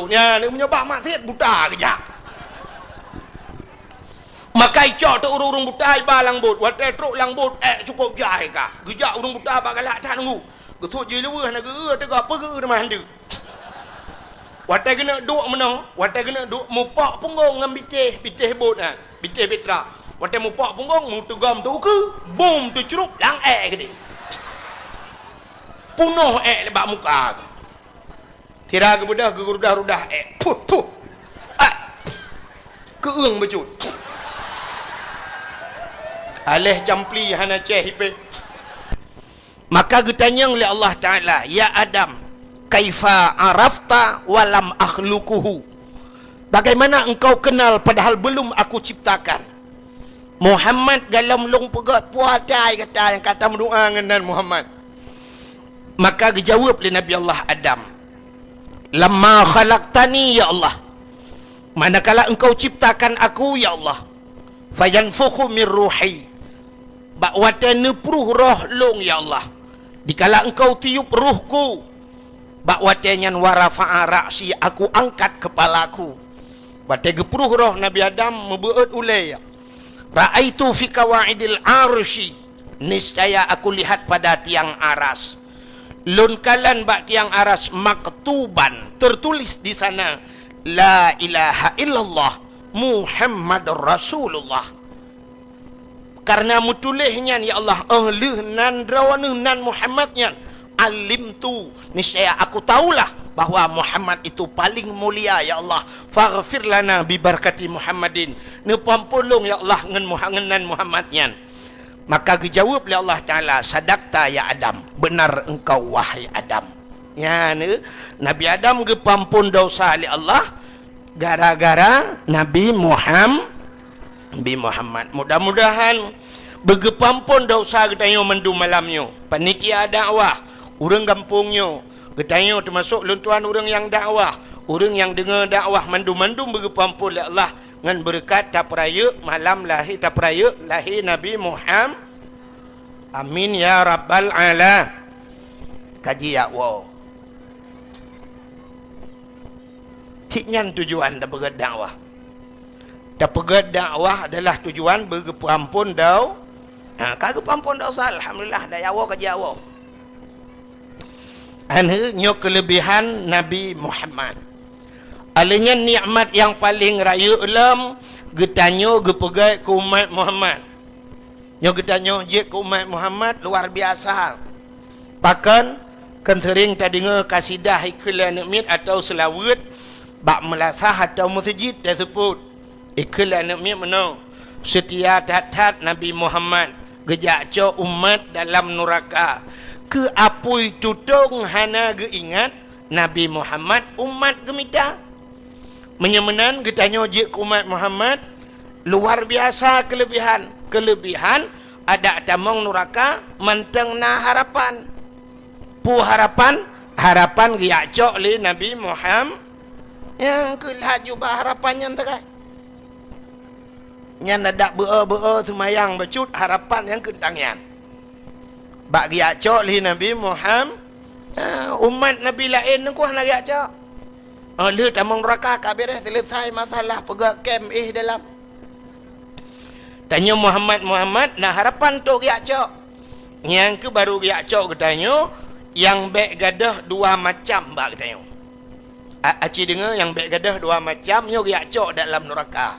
Nya ni punya bak maksiat buta kejap. Makai cok tu urung buta iba langbut, watai truk langbut cukup jahai ka. Gejak urung buta bak galak tak nunggu. Getuk je lewah nak gerak tega apa ke dah mandu. Watai kena duk menang, watai kena duk mupak punggung dengan bitih bot ah, bitih petra. Watai mupak punggung mu tegam tu ke, bom tu cerup lang ke dia. Punuh lebak muka. Tira ke budah ke rudah puh keung becut alih jampli hana ceh hipe. Maka getanya oleh Allah Ta'ala, ya Adam, kaifa arafta walam akhluquhu, bagaimana engkau kenal padahal belum aku ciptakan. Muhammad galam long pegat puatai kata yang kata mendoa dengan Muhammad. Maka dijawab oleh Nabi Allah Adam, lamma khalaqtani ya Allah, manakala engkau ciptakan aku ya Allah, fayanfukhu min ruhi, bakwata nepruh roh long ya Allah, dikala engkau tiup ruhku, bakwata nyan warafa'a ra'si, aku angkat kepalaku. Bate gepruh roh Nabi Adam membeut ulai, ra'aitu fi kawaidil arsy, niscaya aku lihat pada tiang aras. Lunkalan bak tiang aras maktuban, tertulis di sana la ilaha illallah Muhammadur Rasulullah. Karena mutulihnya ya Allah ahlih nan rawanuh nan Muhammadnya, alim tu niscaya aku tahulah bahwa Muhammad itu paling mulia ya Allah. Faghfir lana bi barakati Muhammadin, ne pampulung ya Allah ngan Muhammadnya. Maka dijawab oleh Allah Ta'ala, sadaqta ya Adam, benar engkau wahai Adam. Ya, Nabi Adam gepampun dosa oleh Allah gara-gara Nabi Muhammad. Mudah-mudahan begepampun dosa getanyo mendu malamnyo. Panitia dakwah, urang kampungnya, getanyo termasuk luntuan urang yang dakwah, urang yang dengar dakwah mandu-mandu begepampun oleh Allah ngan berkat tapraya malam lahir tapraya lahir Nabi Muhammad. Amin ya rabbal ala. Kaji ya wow. Tiknyan tujuan dah pegat dakwah. Dah pegat dakwah adalah tujuan bergepampun dau. Kagak pampun dau sal, alhamdulillah dah yawo kaji yawo. Anu kelebihan Nabi Muhammad. Alanya nikmat yang paling raya alam getanyo gepegai ke umat Muhammad. Nyo getanyo je ke umat Muhammad luar biasa. Bahkan kan sering tak dengar kasidah iklan nikmat atau selawat bak melasah atau masjid tersebut. Iklan nikmat menang setia tat Nabi Muhammad gejak co umat dalam neraka. Ke apui tutung hana geingat Nabi Muhammad umat gemita. Menyemenan getanyo je ke umat Muhammad luar biasa kelebihan ada tamong neraka menteng na harapan pu harapan giak cok li Nabi Muhammad yang kelah juba harapannya entak nyan ada beo semayang becut harapan yang kentangnya bak giak cok li Nabi Muhammad umat Nabi lain ku hana giak cok. Lu tamang neraka kabireh selesai masalah pegak kem dalam. Tanya Muhammad nah harapan tu giak cok. Yang ke baru giak cok katanya yang bek gadah dua macam bak katanya. Aci dengar yang bek gadah dua macam nyo giak cok dalam neraka.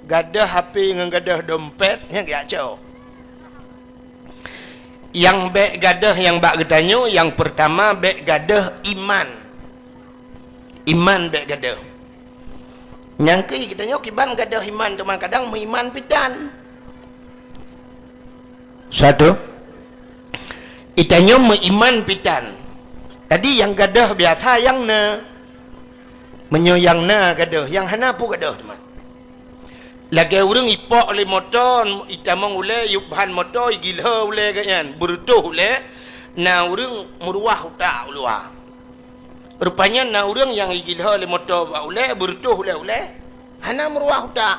Gadah HP dengan gadah dompet yang giak cok. Yang bek gadah yang bak katanya yang pertama bek gadah iman bek gadah. Yang ke kita nyok iban gadah iman teman kadang mengiman pitan. Satu. Itanya mengiman pitan. Tadi yang gadah biasa yang na menyoyang na gadah, yang hana pu gadah teman. Lagi orang ipok oleh motor, itamang oleh yubhan motor gila oleh kan, berutuh oleh na orang meruah utak luar. Rupanya na orang yang gila oleh motor oleh berutuh oleh hana meruah utak.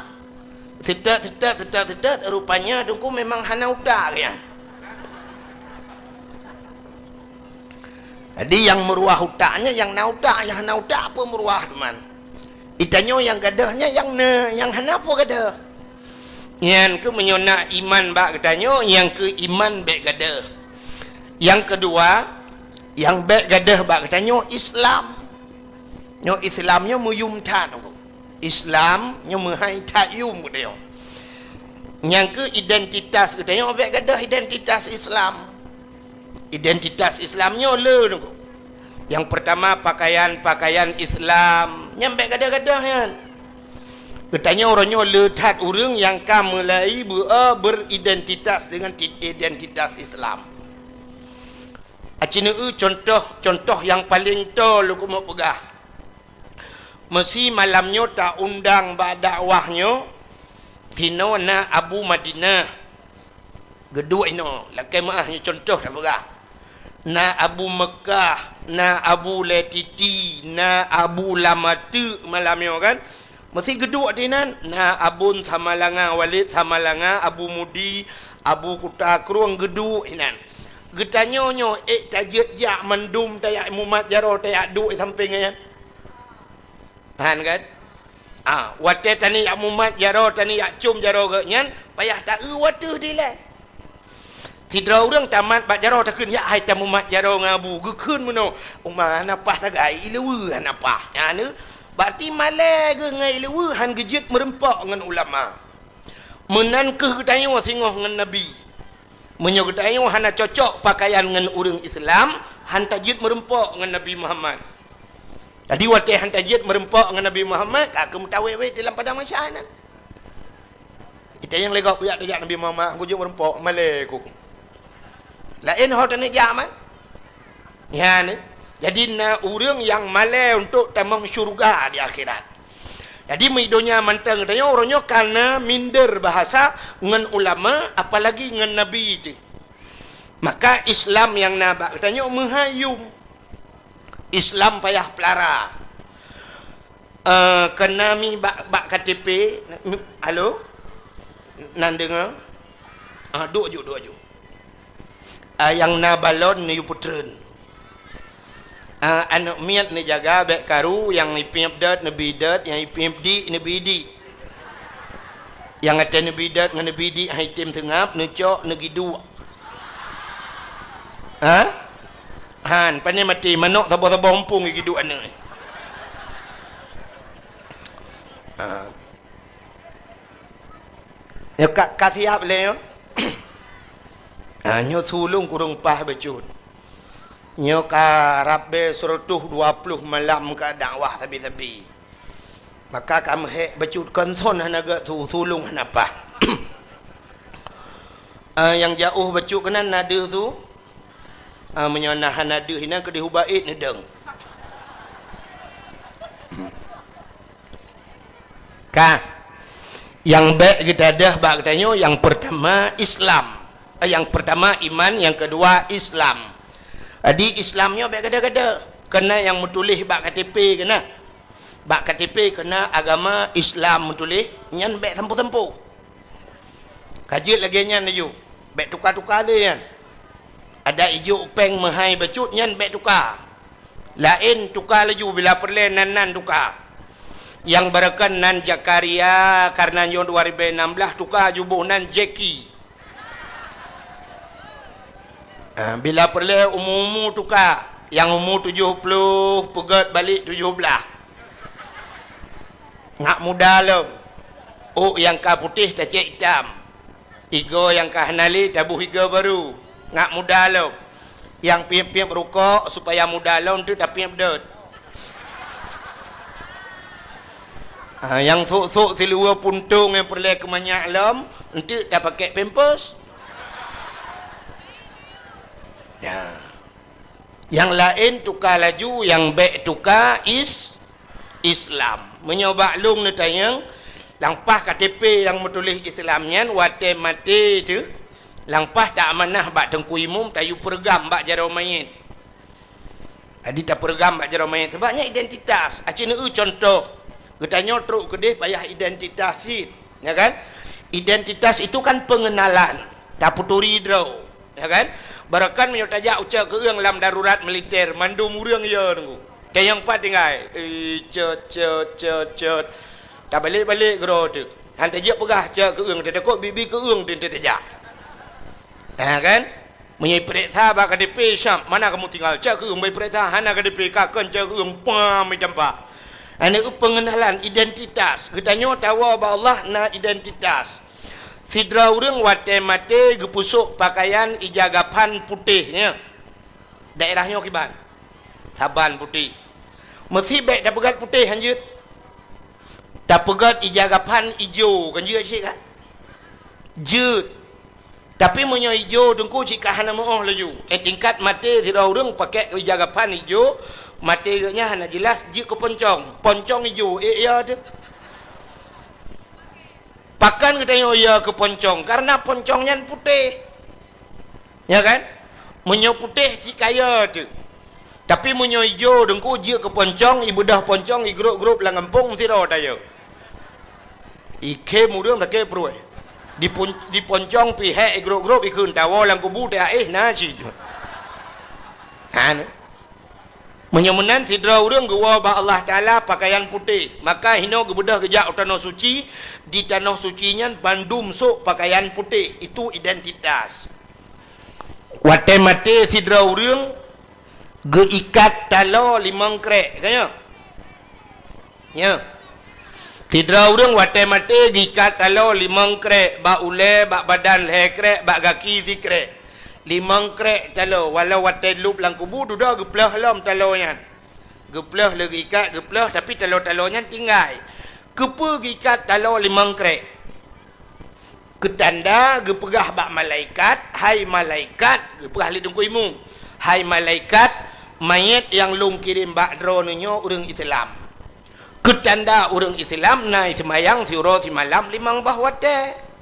Setat rupanya dengku memang hana utak kan. Jadi yang meruah utaknya yang naudak, yang naudak apa meruah teman. Itanyo yang gadahnya yang hana apa gadah. Yang ke menyona iman bak gadanyo, yang ke iman bek gadah. Yang kedua, yang bek gadah bak gadanyo Islam. Nyo Islamnya muyum tan. Islam nyo mahai tayum gadanyo. Yang ke identitas gadanyo bek gadah identitas Islam. Identitas Islamnya le nunggu. Yang pertama pakaian Islam. Nyampe gadah-gadah kan. Katanya orangnya letat orang yang mulai beridentitas dengan identitas Islam. Acina contoh yang paling tol aku mau pegah. Mesti malamnya tak undang bak dakwahnya sino na Abu Madinah. Gedua ino, lakai maahnya contoh tak pegah. Na Abu Mekah, na Abu Letiti, na Abu Lamatu malamnya kan. Mesti geduk dinan na Abun Samalanga, Walid Samalanga, Abu Mudi, Abu Kutakruang geduk inan. Getanyonyo tajak jak mendum tayak mumat jaro tayak duk samping kan. Kan? Wate tani yak mumat jaro tani yak cum jaro ke nyan payah tak wate dilai. Tidra orang tamat bak jaro takun ya hai tamu mat jaro ngabu gekun meno umah napah tagai ilewu napah ya ne berarti malai ge ngai ilewu han gejit merempak dengan ulama menan ke getayo singoh dengan nabi menyo getayo hana cocok pakaian dengan orang Islam han tajid merempak dengan Nabi Muhammad. Jadi wate han tajid merempak dengan Nabi Muhammad ka kemutawe dalam padang masyarakat nan kita yang legak puyak tajak Nabi Muhammad aku je merempak malai ku lain hal tanya jaman. Ya ni. Jadi na orang yang malai untuk tamang syurga di akhirat. Jadi midonya mantang tanya orangnya karena minder bahasa dengan ulama apalagi dengan nabi itu. Maka Islam yang nabak tanya menghayum. Islam payah pelara. Kena mi bak KTP. Halo? Nan dengar? Duk aju. Yang na balon ni putren. Anak miat ni jaga bek karu yang ipimp dat nabi dat yang ipimp di nabi di. Yang ada nabi dat dengan nabi di hai tim tengap necok negi dua. Han pandai mati manok tabo-tabo ompung gigi dua ni. Ya kat siap le yo. Nyo sulung kurung pah becut. Nyo ka rabbe 120 malam ka dakwah tabi-tabi. Maka kam he becut konson hanaga sulung hanapa. Yang jauh becut kena nada tu menyonah nada hina ke dihubait nedeng. Yang baik kita dah bak katanya yang pertama Islam. Yang pertama iman, yang kedua Islam. Jadi Islamnya baik gada-gada. Kena yang menulis bak KTP kena. Bak KTP kena agama Islam menulis. Nyan baik tempuh-tempuh. Kajit lagi nyan laju. Baik tukar-tukar dia nyan. Ada hijau peng mahai becut nyan baik tukar. Lain tukar laju bila perlu nan tukar. Yang berakan nan Jakaria karena nyon 2016 tukar jubuh nan Jeki. Bila perlu umum tukar yang umur 70 pegat balik 17 ngak muda lo yang ka putih tak cek hitam igo yang ka hanali tabuh igo baru ngak muda lo yang piam-piam rokok supaya muda lo tu tak piam dot yang sok-sok silua puntung yang perlu kemanyak lom nanti tak pakai pampers. Ya. Yang lain tukar laju, yang baik tukar Islam. Menyoba lung ni tayang langpah KTP yang menulis Islamnya wate mati tu langpah tak amanah bak tengku imum tayu pergam bak jarau mayit. Adi tak pergam bak jarau mayit sebabnya identitas. Acina contoh. Ketanya teruk kedih payah identitas sih, ya kan? Identitas itu kan pengenalan. Tak puturi draw, ya kan? barakan menyo tajak uca ke ương lam darurat militer mandu murang ya tunggu dan yang empat tinggal cet tak balik gero tu han tajak pegah ca ke ương dia takut bibi ke ương dia tajak kan menyai periksa ba KDP Syam mana kamu tinggal ca ke ương bai periksa hana KDP kakon ca ke ương pam jampa ane pengenalan identitas getanyo tawa ba Allah na identitas sidra urang wate mate gepusuk pakaian ijagapan putihnya daerahnya kiban saban putih mesti baik dah pegat putih hanjut dah pegat ijagapan hijau kan juga cik kan jut tapi menyo hijau dengku cik kahana moh laju tingkat mate sidra urang pakai ijagapan hijau mate nya hana jelas jut ke poncong hijau ya tu pakan kita ya ke poncong karena poncongnya putih ya kan menyo putih cik kaya tu tapi menyo hijau dengku je ke poncong ibu dah poncong i grup lang kampung siro tayo ike murang tak ke perui di poncong pihak grup ikun tawo lang kubu te na ci kan menyemenan sidra urang gua ba Allah Taala pakaian putih maka hino gebedah gejak tanah suci di tanah sucinya bandum sok pakaian putih itu identitas wate mate sidra urang geikat talo limang krek kaya ya sidra urang wate mate geikat talo limang krek ba ule ba badan le krek ba kaki zikrek limang krek talo walau wate lup lang kubu dah geplah lam talonya geplah lagi ikat geplah tapi talo-talonya tinggal kepa ikat talo limang krek ketanda gepegah bak malaikat hai malaikat gepegah li dengku imu hai malaikat mayat yang lung kirim bak dronenyo urang Islam ketanda urang Islam nai semayang siro si malam limang bah wate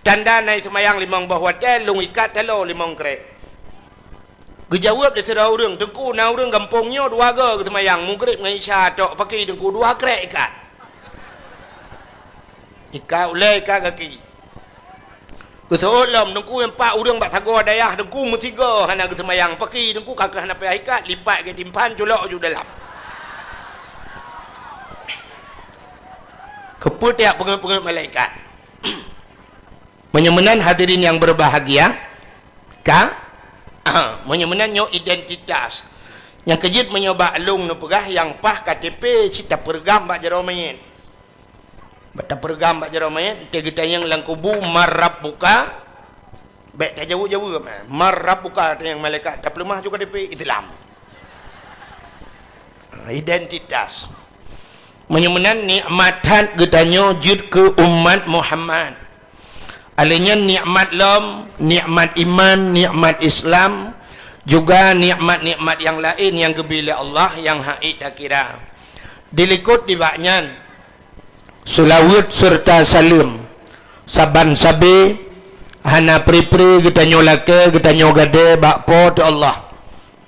tanda naik semayang limang bahwa telung ikat telo limang krek gejawab dia sedar urang tengku na urang kampungnya dua ke semayang maghrib dengan isya tok pakai tengku dua krek ikat ulai ikat kaki kesolam tengku empat urang bak sago dayah tengku mesiga hana ke semayang pakai tengku kakak hana payah ikat lipat ke timpan colok ju dalam keputiak pengen malaikat menyemenan hadirin yang berbahagia menyemenan nyo identitas yang kejit menyoba alung nu pegah yang pah KTP cita pergam bak jero mayit bata pergam bak jero mayit te kita yang lang kubu marab buka baik tak jauh-jauh marab buka yang malaikat tak lemah juga KTP Islam identitas menyemenan nikmatan getanyo jud ke umat Muhammad alanya nikmat lam, nikmat iman, nikmat Islam, juga nikmat-nikmat yang lain yang gebila Allah yang haid tak kira. Dilikut di baknyan sulawut serta salim saban sabi hana pri-pri kita nyolake kita nyogade bakpo tu Allah.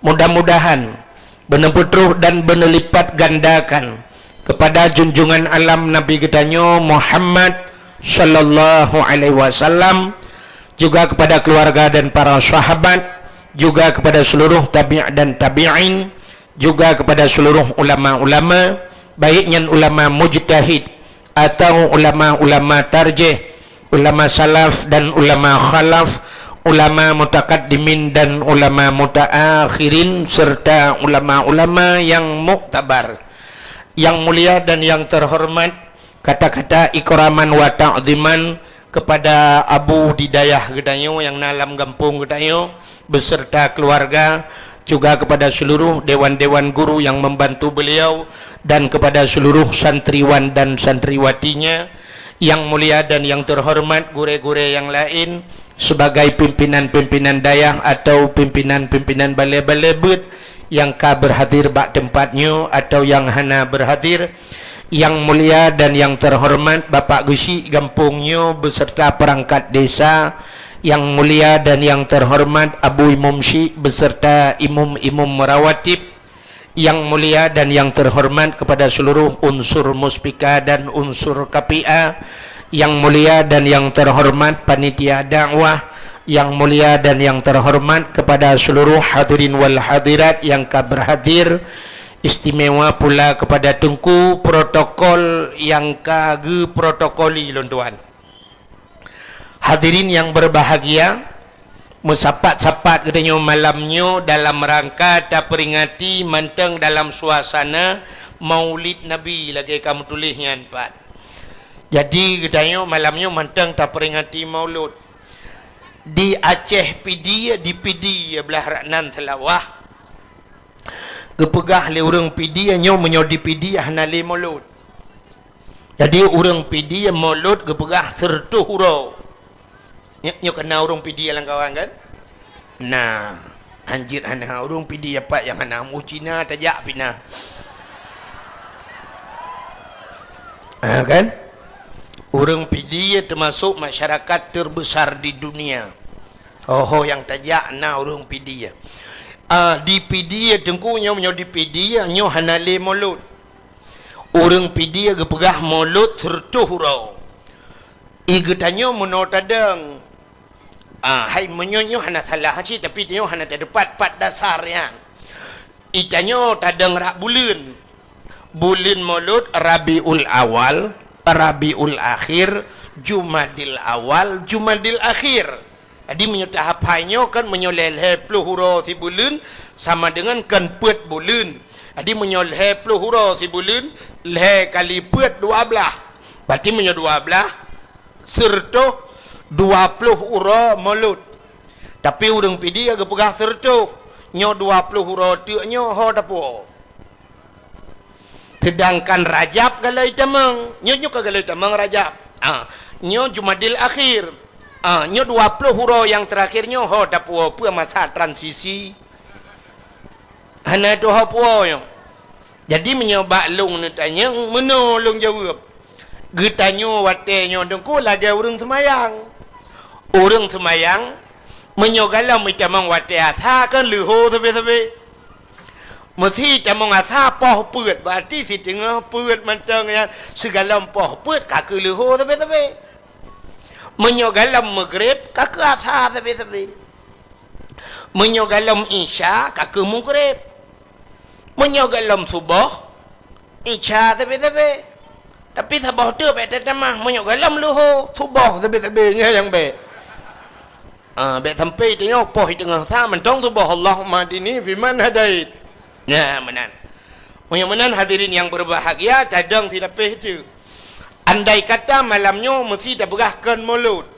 Mudah-mudahan benar putruh dan benar lipat gandakan kepada junjungan alam Nabi kita nyo Muhammad sallallahu alaihi wasallam, juga kepada keluarga dan para sahabat, juga kepada seluruh tabi' dan tabi'in, juga kepada seluruh ulama-ulama, baiknya ulama mujtahid atau ulama-ulama tarjih, ulama salaf dan ulama khalaf, ulama mutakaddimin dan ulama mutaakhirin, serta ulama-ulama yang muktabar, yang mulia dan yang terhormat. Kata-kata ikraman wa ta'ziman kepada Abu Didayah Gedanyo yang dalam kampung Gedanyo beserta keluarga, juga kepada seluruh dewan-dewan guru yang membantu beliau dan kepada seluruh santriwan dan santriwatinya yang mulia dan yang terhormat, gure-gure yang lain sebagai pimpinan-pimpinan dayah atau pimpinan-pimpinan balai-balai bet yang ka berhadir bak tempatnya atau yang hana berhadir. Yang mulia dan yang terhormat Bapak Gusi Gampungnya beserta perangkat desa, yang mulia dan yang terhormat Abu Imam Syekh beserta imam-imam merawatib, yang mulia dan yang terhormat kepada seluruh unsur muspika dan unsur KPA, yang mulia dan yang terhormat panitia dakwah Yang mulia dan yang terhormat kepada seluruh hadirin wal hadirat yang berhadir, istimewa pula kepada tengku protokol yang kage protokoli tuan. Hadirin yang berbahagia, mesapat-sapat katanya malamnya dalam rangka tak peringati manteng dalam suasana Maulid Nabi lagi kamu tulisnya empat. Jadi katanya malamnya manteng tak peringati Maulud. Di Aceh PD, di PD belah Raknan Telawah. Kepegah le orang PD nyo menyo di PD hanale Maulud. Jadi orang PD Maulud kepegah sertuh hurau. Nyo kena orang PD lang kawan kan? Nah, anjir ana orang PD apa yang ana mu Cina tajak pina. Kan? Orang PD termasuk masyarakat terbesar di dunia. Oh yang tajak na orang PD. Di PD tengkunya menyo di PD nyo hanale Maulud. Orang PD gepegah Maulud sertuh hurau. Igetanyo meno tadang. Hai menyonyo hana salah sih tapi dia hana terdapat pat dasarnya. Itanyo tadang rak bulan. Bulan Maulud Rabiul Awal, Rabiul Akhir, Jumadil Awal, Jumadil Akhir. Jadi menyutah apanya kan menyoleh puluh huruf si bulan sama dengan kan pet bulan. Jadi menyoleh puluh huruf si bulan leh kali pet 12. Berarti menyo 12 serta 20 huruf Maulud. Tapi orang PD agak pegah serta nyo 20 huruf tu nyo ho dapo. Sedangkan Rajab kalau itamang nyo kalau itamang Rajab. Nyo Jumadil Akhir. Nyo 20 huruf yang terakhirnya ho dapo apa masa transisi. Hana tu ho puo yo. Jadi menyoba long ni tanya menolong jawab. Getanyo watenyo dengku lagi orang semayang. Orang semayang menyogalam itamang wate asa kan leho sabe-sabe. Mesti tamang asa poh puet berarti si tengah puet mantang yang segala poh puet kaki leho sabe-sabe. Menyogalam maghrib kaki asa sabe-sabe. Menyogalam isya kaki maghrib. Menyogalam subuh isya sabe-sabe. Tapi sabah tu betul tamah menyogalam leho subuh sabe-sabe yang baik. Baik sampai tengok poh tengah sa mentong subuh Allahumma dini fiman hadait. Ya menan. Menan hadirin yang berbahagia tadang tidak itu. Andai kata malamnya mesti tak pegahkan Maulud.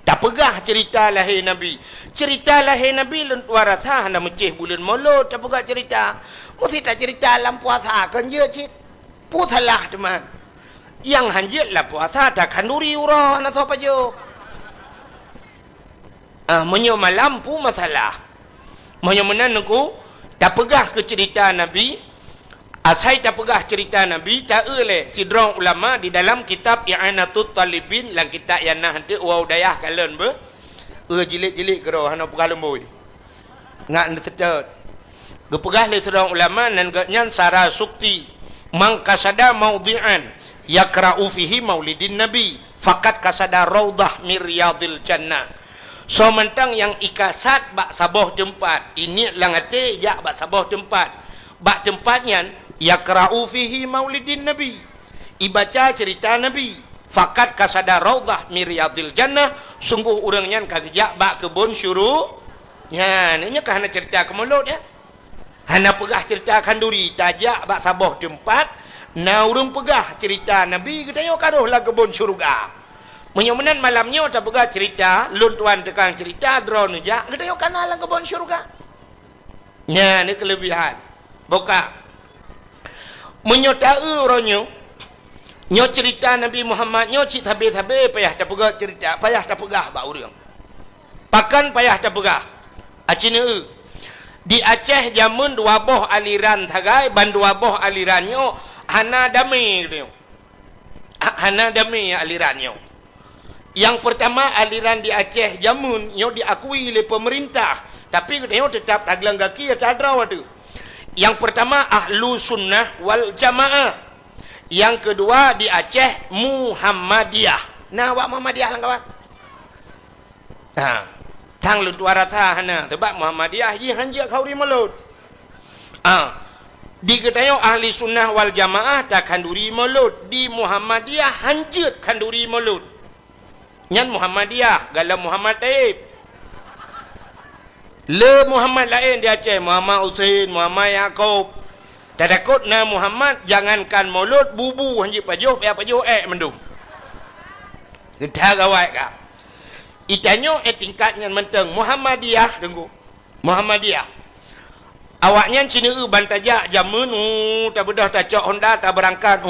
Tak pegah cerita lahir Nabi. Cerita lahir Nabi lentuar rasa hendak mencih bulan Maulud tak pegah cerita. Mesti tak cerita dalam puasa kan je cik. Pusalah teman. Yang hanjit lah puasa tak kanduri urah nak apa je. Menyo malam pun masalah. Menyo menan aku tak pegah ke cerita Nabi. Asai tak pegah cerita Nabi tak oleh sidrong ulama di dalam kitab I'anatut Talibin lang kitab yang nah henti wa udayah kalen be. Jilik-jilik kero hana pegalem boy. Ngak netet. Gepegah le sidrong ulama nan nyan sara sukti mang kasada maudhi'an yakra'u fihi maulidin Nabi faqat kasada raudah miryadil jannah. So mentang yang ikasat bak saboh tempat ini langate ya bak saboh tempat bak tempatnya yakra'u fihi maulidin Nabi ibaca cerita Nabi fakat kasada raudah miryadil jannah sungguh orangnya kagejak bak kebun syuruk ya ini hana cerita ke Maulud ya hana pegah cerita kanduri tajak bak saboh tempat na urang pegah cerita Nabi katanya karohlah kebun syurga. Menyomenan malamnya tak pegah cerita, lun tuan tekang cerita drone aja, kita yuk kanalan kebun syurga. Ya, ni kelebihan. Boka. Menyotai orangnya, nyo cerita Nabi Muhammad, nyo cerita habis-habis payah tak pegah cerita, payah tak pegah bak orang. Pakan payah tak pegah. Acina di Aceh jamun dua boh aliran tagai, ban dua boh alirannya, hana damai gitu. Hana damai alirannya. Yang pertama aliran di Aceh jamun nyo diakui oleh pemerintah tapi nyo tetap taglang kaki tak ada tu. Yang pertama ahlu sunnah wal jamaah. Yang kedua di Aceh Muhammadiyah. Nah, wak Muhammadiyah lah kawan. thang lu tuara tha hana sebab Muhammadiyah ji hanja khauri malut di ketayo ahli sunnah wal jamaah tak kanduri malut, di Muhammadiyah hanjut kanduri malut. Nyan Muhammadiyah galam Muhammad Taib le Muhammad lain dia Aceh, Muhammad Usain, Muhammad Yaakob. Tak takut na Muhammad jangankan malut bubu hanjut pajuh pajuh mendung kita gawai kak itanyo tingkatnya menteng Muhammadiyah tunggu Muhammadiyah awaknya cina bantajak jamun tak bedah tak cok Honda tak berangkat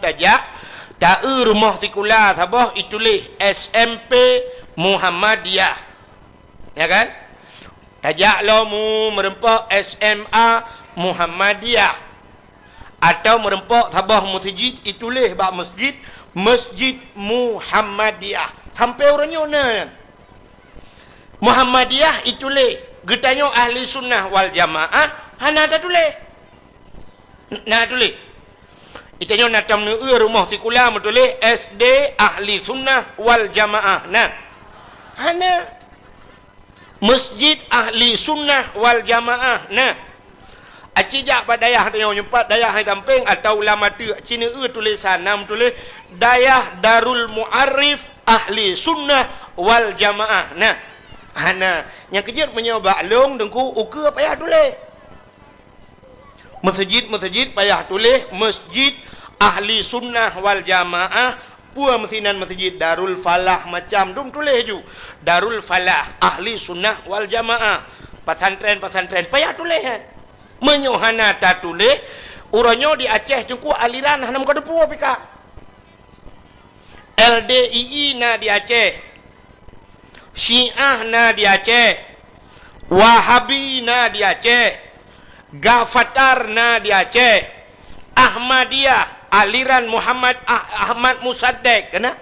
tajak tak rumah tikula sabah itulis SMP Muhammadiyah ya kan tajak lo mu merempak SMA Muhammadiyah atau merempak sabah masjid itulis bak masjid Muhammadiyah sampai orangnya na Muhammadiyah itulis getanyo ahli sunnah wal jamaah hana ada tulis nah tulis itanyo natam nu rumah sikula tulis SD ahli sunnah wal jamaah nah hana masjid ahli sunnah wal jamaah nah acijak padayah tanyo nyempat dayah hai tamping atau ulama tu cina tulisan nam tulis dayah Darul Muarrif ahli sunnah wal jamaah nah hana yang kejut menyoba long dengku ukur payah tulis masjid payah tulis masjid ahli sunnah wal jamaah pua mesinan masjid Darul Falah macam dum tulis ju Darul Falah ahli sunnah wal jamaah pesantren payah tulis kan menyohana tak tulis uronyo di Aceh jengku aliran hanam kadepu pika LDII na di Aceh Syiah na di Aceh, Wahabi na di Aceh, Gafatar na di Aceh, Ahmadiyah aliran Ahmad Musaddek kena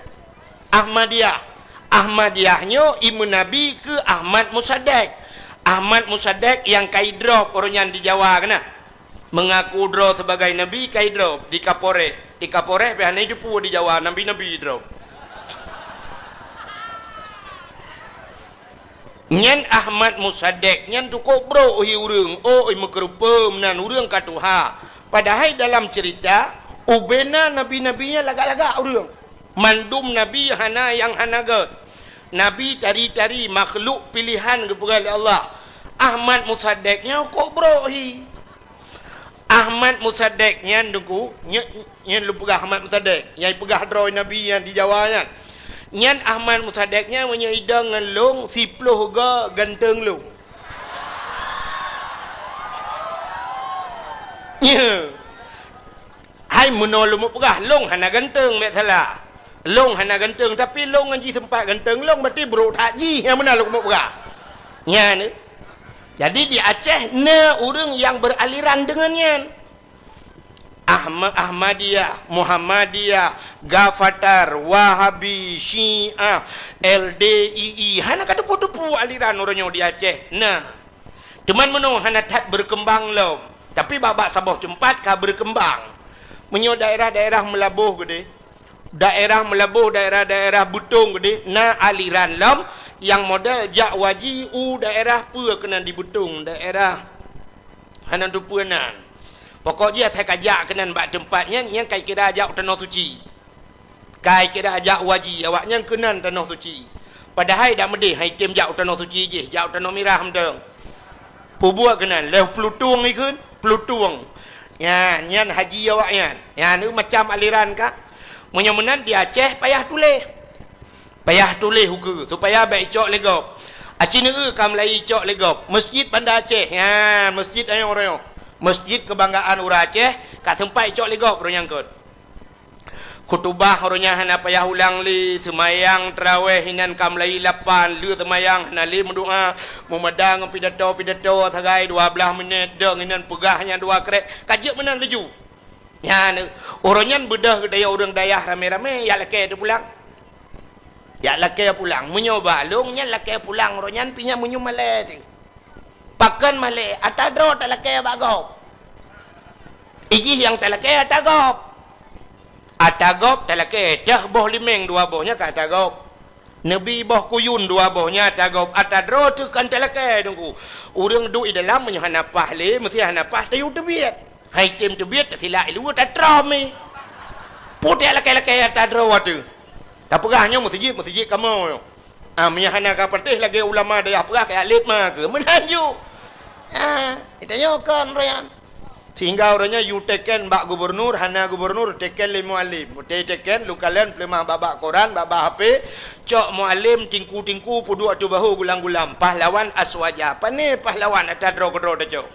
Ahmadiyahnya Imam Nabi ke Ahmad Musaddek yang kaidrop orangnya di Jawa kena mengaku drop sebagai Nabi kaidrop di Kapore pihaknya itu pun di Jawa Nabi drop nyan Ahmad Musaddek nyan tu bro urang mekerupa menan urang katuha padahal dalam cerita ubena nabinya lagak-lagak urang mandum nabi hana yang hanagat nabi tari-tari makhluk pilihan kepada Allah Ahmad Musaddek nyan bro Ahmad Musaddek nyan duku nyan lu pegah Ahmad Musaddek yang pegah droi nabi yang di Jawa nyan Ahmad Musaddeknya menyaidang dengan long siploh ga ganteng long hai menolong pegah long hana ganteng mek salah long hana ganteng tapi long ngaji sempat ganteng long berarti bro takji yang mana long pegah nyan jadi di Aceh na orang yang beraliran dengannya Ahmadiyah, Muhammadiyah, Gafatar, Wahabi, Syiah, LDII, hana kata putu-putu aliran orangnya di Aceh. Nah, teman menung hana tak berkembang lo. Tapi babak Sabah tempat kah berkembang. Menyo daerah-daerah melabuh gede. Daerah butung gede. Na aliran lom yang model jak waji daerah pua kena di butung, daerah hana tu puanan. Pokoknya saya kajak kenan bak tempatnya yang kai kira ajak tanah suci. Kai kira ajak waji awaknya kenan tanah suci. Padahal dak medih hai tim jak tanah suci je, jak tanah merah menteng. Pubuak kenan leh pelutung ikun, pelutung. Ya, nyan haji awaknya. Ya ni macam aliran kak. Menyemenan di Aceh payah tulis hukum supaya baik cok legop. Acina kam lai cok legop. Masjid Bandar Aceh. Ya, masjid ayang orang. Masjid kebanggaan orang Aceh kat tempat cok legop orang nyangkut. Khutbah orangnya hana payah ulang li semayang tarawih hinan kam lai 8 lu semayang hana li mendoa memadang pidato sagai 12 minit deng hinan pegahnya 2 krek kajak menan leju. Ya orangnya bedah daya orang dayah rame-rame ya laki tu pulang. Ya laki pulang menyoba longnya laki pulang orangnya pinya menyu malai. Pakan malai atadro talakay bagop. Iji yang talakay atagop talakay dah boh limeng 2 bohnya ka atagop. Nabi boh kuyun dua bohnya tagap atadro tu kan telake dengku. Urang duk di dalam menyo hanapah le mesti hanapah tayu tebiat. Hai tim tebiat silak ilu tatrami. Putih lake-lake atadro watu. Tak perahnya masjid kamu. Minya hana ka pertih lagi ulama dia perah ke alif mah ke menanju. Itanya kan royan. Sehingga orangnya you teken bak gubernur, hana gubernur teken le muallim. Teken lu kalian pelemah babak Quran, babak HP, cok muallim tingku-tingku pudu atu bahu gulang-gulang. Pahlawan aswaja. Apa ni pahlawan atadro-gedro dah cok.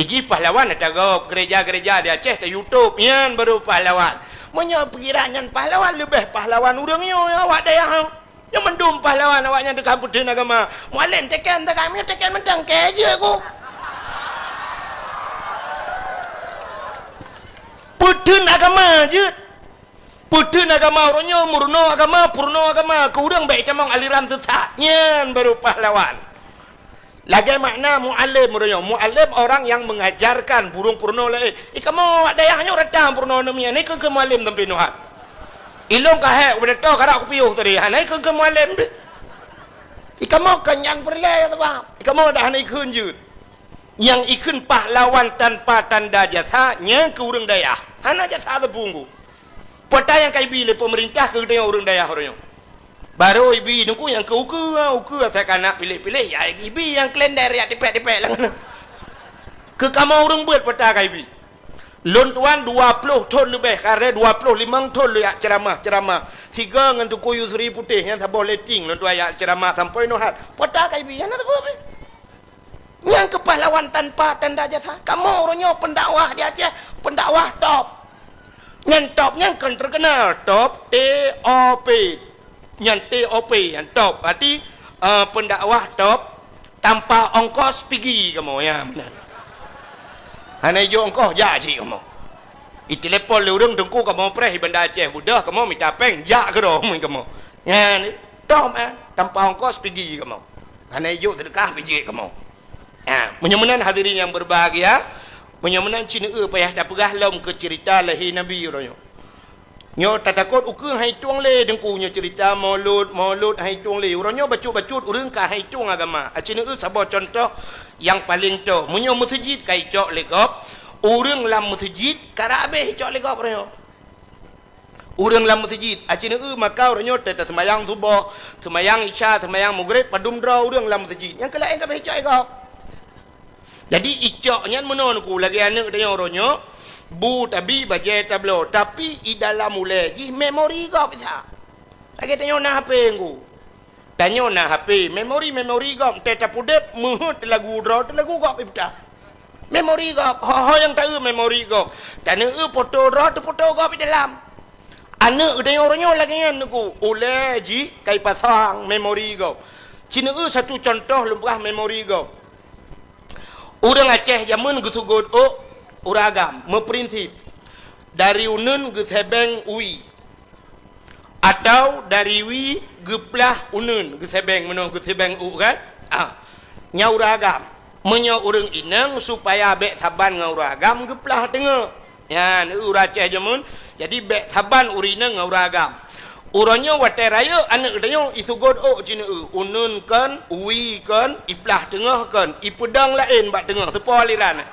Iji pahlawan atagop gereja-gereja di Aceh di YouTube yan baru pahlawan. Menyo perkiraan pahlawan lebih pahlawan urang yo awak daya. Yang mendum pahlawan awaknya dekat putih agama. Muallim teken tak kami teken mentang keje aku. Putun agama je. Putun agama orangnya murno agama, purno agama. Kurang baik camang aliran sesatnya baru pahlawan. Lagi makna mu'alim orangnya. Mu'alim orang yang mengajarkan burung purno lain. Kamu dayahnya redang purno namanya. Ini kan ke mu'alim tempi nuhat. Ilong kahek udah tahu karak kupiuh tadi. Ini kan ke mu'alim. Kamu kenyang perlai atau apa? Kamu dah ini kunjut. Yang ikut pahlawan tanpa tanda jasanya ke urang dayah. Hana jasa tepunggu. Peta yang kai bile pemerintah ke dengan urang dayah orangnya. Baru ibi nungku yang ke uku saya kanak pilih-pilih ya ibi yang klender ya dipek-dipek lah. Ke kamu urang buat peta kai bi. Lon tuan 20 ton lebih karena 25 ton lu ya ceramah. Tiga ngan tu kuyu seri putih yang tak boleh ting lon tuan ya ceramah sampai nohat. Peta kai bi yang tak apa. Yang kepahlawan tanpa tanda jasa. Kamu orangnya pendakwah di Aceh, pendakwah top. Yang topnya kan terkenal top TOP. Yang TOP yang top. Berarti pendakwah top tanpa ongkos pergi kamu ya benar. Hanya jo ongkos jadi kamu. Itelepon le urang dengku kamu preh benda Aceh budah kamu minta peng jak ke dong kamu. Ya ni top tanpa ongkos pergi kamu. Hanya jo sedekah pergi kamu. Menyemenan hadirin yang berbahagia, menyemenan Cina payah dah perah lom ke cerita lahir Nabi orangnya. Nyo tak takut ukur hai tuang le dengkunya cerita maulud hai tuang le. Orangnya bacut-bacut urang ka hai tuang agama. Cina sabar contoh yang paling tu. Menyo masjid kai cok legop, urang lam masjid karabe cok legop orangnya. Urang lam masjid, Cina maka orangnya tetap sembahyang subuh, sembahyang isya, sembahyang maghrib, padum draw urang lam masjid. Yang kelain ka cok legop. Jadi icoknya menonku lagi anak dia orangnya bu tabi bajet tablo tapi di dalam mulai ji memori kau bisa lagi tanya na HP aku tanya na HP memori kau tetap pudep muhut lagu draw lagu kau bisa memori kau ho yang tahu memori kau tanya foto draw tu foto kau di dalam anak dia orangnya lagi anakku oleh ji kai pasang memori kau Cina satu contoh lumpah memori kau. Urang Aceh zaman gusugod uragam meprinsip dari unun ke sebeng ui atau dari wi geplah unun ke sebeng menung ke sebeng u kan nya uragam menyo urang inang supaya bek saban ngau uragam geplah tengah ya ni urang Aceh zaman jadi bek saban urina ngau uragam urangnya watai raya anak katanya isugod Cina unun kan ui kan iplah tengah kan ipedang lain bak tengah tepa aliran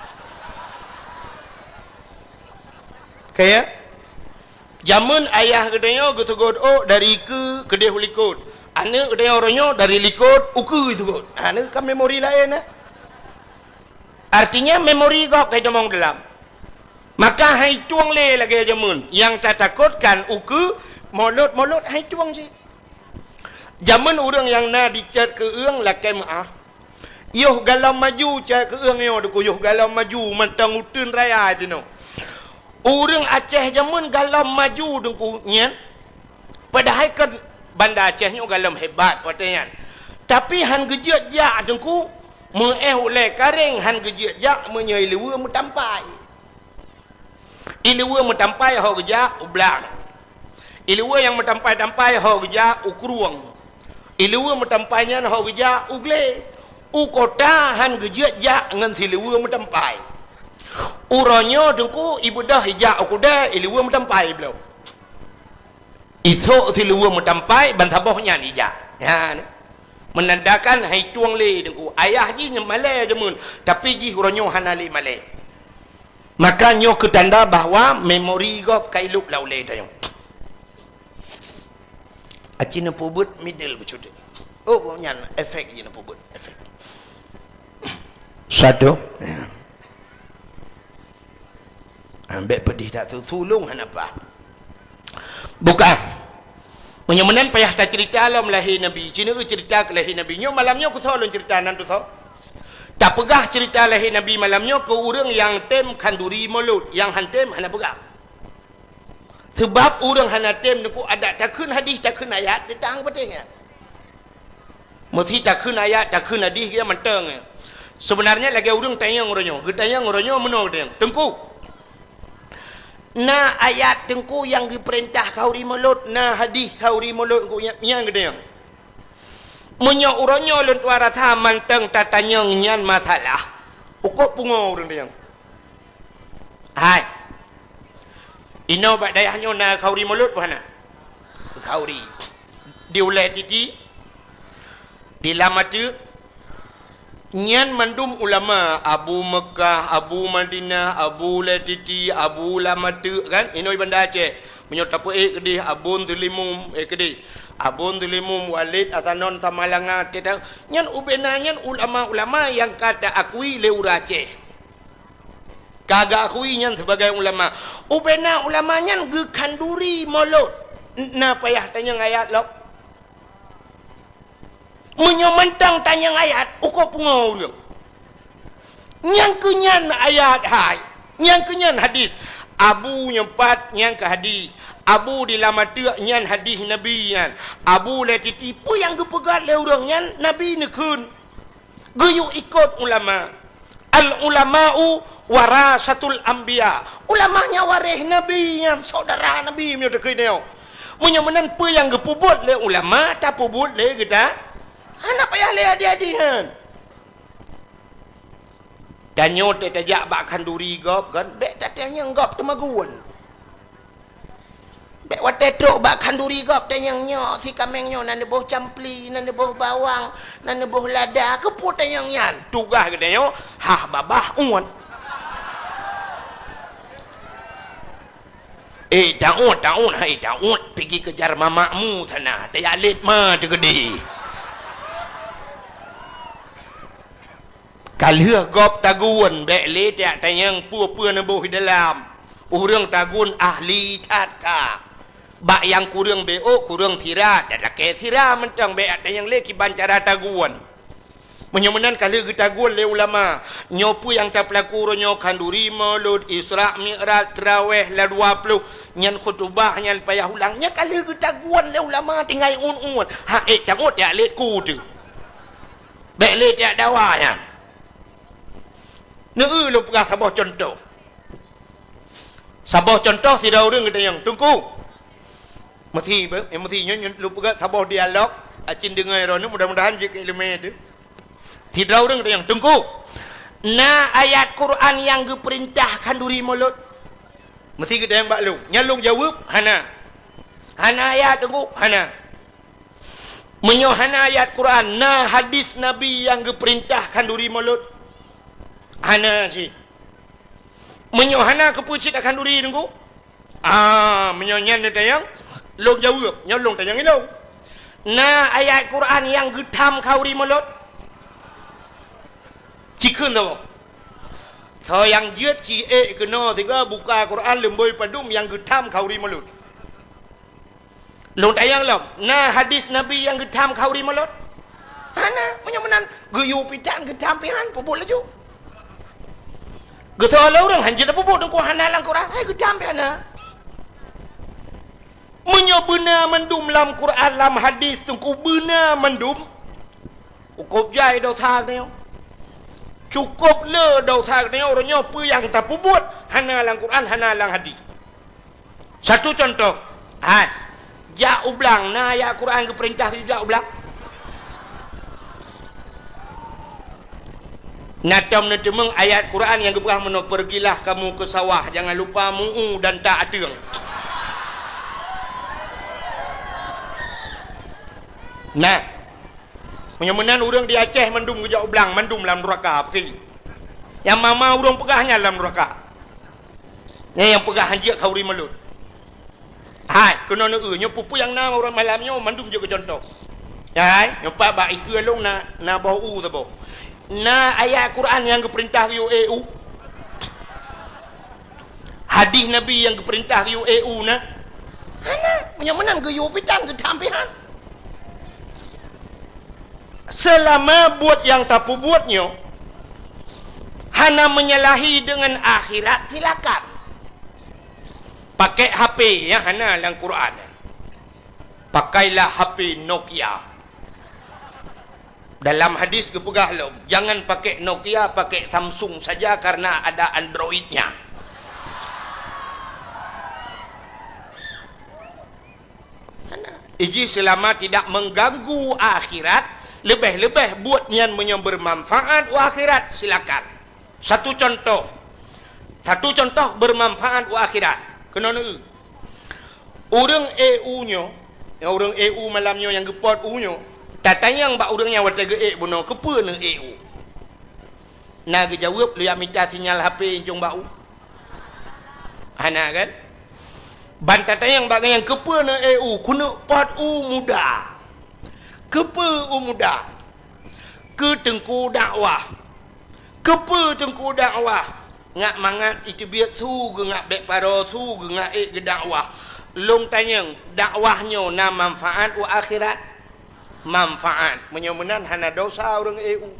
kaya zaman ayah katanya isugod dari ke kedai likut anak katanya orangnya dari likut uku isugod ni kan memori lain artinya memori kau kaya demong dalam maka hai tuang le lagi zaman yang tak takutkan uku Mulut hai tuang je. Zaman orang yang na dicat ke eung lakai maah. Yoh galam maju cat ke eung yo deku yoh galam maju mentang utun raya je no. Orang Aceh zaman galam maju deku nyen. Padahal kan bandar Aceh nyo galam hebat patenya. Tapi han gejiat jak deku meeh oleh kareng han gejiat jak menyai lewa metampai. Ilewa metampai ho gejak ublang. Ilewa yang metampai-tampai ho geja ukruang. Ilewa metampainya ho geja ugle. Ukota han geja ja ngan silewa metampai. Uronyo dengku ibu dah hijak ukuda ilewa metampai beliau. Itu tilua mutampai bantabohnya ni ja. Ya. Menandakan hai tuang le dengku. Ayah ji Malay je mun, tapi ji huronyo hanali Malay. Maka nyo ketanda bahawa memori gop kailup laule tayong. Acina pubut middle bercuduk. Oh, nyan efek je na pubut, efek. Satu. Ya. Ambek pedih tak tolong apa? Bukan. Menyemenan payah tak cerita alam lahir Nabi. Cina cerita ke lahir Nabi. Nyo malamnya aku tahu cerita nan tu tahu. Tak pegah cerita lahir Nabi malamnya ke orang yang tem kanduri mulut, yang hantem hana pegah. Sebab orang hana tem nuku ada takun hadis takun ayat datang betulnya. Mesti takun ayat takun hadis dia mentang. Sebenarnya lagi orang tanya ngoronyo, getanya ngoronyo menol dia. Tengku. Na ayat tengku yang diperintah kau ri mulut, na hadis kau ri mulut ku yang gede. Menyo uronyo lun tuara tha manteng tatanya nyan masalah. Ukok pungo urang dia. Hai. Ino bak dayahnya na kau ri mulut mana? Kau ri. Diulai titi. Dilamatu nyan mandum ulama Abu Mekah, Abu Madinah, Abu Latiti, Abu Lamatu kan ino ibanda Aceh menyot apa kedih Abun Tulimum kedih Abun Tulimum Walid Atanon Tamalanga tetang nyan ubena nyan ulama-ulama yang kata akui leura Aceh kagak akui nyan sebagai ulama ubena ulama nyan ge kanduri molot na payah tanya ayat lok menyementang tanya ayat uko pungau dia nyang kenyan ayat hai nyang kenyan hadis Abu nyempat nyang ke hadis Abu dilamatu nyan hadis Nabi nyan Abu le titipu yang gepegat le urang nyan Nabi nekun geyu ikut ulama al ulama'u warasatul anbiya ulamanya waris Nabi nyan saudara Nabi myo dekui neo menyemenan pe yang gepubut le ulama tak pubut le kita anak payah le adik-adikan. Danyo te tajak bak kanduri gop kan. Bek tak tanya gop temaguan. Bek wate truk bak kanduri gop tanya nyok si kameng nyo nan boh campli, nan boh bawang, nan boh lada keput tanya nyan. Tugah ke danyo, hah babah uan. Taun, hai taun pergi kejar mamakmu sana. Tayak lit mah tegedi. Kalau gop tagun bek le tak tayang pua-pua na boh dalam urang tagun ahli tatka bak yang kurang beo kurang tira tak lake tira mentang bek tayang le ki bancara tagun menyemenan kalau tagun le ulama nyopu yang tak pelaku nyo kanduri maulud Isra Mi'raj tarawih la 20 nyan khutbah nyan payah ulangnya kalau tagun le ulama tinggal un ha tangut tak le ku tu bek le tak dawanya lu pegah sabah contoh. Sabah contoh tidak orang kita yang tunggu. Mesti nyon lu pegah sabah dialog. Acin dengar rono mudah-mudahan jika ilmu itu. Tidak orang kita yang tunggu. Na ayat Quran yang diperintahkan duri mulut. Mesti kita yang baklung. Nyalung jawab hana. Hana ayat tunggu hana. Menyohana ayat Quran. Na hadis Nabi yang diperintahkan duri mulut. Hana si menyohana kepucit akan duri tunggu menyonyan dia tayang long jawab nyolong tayang ilo na ayat Quran yang getam kauri mulut cikun tau so yang jiat ci kena tiga buka Quran lemboi padum yang getam kauri mulut long tayang lom na hadis Nabi yang getam kauri mulut hana menyomenan geyu pitan getam pihan pubul laju Gata ala orang hanjir apa buat dengku hanalang Quran. Hai gedam piana. Menyo benar mendum lam Quran lam hadis dengku benar mendum. Cukup jai dau thang ni. Cukup le dau thang ni orangnya apa yang tak buat hanalang Quran hanalang hadis. Satu contoh. Hai. Ja ublang na ayat Quran ke perintah ja ublang. Natam natemeng ayat Quran yang gebrah meno pergilah kamu ke sawah jangan lupa mu'u dan tak ateng. Nah, menyemenan orang di Aceh mendum ke Jauh Belang, mendum dalam neraka pergi. Yang mama orang pegahnya dalam neraka. Yang pegah hanjak kauri melut. Hai, kena nyo pupu yang nama orang malamnya mendum juga contoh. Ya, nyopa ba iku long na bau tu boh. Na ayat Quran yang keperintah yo EU. Hadis Nabi yang keperintah yo EU na. Hana, menyemenan ke yo pitan ke tampihan. Selama buat yang tak buatnya, hana menyalahi dengan akhirat, silakan. Pakai HP yang hana dalam Quran. Pakailah HP Nokia. Dalam hadis kepegah lo, jangan pakai Nokia, pakai Samsung saja karena ada Androidnya. Iji selama tidak mengganggu akhirat, lebih-lebih buat yang bermanfaat wa akhirat, silakan. Satu contoh bermanfaat wa akhirat. Kenapa? Orang EU nya, orang EU malamnya yang gepot U nya, tatayang ba orang yang wata ge buno kepa ne EU. Na ge jawab lu yang minta sinyal HP jong bau. Hana kan? Ban tatayang ba yang kepa ne EU kuna pot U muda. Kepa U muda. Ke tengku dakwah. Kepa tengku dakwah. Ngak mangat itu biar tu ngak bek paro tu ngak ke dakwah. Long tanyang dakwahnya na manfaat wa akhirat. Manfaat. Menyemenan hana dosa orang EU.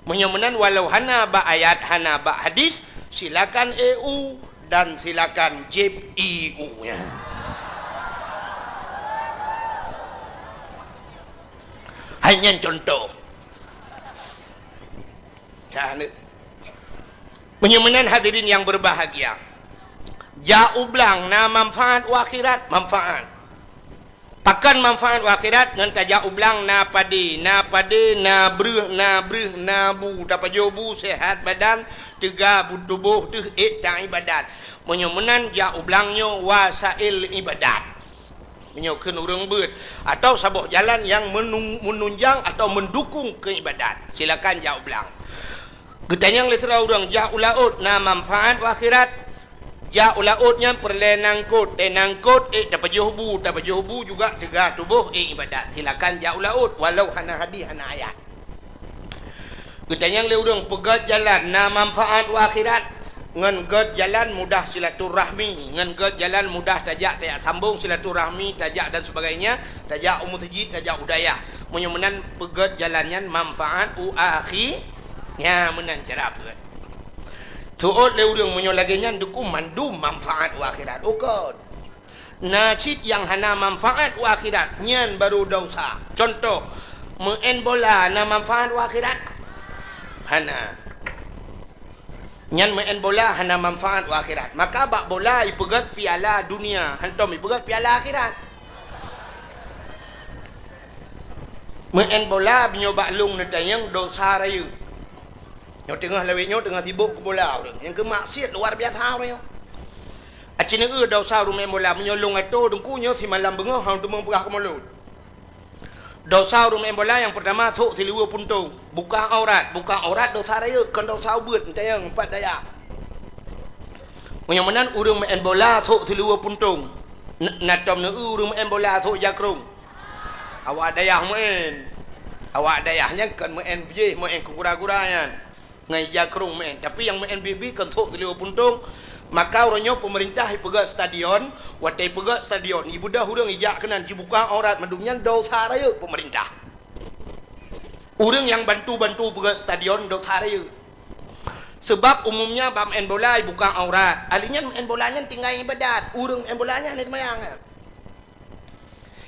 Menyemenan walau hana ba ayat hana ba hadis, silakan EU dan silakan JIP EU nya. Hanya contoh. Ya, menyemenan hadirin yang berbahagia. Jauh belang na manfaat wa akhirat, manfaat. Pakan manfaat wa akhirat ngan tajau belang na padi, na breh, na bu, dapat jobu sehat badan, tiga tubuh tu tak ibadat. Menyemenan jauh belangnya wasail ibadat. Menyokun orang ber atau sabuh jalan yang menunjang atau mendukung keibadat. Silakan jauh belang. Getanyang letera orang jauh laut na manfaat wa akhirat. Jauh lautnya perle nangkut, nangkut dapat jobu juga tegak tubuh ibadat. Silakan jauh laut walau hana hadis hana ayat. Getanyang le orang pegat jalan na manfaat wa akhirat. Ngan gad jalan mudah silaturahmi, ngan gad jalan mudah tajak sambung silaturahmi, tajak dan sebagainya, tajak umur tajid, tajak udayah. Menyemenan pegat jalannya manfaat u akhi. Ya menan cara pegat. Tuot le urang menyo laginya dukum mandum manfaat wa akhirat. Ukod. Najid yang hana manfaat wa akhirat nyan baru dosa. Contoh, main bola na manfaat wa akhirat. Hana. Nyan main bola hana manfaat wa akhirat. Maka bak bola ipegat piala dunia, hantom ipegat piala akhirat. Main bola binyoba lung netayang dosa raya. Yang tengah lewetnya tengah tibuk ke bola orang. Yang kemaksiat luar biasa orang. Acina dosa rumah bola menyolong atau dengkunya si malam bengah hang tu mempegah ke mulut. Dosa rumah bola yang pertama sok siliwa puntung. Buka aurat dosa raya kan dosa ubut tayang empat daya. Menyemenan urang main bola sok siliwa puntung. Natom ne urang main bola sok jakrung. Awak dayah main. Awak dayahnya kan main bije, main kura-kuranya. Ngai jakrung main, tapi yang main BB kan tok teliu puntung, maka orangnya pemerintah pegat stadion, watai pegat stadion, ibu dah urang ijak kenan dibuka aurat madumnya dosa raya pemerintah. Urang yang bantu pegat stadion dosa raya. Sebab umumnya bab main bola buka aurat, alinya main bolanya tinggal ibadat, urang main bolanya ni semayang.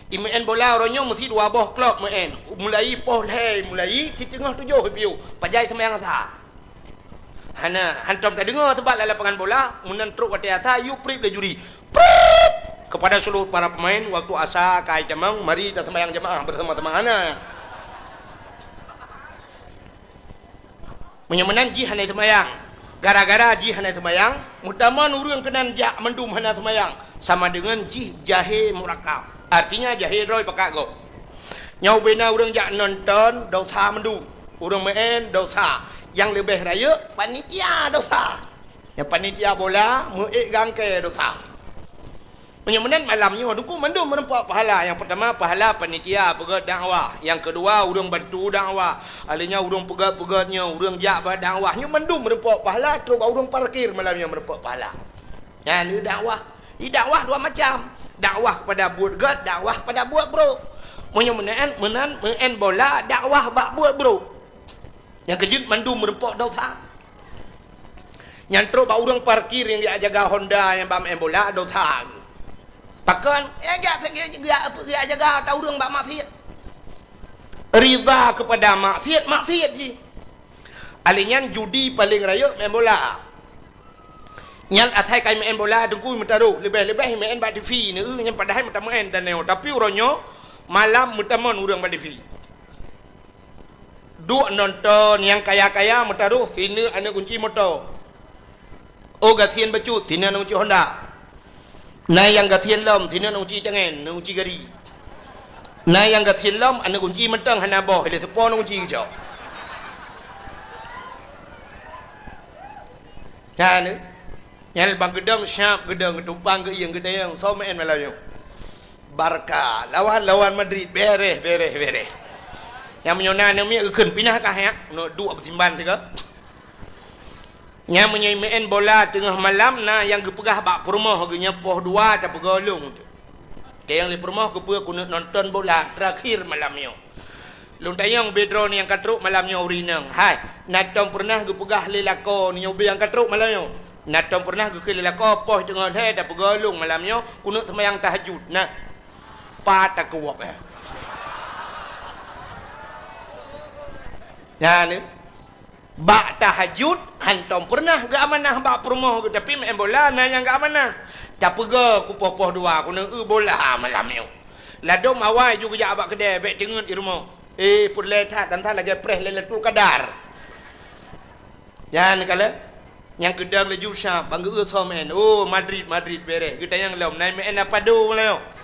Main bola orangnya mesti 2 boh klub main, mulai poh leh, mulai si tengah 7 piu, pajai semayang sah. Hana hantam tak dengar sebab dalam lapangan bola munan truk wati asa you prip le juri prip kepada seluruh para pemain waktu asa kai jamang mari kita sembahyang jemaah bersama-sama hana menyemenan ji hana sembahyang gara-gara ji hana sembahyang mutaman urang kenan jak mendum hana sembahyang sama dengan ji jahe murakab artinya jahe roy pakak go Nyau bina urang jak nonton dosa mendung. Urang main dosa. Yang lebih raya panitia dosa. Yang panitia bola muik gangke dosa. Menyamanan malamnya duku mendung menempat pahala. Yang pertama pahala panitia pegat dakwah. Yang kedua urang bantu dakwah. Alihnya urang pegat-pegatnya urang jak dakwah. Nya mendung menempat pahala terus urang parkir malamnya menempat pahala. Ya ni dakwah. Di dakwah dua macam. Dakwah pada buat god, dakwah pada buat bro. Menyamanan men bola dakwah bak buat bro. Yang kejut mendung menempat dosa. Yang terus bak urang parkir yang dia jaga Honda yang bak main bola dosa. Pakan, gak jaga tahu orang bak maksiat. Rida kepada maksiat je. Alinyan judi paling raya main bola. Nyan atai kai main bola dengku mentaruh lebih-lebih main bak TV ni yang padahal menta main dan neo tapi uronyo malam mutamon urang bak TV. Duk nonton yang kaya-kaya mentaruh sini ana kunci motor. Oh gatien bacut sini ana kunci Honda. Nah yang gatien lom sini ana kunci tangan, ana kunci gari. Nah yang gatien lom ana kunci mentang hana boh, dia tepon ana kunci kejau. Kan? Yang bang gedang syap gedang ketupang ke yang gedang so main malam Barca lawan Madrid beres. Yang menyona ni keun pindah kah ya? No dua bersimban tiga. Yang main bola tengah malam nah yang gepegah bak perumah genya poh dua tak pegolong tu. Yang di perumah gepe aku nonton bola terakhir malamnya. Lung tayang bedron yang katruk malamnya urinang. Hai, natong pernah gepegah lelako ni ubi yang katruk malamnya. Natong pernah ge lelako poh tengah he tak pegolong malamnya kuno sembahyang tahajud. Nah. Pat tak kuwak eh. Ya ni. Bak tahajud hantom pernah ge amanah bak perumah tapi main bola nah yang ge amanah. Tak pega ku poh dua ku nang bola malam ni. Ladom awai juga jak bak kedai bek cengut di rumah. Pun letat dan lagi preh leletul kadar. Ya ni kala yang gedang laju syam bangga so main. Oh Madrid beres. Kita yang lom naik main apa do leo.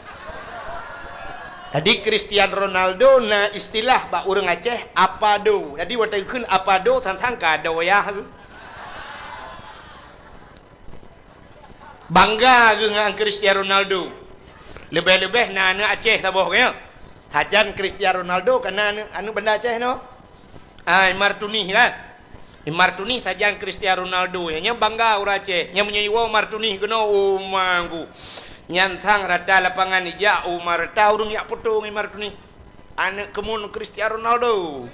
Tadi Cristiano Ronaldo na istilah bak urang Aceh apa do. Jadi waktu keun apa do tantang kado ya. Bangga dengan Cristiano Ronaldo. Lebih-lebih na anak Aceh taboh ya. Hajan Cristiano Ronaldo karena anu benda Aceh no. Martuni kan. Martuni hajan Cristiano Ronaldo nya bangga urang Aceh. Nya menyewa Martuni kena manggu. Nyantang rata lapangan ija Umar tahu yak potong Martuni. Anak kemun Cristiano Ronaldo.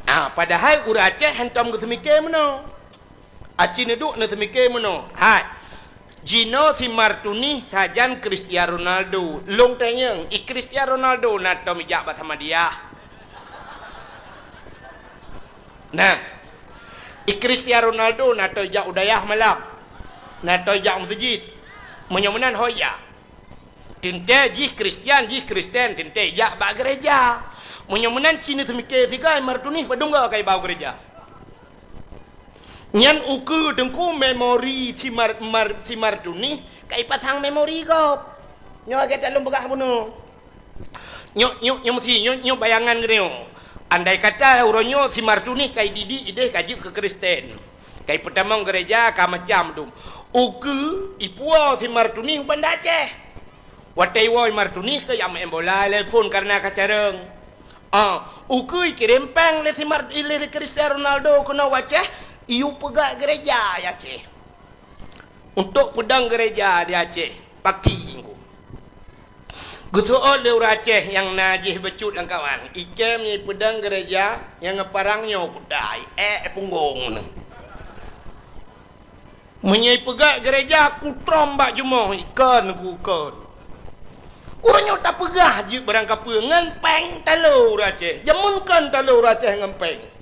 Padahal urang Aceh hentam ke semike meno. Aceh neduk na semike meno. Hai. Gino si Martuni sajan Cristiano Ronaldo. Long tanyang Cristiano Ronaldo na tomijak bat sama dia. Nah, Cristiano Ronaldo na tojak udayah malap. Na tojak masjid. Menyamanan hoya. Tinte jih Kristen tinte jak bak gereja. Menyamanan Cina semike sigai Martuni padungga kai bau gereja. Nyan uku dengku memori si Martuni kai pasang memori gop. Nyo kita lum begah bunuh. Nyo mesti nyo bayangan gini. Andai kata uronyo si Martuni kai didi ide kaji ke Kristen. Kai pertama gereja ka macam tu. Uku ipua si Martuni banda Aceh. Watai woi Martuni ke yang main bola telepon karena kacareng. Uku kirempang le si Cristiano Ronaldo kena Aceh. Iu pegak gereja ya Aceh. Untuk pedang gereja di Aceh paki ingku. Gutuol le urang Aceh yang najih becut dan kawan. Ikem ni pedang gereja yang ngeparangnya kudai punggung ni. Menyai pegak gereja ku trombak jumoh ikan ku kon. Urangnya tak pegah je barang kapa ngempeng talur Aceh. Jamunkan talur Aceh ngempeng.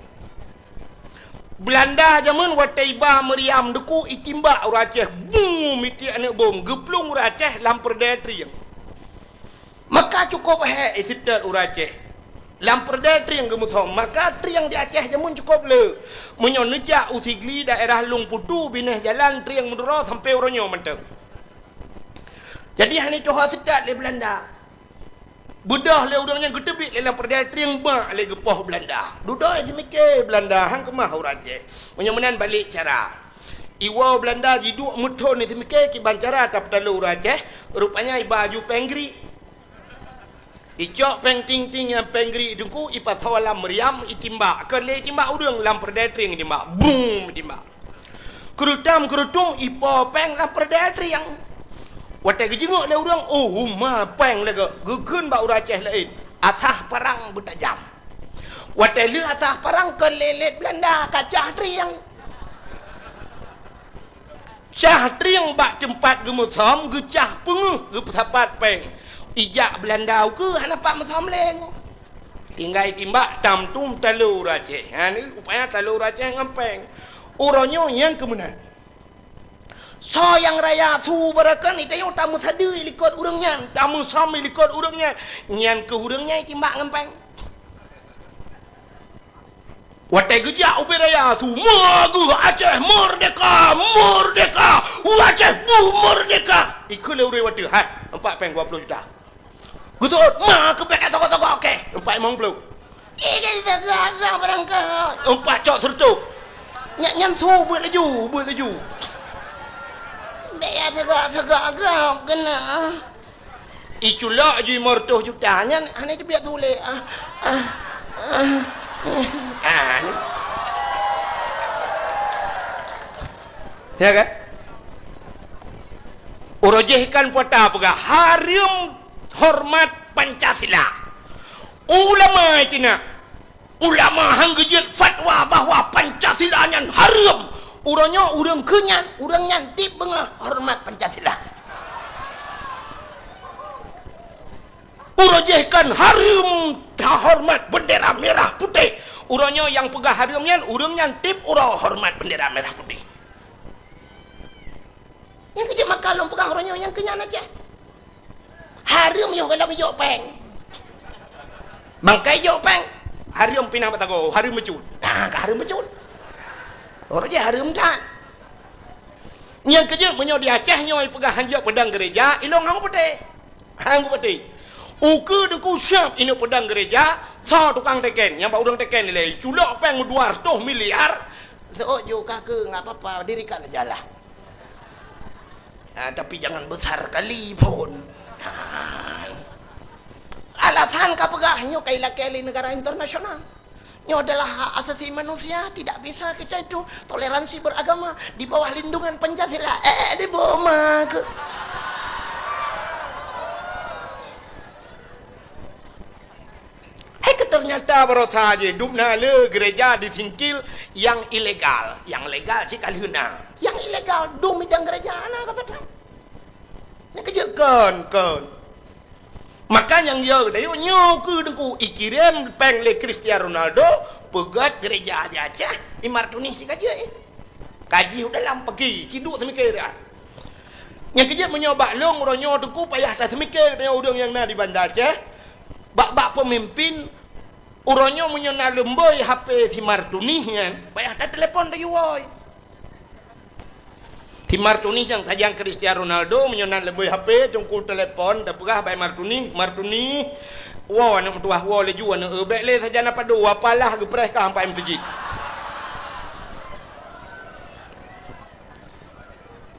Belanda zaman wataiba meriam deku itimba urang Aceh boom iti anak bom geplung urang Aceh lamperdaya triang. Maka cukup isitat urang Aceh. Lamperdaya triang gemuthom maka triang di Aceh zaman cukup le. Menyon nejak usigli daerah Lung Putu bineh jalan triang mendura sampai orangnya mentang. Jadi hani tu hasitat le Belanda. Bedah le urangnya gedebik dalam perdaya triang bak le gepoh Belanda. Duduk semikir Belanda hang kemah uraje. Menyemenan balik cara. Iwa Belanda jiduk mutun ni semikir ki bancara tap talu uraje. Rupanya baju penggri. Icok peng ting ting yang penggri dengku ipat sawalam meriam itimbak. Ke le timbak urang lam perdaya triang timbak. Boom timbak. Kerutam kerutung ipo peng lam perdaya triang. Watai kejenguk le urang, oh ma peng le gegun ba uraceh lain. Asah perang bertajam. Watai le asah perang ke lelet Belanda kacah triang. Cah triang bak tempat gemusom gecah penguh ge sapat peng. Ijak Belanda ke hanapak musom leng. Tinggal timbak tam tum talu uraceh. Ha ni rupanya talu uraceh ngempeng. Uronyo yang kemenang. So yang raya su barakan itu yang tamu sadu likut urangnya, tamu sami likut urangnya, nyan ke urangnya timbak ngempeng. Watai gejak ubi raya su magu Aceh merdeka, merdeka, Aceh merdeka. Ikut le urang watai, hai 4.20 juta. Gutut, ma ke pek toko-toko okey, 4.50. Ini segala berangkat. 4 cok sertuk. Nyan su buat laju. Biar segak kena. Itulah je 500 juta nya ane biar tulis. Ya kan? Urojehkan puata apa? Harum hormat Pancasila. Ulama itina. Ulama hang gejit fatwa bahawa Pancasila nyan harum. Urangnya urang kenyan, urang nyantip bengah hormat Pancasila. Urajehkan harum hormat bendera merah putih. Urangnya yang pegah harumnya, urang nyantip urang hormat bendera merah putih. Yang kerja makalong pegah urangnya yang kenyan aja. Harum yo kalau yo peng. Bangkai yo peng. Harum pinang batago, harum mecul. Nah, ke harum mecul. Orang je harum kan. Yang kerja menyo di Aceh nyoi pegah hanjak pedang gereja, ilong hang putih. Hang putih. Uku dengku siap ini pedang gereja, sa tukang teken, yang bak urang teken nilai culak peng 200 miliar. Seok juga ke enggak apa-apa, dirikan aja lah. Tapi jangan besar kali pun. Alasan ka pegah nyo kay laki negara internasional. Ini adalah hak asasi manusia, tidak bisa kita itu toleransi beragama di bawah lindungan Pancasila. Di bawah ke. Ternyata baru saja dubna le gereja disingkil yang ilegal, yang legal sih kali huna. Yang ilegal dumi dan gereja anak kata dia. Yang kejekan kan. Maka yang dia dayo nyoku dengku ikirim peng le Cristiano Ronaldo pegat gereja aja Imartuni si kaji kaji udah lam pergi ciduk semikir dah. Yang kerja menyoba long ronyo dengku payah tak semikir dia udang yang na di Bandar Aceh. Bak pemimpin uronyo menyona lemboi HP si Martuni kan payah tak telepon dah yuoi. Si Martuni yang sajang Cristiano Ronaldo menyona lemboi HP jongku telepon dah pegah by Martuni wah nak tuah wah le juan bek le saja na padu apalah gepres ka sampai masjid.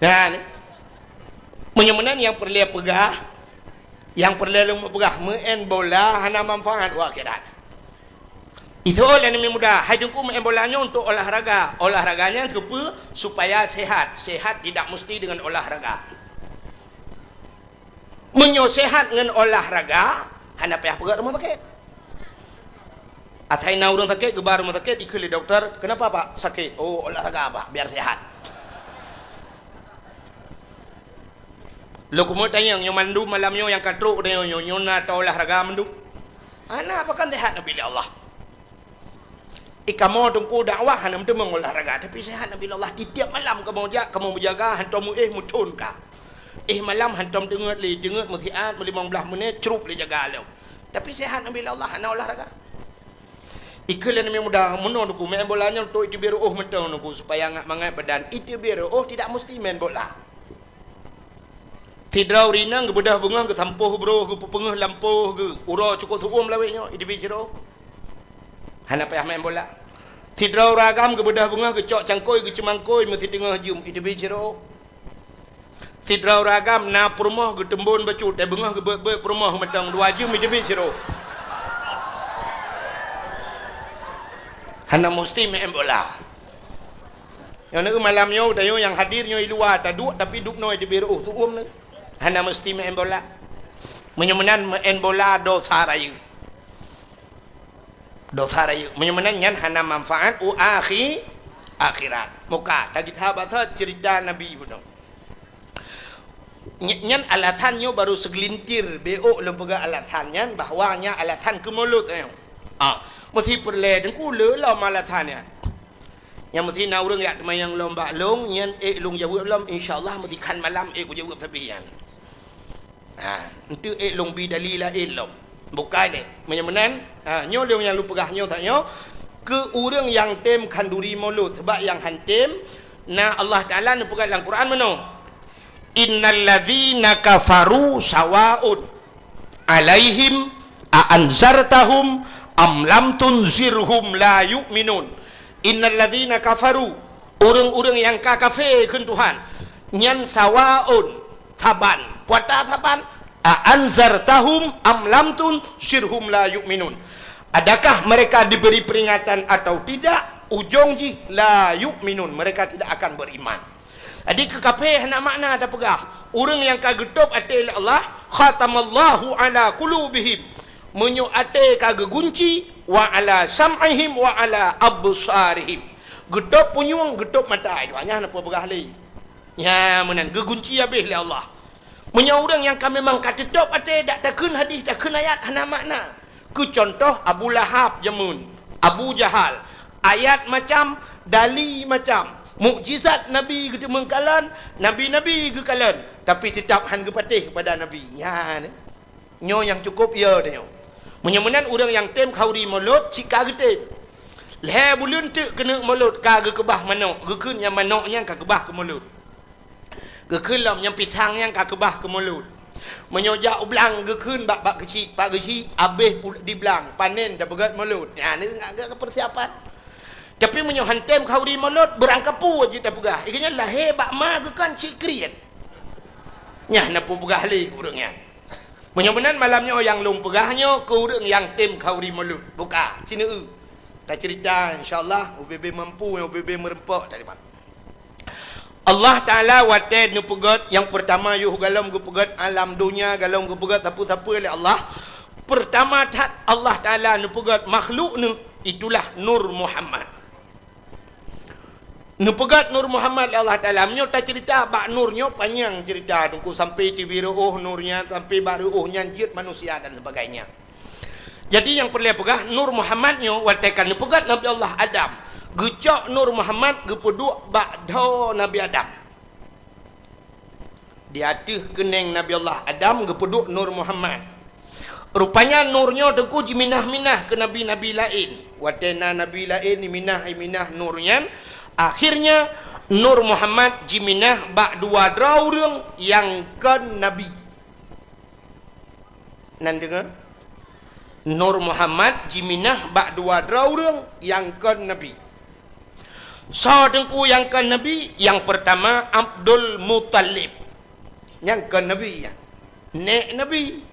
Dan menyemenan yang perlu pegah yang perlu pegah main bola hana manfaat wa akhirat. Itu oleh yang mudah. Hai dengku main bolanya untuk olahraga. Olahraganya kepa supaya sehat. Sehat tidak mesti dengan olahraga. Menyosehat dengan olahraga hana payah pegat rumah sakit. Atai na urang sakit gebar rumah sakit ikut doktor. Kenapa Pak sakit? Oh olahraga Pak biar sehat. Lo kumut tanya yang mandu malamnya yang katruk dia nyona atau olahraga mandu. Ana apa kan sehat nabi Allah. Kamu tunggu dakwah hanya untuk mengolahraga tapi sehat nabi Allah di tiap malam kamu menjaga hantam mutun ka. Malam hantam dengat musiat 15 menit cerup le jaga alau. Tapi sehat nabi Allah hanya olahraga. Iklan yang mudah menon ku main bolanya untuk itu biar mentong ku supaya ngak mangat badan. Itu biar tidak mesti main bola. Tidrau rinang ke bedah bunga ke tampuh bro ke pengeh lampuh ke ura cukup tuum laweknya itu bicaro. Hana payah main bola. Tidrau ragam ke bedah bunga ke cok cangkoi ke cemangkoi mesti tengah jum itu bicaro. Tidrau ragam na perumah ke tembun bacut te bunga ke perumah matang dua jum itu bicaro. Hana mesti main bola. Yang nak malamnya dayo yang hadirnya di luar tak duk tapi duk noi di biru tu ni. Hana mesti main bola. Menyemenan main bola dosa raya. Dosa raya. Menyemenan nyan hana manfaat akhirat. Muka tak kita bahasa cerita Nabi pun. Nyan alasannya baru segelintir beok lembaga alasannya bahawanya alasan ke mulut mesti perle dengku le lah alasannya. Yang mesti nak orang yak temayang lomba long nyan long jawab lom insyaallah mesti kan malam ku jawab tabian. Itu long bi dalila lom. Bukan ni. Menyemenan nyo long yang lu pegah nyo tak nyo ke orang yang tem kanduri mulut sebab yang hantem na Allah Taala nu pegah dalam Quran mano. Innal ladzina kafaru sawaun alaihim a anzartahum am lam tunzirhum la yu'minun. Innal ladzina kafaru orang-orang yang kafir keun Tuhan nyan sawaun taban puata taban anzartahum am lam tunzirhum la yu'minun. Adakah mereka diberi peringatan atau tidak? Ujung ji la yu'minun, mereka tidak akan beriman. Jadi kekafir nak makna ada pegah orang yang kagetup ate Allah khatamallahu ala qulubihim menyu ate kagegunci wa ala sam'ihim wa ala absarihim. Getup punyung getup mata itu hanya apa begah li. Ya menan gegunci habis oleh Allah. Punya orang yang kami memang katetup ate dak takun hadis takun ayat hana makna. Ku contoh Abu Lahab jamun, Abu Jahal. Ayat macam dali macam mukjizat Nabi gitu mengkalan, nabi-nabi ke kalan tapi tetap han gepatih kepada Nabi. Ya ni. Nyo yang cukup ya dia. Menyemenan orang yang tem khauri mulut cika getem. Leh bulun tu kena mulut ka ge kebah manok, gekun yang manoknya ka kebah ke mulut. Gekelam yang pisang yang ka kebah ke mulut. Menyojak ublang gekun bak kecil, pak kecil habis di belang, panen dah begat mulut. Ya ni ngak persiapan. Tapi menyohan tem khauri mulut berangkapu aja tak pegah. Ikanya lahir bak ma gekan cik kriat. Nyah napu pegah li urangnya. Menyebenan malamnya yang long pegahnya ke orang yang tim khauri mulut. Buka. Cina tak cerita insyaAllah. UBB mampu, UBB merempak. Tak dapat. Allah Ta'ala wated nu pegat. Yang pertama yuh galam ke pegat alam dunia. Galam ke pegat tapu-tapu oleh Allah. Pertama Allah Ta'ala nu pegat makhluk nu. Itulah Nur Muhammad. Nu pegat Nur Muhammad Allah Ta'ala menyo tak cerita bak nurnya panjang cerita tunggu sampai TV ruh nurnya sampai baru nyanjit manusia dan sebagainya. Jadi yang perlu pegah Nur Muhammadnya watekan nu pegat Nabi Allah Adam. Gecok Nur Muhammad gepeduk bak do Nabi Adam. Di atas kening Nabi Allah Adam gepeduk Nur Muhammad. Rupanya nurnya tengku jiminah-minah ke nabi-nabi lain. Watena nabi lain minah nurnya. Akhirnya Nur Muhammad jiminah bak dua orang yang kan Nabi. Nan dengar? Nur Muhammad jiminah bak dua orang yang kan Nabi. So tengku yang kan Nabi, yang pertama Abdul Muttalib. Yang kan Nabi ya. Nek Nabi.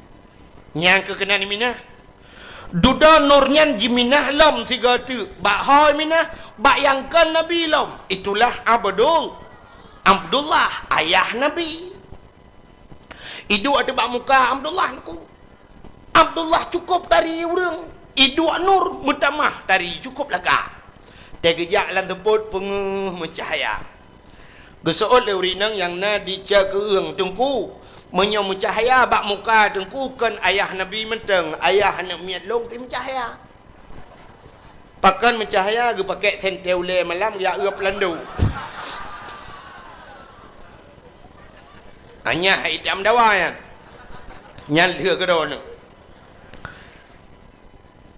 Yang kekenan minah. Duda nurnya jiminah lam tiga tu. Bak hoi minah, bak yang kan Nabi lam. Itulah Abdullah, ayah Nabi. Idu ada bak muka Abdullah aku. Abdullah cukup tari orang. Idu nur mutamah tari cukup laga. Tegejak lan teput pengeh mencahaya. Gesoot le urinang yang na dica keung tungku. Menyo mencahaya bak muka tengku kan ayah Nabi menteng, ayah nak miat long pi mencahaya. Pakan mencahaya ge pakai senteule malam ya eup landu. Hanya hitam dawa ya. Nyal dia ke dona.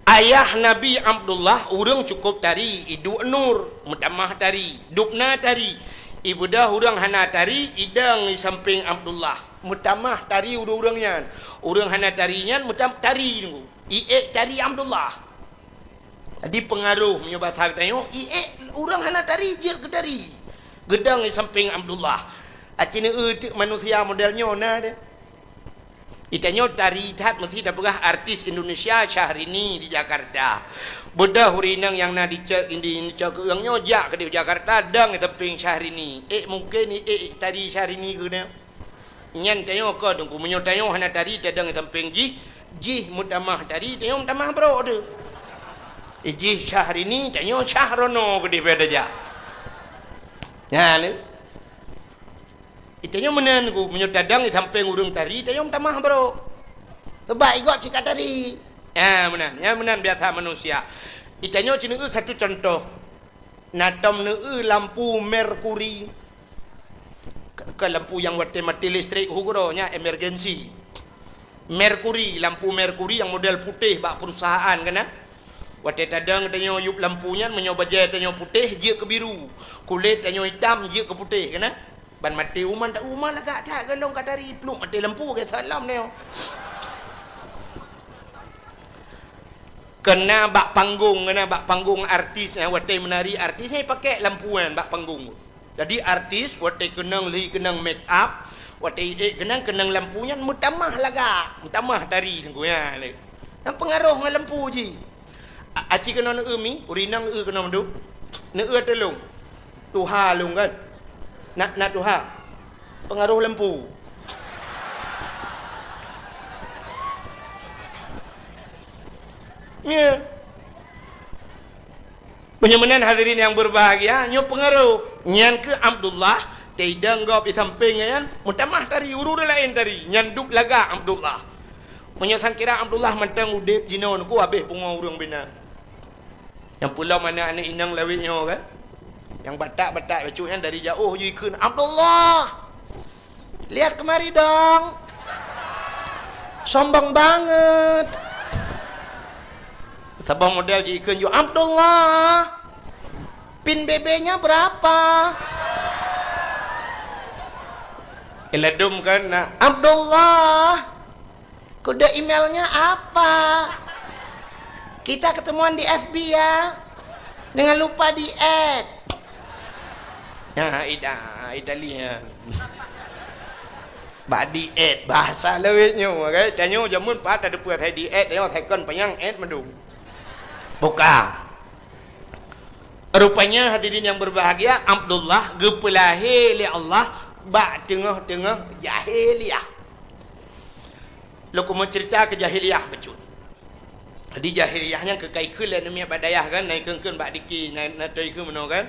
Ayah Nabi Abdullah urang cukup tari, idu nur, mutamah tari, dupna tari. Ibu dah urang hana tari, idang di samping Abdullah. mutamah tari urang-urangnya. Urang hana tarinya mutam tari nunggu. Tari Abdullah. Jadi pengaruh punya bahasa tanya, urang hana tari je ke tari. Gedang di samping Abdullah. Acina manusia modelnya ona deh. Itanya tari tat mesti dah pegah artis Indonesia Syahrini di Jakarta. Bodah hurinang yang na dicek ini cek yang nyojak ke di Jakarta dang teping Syahrini. Mungkin tadi Syahrini guna. Nyan tayo ko dong kumunyo tayo hana tari tadang teping ji mutamah tari tayo mutamah bro tu. Ji Syahrini tayo Syahrono ke di beda ja. Ya ni. Itanya menan ku menyotadang di samping urung tari tanya tamah bro. Sebab ikut cakap tari. Menan. Ya menan biasa manusia. Itanya cina satu contoh. Natam lampu merkuri. Ke lampu yang mati listrik hukuronya emergency. Merkuri, lampu merkuri yang model putih bak perusahaan kena. Wate tadang tanya yup lampunya menyoba jaya tanya putih je ke biru. Kulit tanya hitam je ke putih kena. Ban mati uman tak uman lah tak gelong kat tari peluk mati lampu ke salam ni. Kena bak panggung artis wate menari artis saya pakai lampuan bak panggung. Jadi artis wate kenang make up, wate kenang lampunya mutamah laga, mutamah tari tengku ya ni. Yang pengaruh dengan lampu je. Aci kena mi, urinang kena mdu. Telung. Tuha lung kan. Nak tuha pengaruh lampu. Ya. Penyemanan hadirin yang berbahagia, nyo pengaruh. Nyan ke Abdullah, tidang gop di samping kan, mutamah tari urur lain tari, nyanduk laga Abdullah. Menyang kira Abdullah mentang udip jinon ku habis pungo urang bina. Yang pula mana anak inang lawitnya kan? Yang batak-batak bacuhan dari jauh yukun Abdullah, lihat kemari dong, sombong banget. Sabang model yukun yuk Abdullah, pin BB-nya berapa? Iladum kan nak Abdullah, kode emailnya apa? Kita ketemuan di FB ya, jangan lupa di add. Italia. Bak diet bahasa lewitnya okay? Tanya jamun pat ada puas hai diet dia thai kon panyang et mendung. Buka. Rupanya hadirin yang berbahagia, Abdullah gepelahi li Allah bak tengah-tengah jahiliyah. Lo mau cerita ke jahiliyah becut. Jadi jahiliyahnya kekaikul dan demi badayah kan naik keun bak diki naik ke meno kan.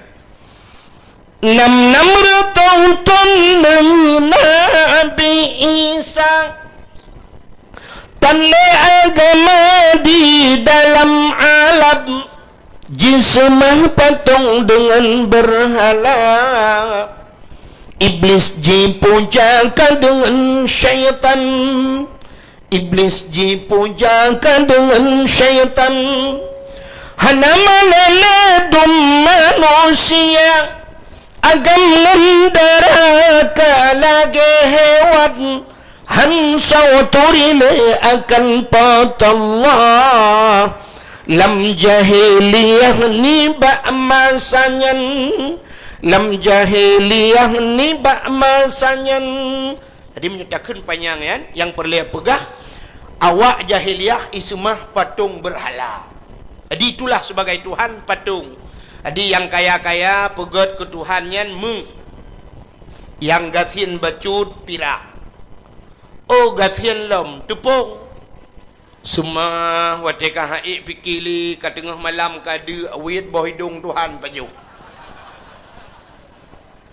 600 tahun Nabi Isa tanda agama di dalam alam jismah patung dengan berhala. Iblis dipujakan dengan syaitan, iblis dipujakan dengan syaitan. Hana meneladum manusia agam mendaraka lagi hewan hansa turime akan patallah. Lam jahiliyah ni bak masanyan, lam jahiliyah ni bak masanyan. Jadi menyatakan panjang kan, yang perlu pegah awak jahiliyah ismah patung berhala. Jadi itulah sebagai Tuhan patung. Jadi yang kaya-kaya pegat ke Tuhannya yang gasin bacut pirak. Oh gasin lom tepung. Semua wateka haik pikili ke tengah malam kada awit bawah hidung Tuhan paju.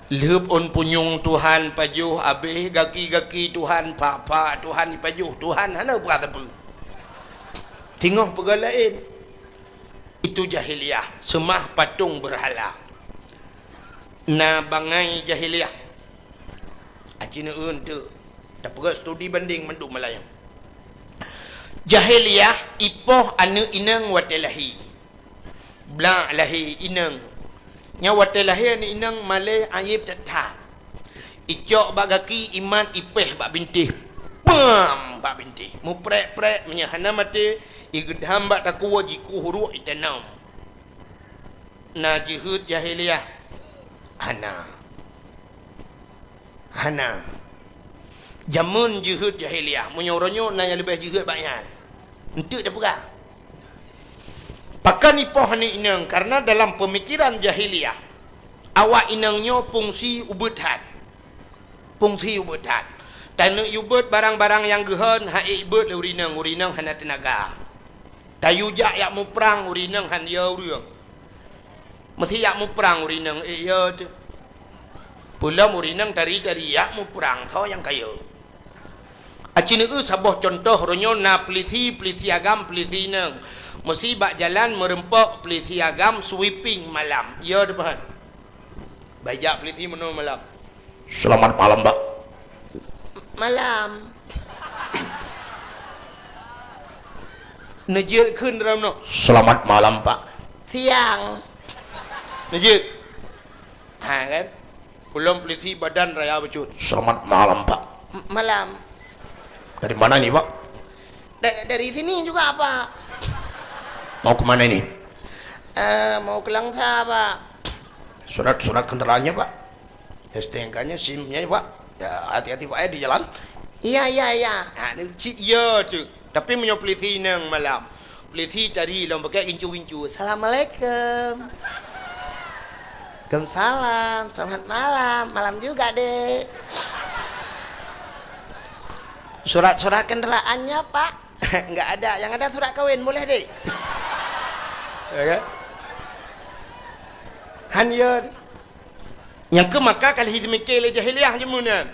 Lep on punyung Tuhan paju, habis gaki-gaki Tuhan pak Tuhan ni paju. Tuhan hana berata apa. Tengok pegal lain. Itu jahiliyah, semah patung berhala. Na bangai jahiliyah. Acina untuk tak perlu studi banding menduk Melayu. Jahiliyah ipoh anu inang watelahi. Bla lahi inang. Nya watelahi anu inang Malay ayib tetap. icok bagaki iman ipeh bak bintih pam bak bintih mu prek menyahana mate igedham bak takwa jiku huru itanam na jihud jahiliyah hana jamun jihud jahiliyah munyoronyo na yang lebih jihud banyak untuk dah pegah pakan ipoh ni inang karena dalam pemikiran jahiliyah awak inangnya fungsi ubudhat dan nak ubud barang-barang yang gehan hak ibud le urinang hana tenaga tayu jak yak mu perang urinang han ya urang mesti yak mu perang urinang ya tu pula urinang dari yak mu perang so yang kaya acina sabah contoh ronyo na pelisi agam pelisi nang mesti bak jalan merempok pelisi agam sweeping malam ya depan bajak pelisi meno malam selamat malam Pak malam nejir kun dalam no selamat malam Pak siang nejir kan belum pelisi badan raya becut selamat malam Pak malam. Dari mana nih Pak? Dari sini juga Pak. Mau kemana ini? Mau ke Langsa Pak. Surat kendaraannya Pak? STNK-nya, SIM-nya Pak. Ya hati-hati Pak di jalan. Iya. Nah, iya tu. Tapi menyo polisi nang malam. Polisi cari long pakai gincu. Assalamualaikum. Waalaikumsalam. Selamat malam. Malam juga dek. Surat kendaraannya Pak enggak ada, yang ada surat kawin boleh dek. Ya kan? Yang ke maka kali hidmikir le jahiliyah jemunan.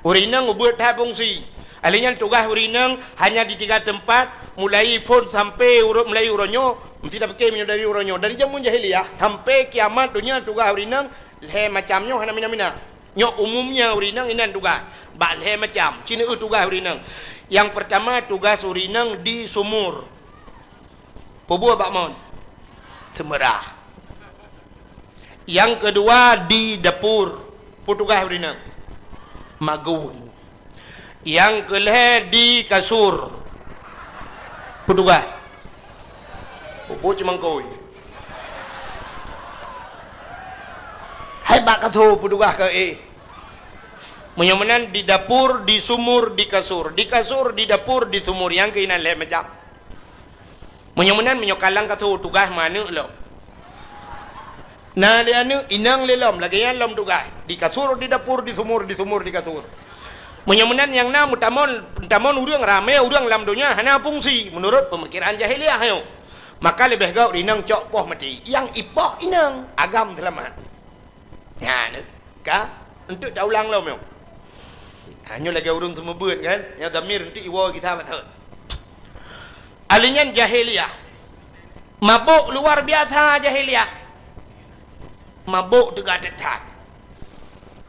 Urinang ubud tak fungsi. Alinya tugas urinang hanya di 3 tempat, mulai pun sampai mulai uronyo, mesti dah pakai minyak dari uronyo. Dari jamun jahiliyah sampai kiamat dunia tugas urinang le macamnya hana mina. Nyok umumnya urinang inan tugas. Bak le macam. Cina tugas urinang. Yang pertama tugas urinang di sumur. Pobua bak mon. Semerah. Yang kedua di dapur. Tugas urinang. Magun. Yang kelih di kasur. Tugas. Pobo cuma koi. Hai bak katu tugas ke menyamanan di dapur, di sumur, di kasur, di dapur, di sumur yang keinan le macam. Menyamanan menyokalang katu tugas mana lo. Nah le anu inang le lom lagi yang lom tugas di kasur, di dapur, di sumur, di kasur. Menyamanan yang na mutamon urang ramai urang lam dunia hana fungsi menurut pemikiran jahiliyah yo. Maka lebih gau inang cok poh mati. Yang ipoh inang agam selamat. Ya ne ka untuk dah ulang lo meu. Hanya lagi urung semua buat kan yang damir nanti iwa kita betul alinyan jahiliyah mabuk luar biasa jahiliyah mabuk tegak tetat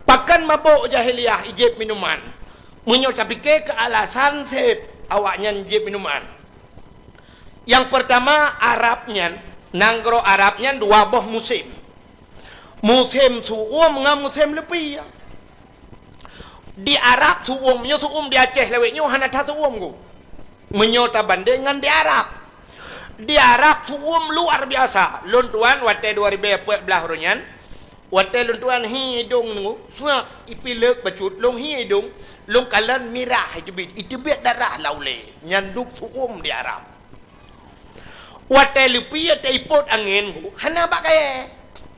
pakan mabuk jahiliyah ijib minuman menyo tapi ke alasan sep awaknya ijib minuman yang pertama Arabnya nanggro Arabnya 2 boh musim suum ngam musim lebih ya. Di Arab suum di Aceh leweknya hana ta suum ku menyota bandingan di Arab suum luar biasa luntuan wate 2014 runyan wate luntuan hidung nu suak ipilek bacut long hidung long kalan mirah itu bit darah laule nyanduk suum di Arab wate lupia te ipot angin ku hana bakai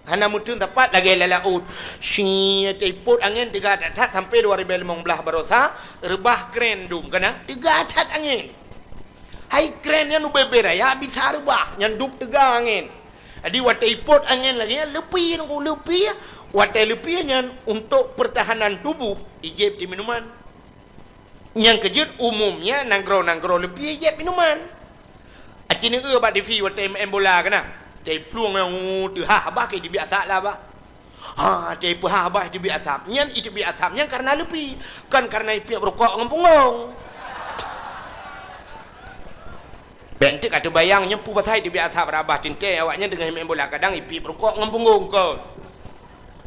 hana mutun tepat lagi lalaut si tiput angin 3 tat sampai 2015 barosa rebah kren dum kena 3 tat angin hai kren yang ubebera ya bisa rebah nyanduk 3 angin jadi wat tiput angin lagi lebih wat lebih nyan untuk pertahanan tubuh ijib di minuman yang kejut umumnya nanggro lebih ijib minuman acini ba di fi wat bola kena cai pluang yang tu habah ke di biasa lah bah cai pu habah di biasa nyan itu biasanya karena lebih kan karena pihak rokok ngempungong bentik atau bayang nyempu batai di biasa berabah tinte awaknya dengan main bola kadang ipi rokok ngempungong kau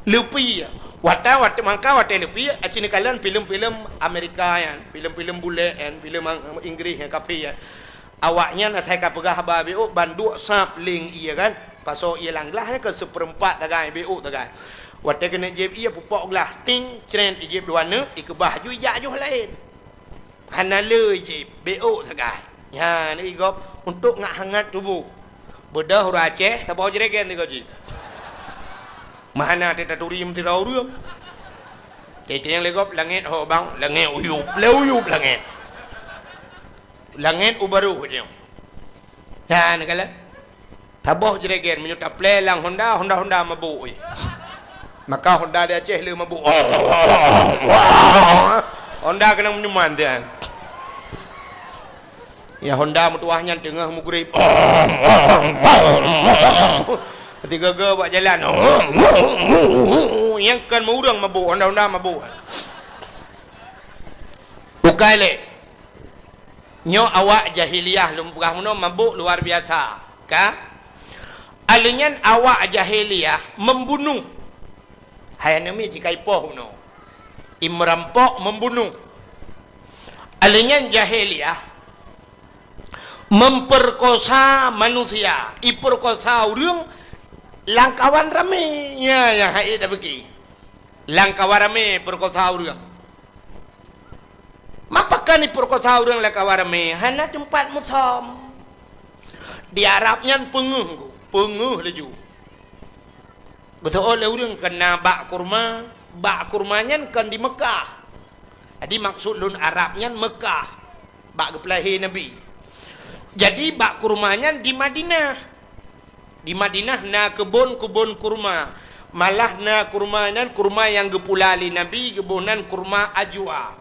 Lupi wata mangka wata lupi acini kalian film-film Amerika yan, film-film bule yan, film Inggris yang kapi yan. Awaknya nak saya kapegah BO banduk sap ling iya kan. Pasal ia langlah ke seperempat tagai BO tagai. Wata kena jeb ia pupok lah ting cren jeb dua ne ikebah ju ijak ju lain. Hanale jeb BO tagai. Ya ni igop untuk ngak hangat tubuh. Bedah huruf Aceh tak bawa jeregen ni kau ji. Mana teta turim tirau ruam. Teta yang legop langit ho bang, langit uyup langit. Langit ubaru dia. Ya ni kala. Taboh jeregen menyuta plelang Honda mabuk. Maka Honda dia Aceh le mabuk. Honda kena menyuman dia. Ya Honda mutuahnya tengah mugrib. Ketika ge buat jalan. Yang kan murang mabuk, Honda mabuk. Bukai le. Nyo awak jahiliyah lumpah muno mabuk luar biasa. Ka? Alinyan awak jahiliyah membunuh. Hayanami jika ipoh muno. Imrampok membunuh. Alinyan jahiliyah memperkosa manusia, iperkosa orang langkawan rame ya yang hai dah pergi langkawan rame perkosa orang. Mapakan iperkosa orang langkawan rame hana tempat musam di Arabnya penguh laju betul oleh orang kena bak kurmanya kan di Mekah. Jadi maksud lun Arabnya Mekah bak kepelahi Nabi. Jadi bak kurmanya di Madinah. Di Madinah na kebun kurma. Malah na kurmanya kurma yang gepulali Nabi kebunan kurma ajwa.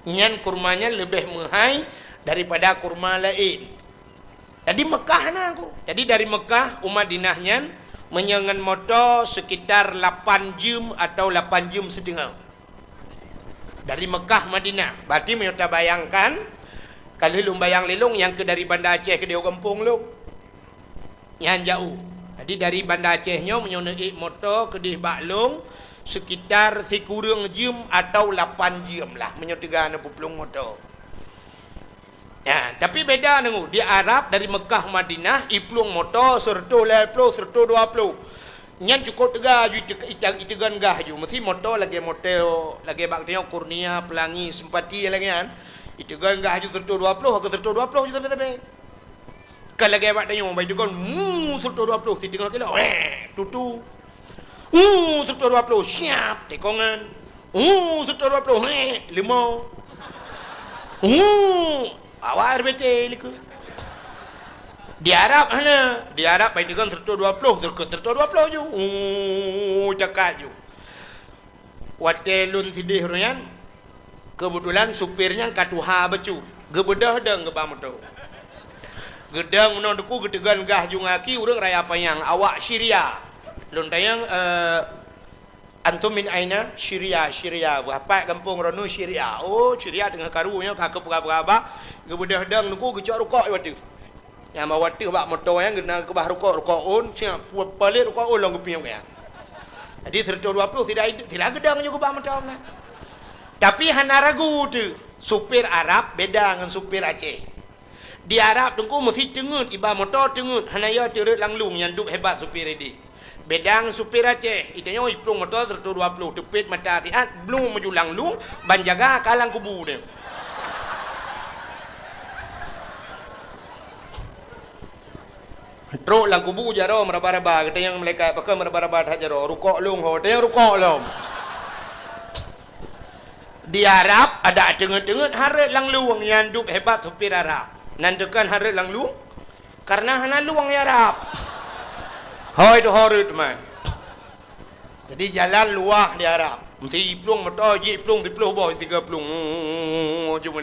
Nyan kurmanya lebih mahal daripada kurma lain. Jadi Mekah na aku. Jadi dari Mekah Madinahnya menyengan motor sekitar 8 jam atau 8 jam setengah. Dari Mekah Madinah. Berarti kita bayangkan kalau lu bayang lelong yang ke dari Banda Aceh ke dia kampung lu yang jauh. Jadi dari Banda Acehnya menyonai motor ke di Baklong sekitar sekurang jam atau 8 jam lah menyutiga pupulung motor. Ya, tapi beda nengu di Arab dari Mekah Madinah iplung motor serta 10 serta 20. Nyan cukup tega ju itegan gah ju mesti motor lagi bak tengok kurnia pelangi simpati lagi kan. Itu kan enggak haju tertu 20 aku tertu 20 juta tapi kalau lagi buat tanya baik tu kan tertu 20 si tengok kilo tutu tertu 20 siap tekongan tertu 20 limau awak RBT liku di Arab mana di Arab baik tu kan tertu 20 tertu 20 ju cakap ju watelun sidih royan. Kebetulan supirnya katuha becu. Gebedah deng gebang motor. Gedang menon deku gedegan gah jungaki urang raya payang awak Syria. Lun tayang antum min aina Syria berapa kampung rono Syria. Oh Syria dengan karunya kakek berapa gebedah deng deku gecok rokok waktu. Yang bawa waktu bak motor yang gena ke bah rokok on siap palit rokok on long kepiang ya. Jadi 120 tidak gedang juga bak motor kan. Tapi hana ragu tu supir Arab beda dengan supir Aceh. Di Arab tunggu mesti tengut iba motor tengut hana ya turut langlung yang duk hebat supir ini. Beda dengan supir Aceh. Itanya iplung motor 120 tepit mata hati belum maju langlung ban jaga kalang kubu dia. Teruk lang kubu jaro meraba-raba kata yang mereka pakai meraba-raba dah jaro rukuk lung ho tayang rukuk lom. Di Arab ada tengah-tengah harat lang luang yang duk hebat supir Arab. Nantikan harat lang luang karena hana luang ya Arab. Hoi tu harat man. Jadi jalan luah di Arab. Mesti plung motor je plung di pluh bawah 3 plung. Cuma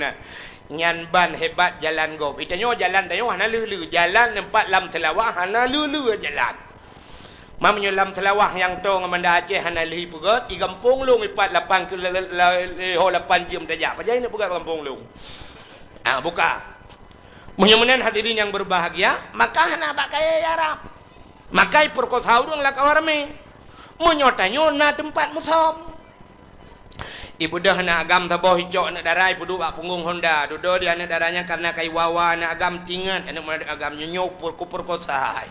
nyan ban hebat jalan go. Itanya jalan tayo hana lulu jalan tempat lam telawah hana lulu jalan. Mamnya lam telawah yang to ngamanda Aceh hana lehi pegot di kampung long ipat 8 ke 8 jam dajak pajai nak pegot kampung long. Buka. Mudah-mudahan hadirin yang berbahagia, maka hana pakai Arab. Makai perkosa urang la kawarame. Menyotanyo na tempat muthom. Ibu dah nak agam taboh hijau nak darai pudu bak punggung Honda. Dudo dia anak darahnya karena kai wawa nak agam tingat anak mana agam nyok pur kosai.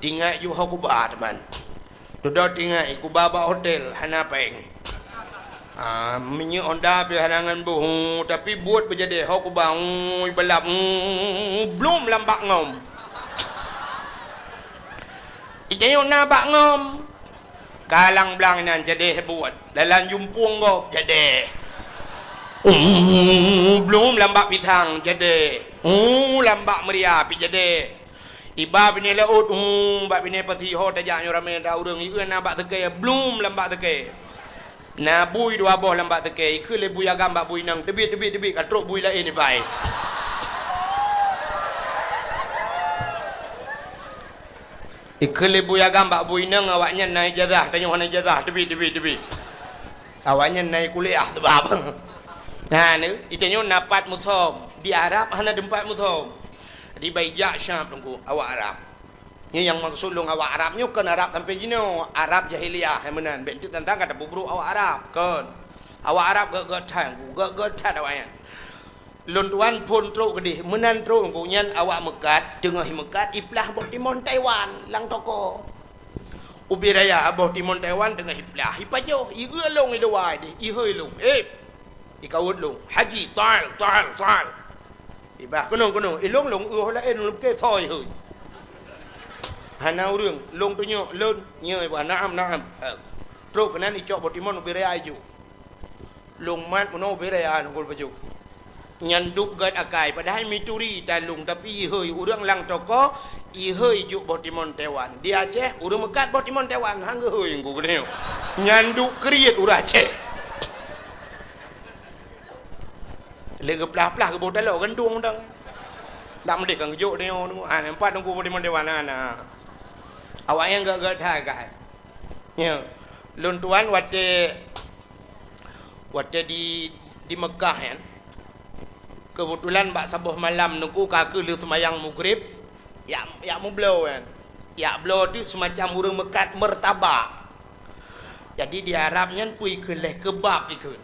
Tingat yu ho kuba teman. Dudo tingat iku baba hotel hana peng. Minyak Honda pi harangan bu tapi buat berjadi ho kuba balap belum lambak ngom. Ijayo na bak ngom. Kalang belang nan jadi buat dalam jumpung kau jadi belum lambak pisang jadi lambak meriah pi jadi iba bini laut bak bini pasiho tajak ramai dah urang ieu na bak teke belum lambak teke na bui dua boh lambak teke ke le bui agam bak bui nang tebit katruk bui lain ni bai Ikelibu ya gambak bu inang awaknya naik jazah tanya mana jazah tebi awaknya naik kuliah tu apa nah ni itanya napat muthom di Arab hana tempat muthom di Baijak Syam tunggu awak Arab ni yang maksud long awak Arabnya kan Arab sampai jino Arab jahiliyah yang menan bentuk tentang kata bubruk awak Arab kan awak Arab gak tang gak awaknya Lontuan pun teruk kedih menan teruk kunyan awak mekat tengah mekat iplah boh timon Taiwan lang toko ubi raya boh timon Taiwan tengah iplah ipajo ieu long i dawai di i hơi long ikawut long haji tal ibah kono ilong long la en long ke thoi hơi hana urang long tu nyo leun nyoi ba naam teruk kenan i cok boh timon ubi raya ju long mat mono ubi raya ngol baju nyanduk gad akai padahal mituri talung tapi ihoi urang lang toko ihoi juk botimon Taiwan dia Aceh urang mekat botimon Taiwan hang heuy ngku keneu nyanduk kriet urang Aceh le geplah-plah ke bodal gendung dang dak mendek kang juk deo nu empat ngku botimon Taiwan ana awak yang gak tha kai ya luntuan wate di Mekah kan kebetulan bak sabuh malam nunggu kaki lu semayang maghrib ya mu blow kan ya blow tu semacam urang mekat mertabak jadi di Arabnya pui keleh kebab ikut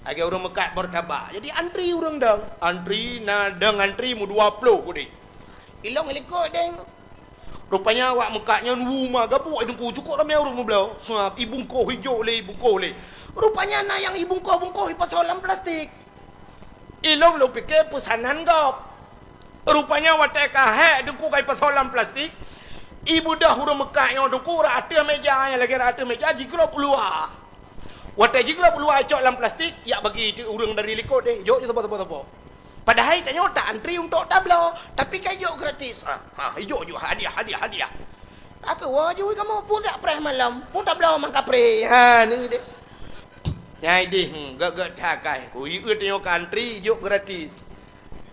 agak urang mekat mertabak jadi antri urang dah antri nadang antri mu 20 kudi ilong lekok deng rupanya awak mekatnya rumah gabuk nunggu cukup ramai urang mu blow sebab ibungkoh hijau le rupanya na yang ibungkoh ipasolam plastik ilong lo pikir pesanan gop rupanya watai kahe dengku kai pasolan plastik ibu dah hurung Mekah yang dengku rata meja yang lagi rata meja jiglop luar watai jiglop luar cok dalam plastik ya bagi urang dari likod deh jok je apa padahal tanya tak antri untuk tablo tapi kai jok gratis jok hadiah aku wajui kamu pun tak preh malam pun tablo mangka preh ni deh nyai dih gak takai ku ieu tanya country juk gratis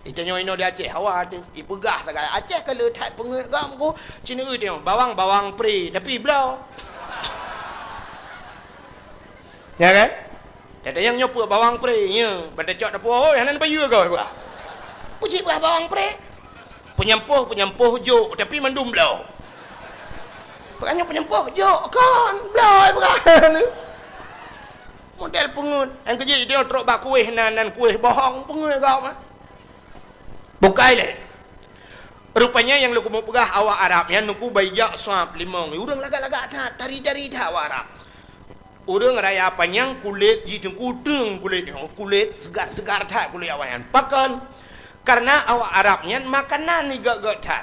itanya ino di Aceh awak tu ipegah takai Aceh kalau tak pengek gam ku cina eu tanya bawang pre tapi blau ya kan ada yang nyopo bawang pre nya pada cok dapo oi hanan payu kau ba puji bawang pre penyempuh juk tapi mendum blau bukannya penyempuh juk kan blau bukan model pengun yang kerja dia teruk bak kuih nan kuih bohong pengun kau mah bukai le rupanya yang lu mau pegah awak Arab yang nuku Baijak Syam limong urang lagak-lagak tari dah awak Arab urang raya panjang kulit ji tengkuteng kulit segar tak kulit awayan pakan karena awak Arabnya makanan ni gak tat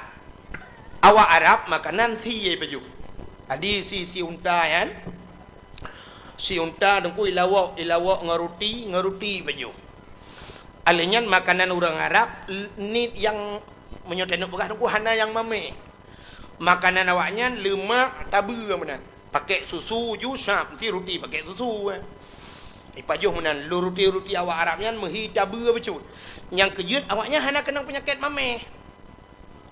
awak Arab makanan si baju adi si unta kan si unta dengku ilawak ngaruti baju alenya makanan orang Arab ni yang menyotenuk bekas dengku hana yang mame makanan awaknya lemak tabu menan pakai susu jusap si roti pakai susu ipajuh menan lu roti awak Arabnya mehi tabu becut yang kejut awaknya hana kena penyakit mame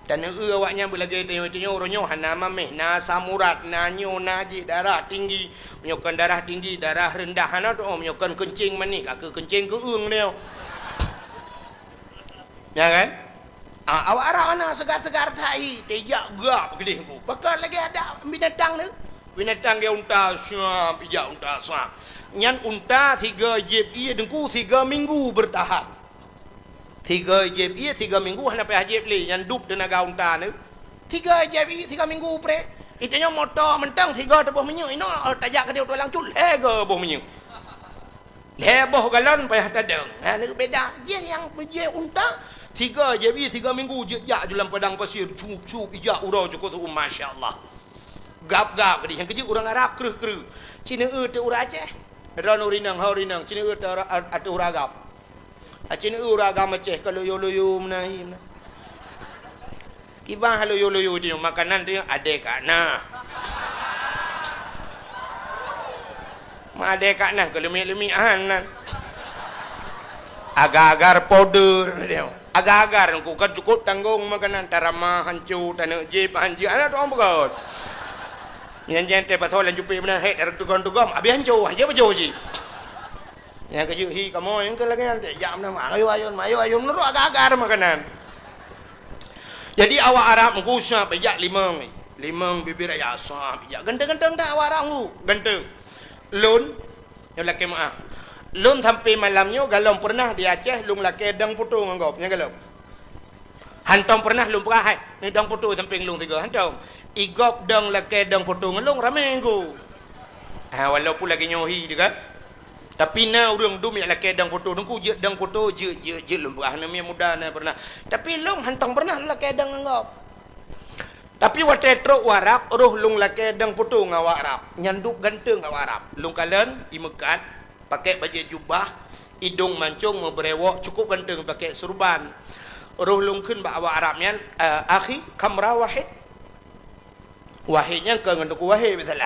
dan awaknya belagi tanya orangnya hana mameh na samurat na nyo naji darah tinggi menyokkan darah tinggi darah rendah hana tu menyokkan kencing manih ke kencing ke dia ya kan awak Arab mana segar-segar tai tejak gap gedih ku bakal lagi ada binatang ni binatang dia unta syam ijak unta syam nyan unta 3 jeb ia dengku 3 minggu bertahan 3 jeb ia 3 minggu hana payah jeb li nyan dup tenaga unta ni 3 jeb ia 3 minggu pre itanya motor mentang 3 tebuh menyu ino tajak ke dia tulang cul lega boh menyu leboh galon payah tadeng ha ni beda je yang je unta 3 jeb ia 3 minggu jejak dalam padang pasir cup ijak urau cukup tu masyaallah gap-gap dia yang kecil orang Arab kereh-kereh Cina tu orang Aceh ron urinang haurinang Cina tu atu orang Arab Cina orang agam Aceh kalau yo-yo menahi kibang halo-yo dia makanan dia ada kat nah ada kat nah kalau lemik-lemikan agar-agar powder dia agar-agar aku kan cukup tanggung makanan tarama hancur tanah jeb hancur ana tu orang begot yang te pasal lan jupi mana het ada tukang-tukang habis hancur aja bejo ji yang keju hi kamu yang ke lagi nanti jam nama ayo menurut agar-agar makanan jadi awak Arab mengusah pejak limang bibir ayah sah pejak genteng-genteng dah awak Arab mu genteng lun yang laki maaf lun sampai malamnya galong pernah di Aceh lung laki dang putu nganggap nya galong hantong pernah lung perahai ni dang putu sampai lung 3 hantong igop dang laki dang putu ngelung ramai nggu walaupun lagi nyohi dia kan tapi na urang dum yang laki dang putu nungku je dang putu je lung perah namanya muda na pernah tapi lung hantong pernah laki dang nganggap tapi wate truk warap roh lung laki dang putu ngawak Arab nyanduk ganteng ngawak Arab lung kalen imekat pakai baju jubah hidung mancung berewok cukup ganteng pakai surban roh lungkeun ba awak Arab nyan akhi kamra wahidnya ke nganduk wahid betul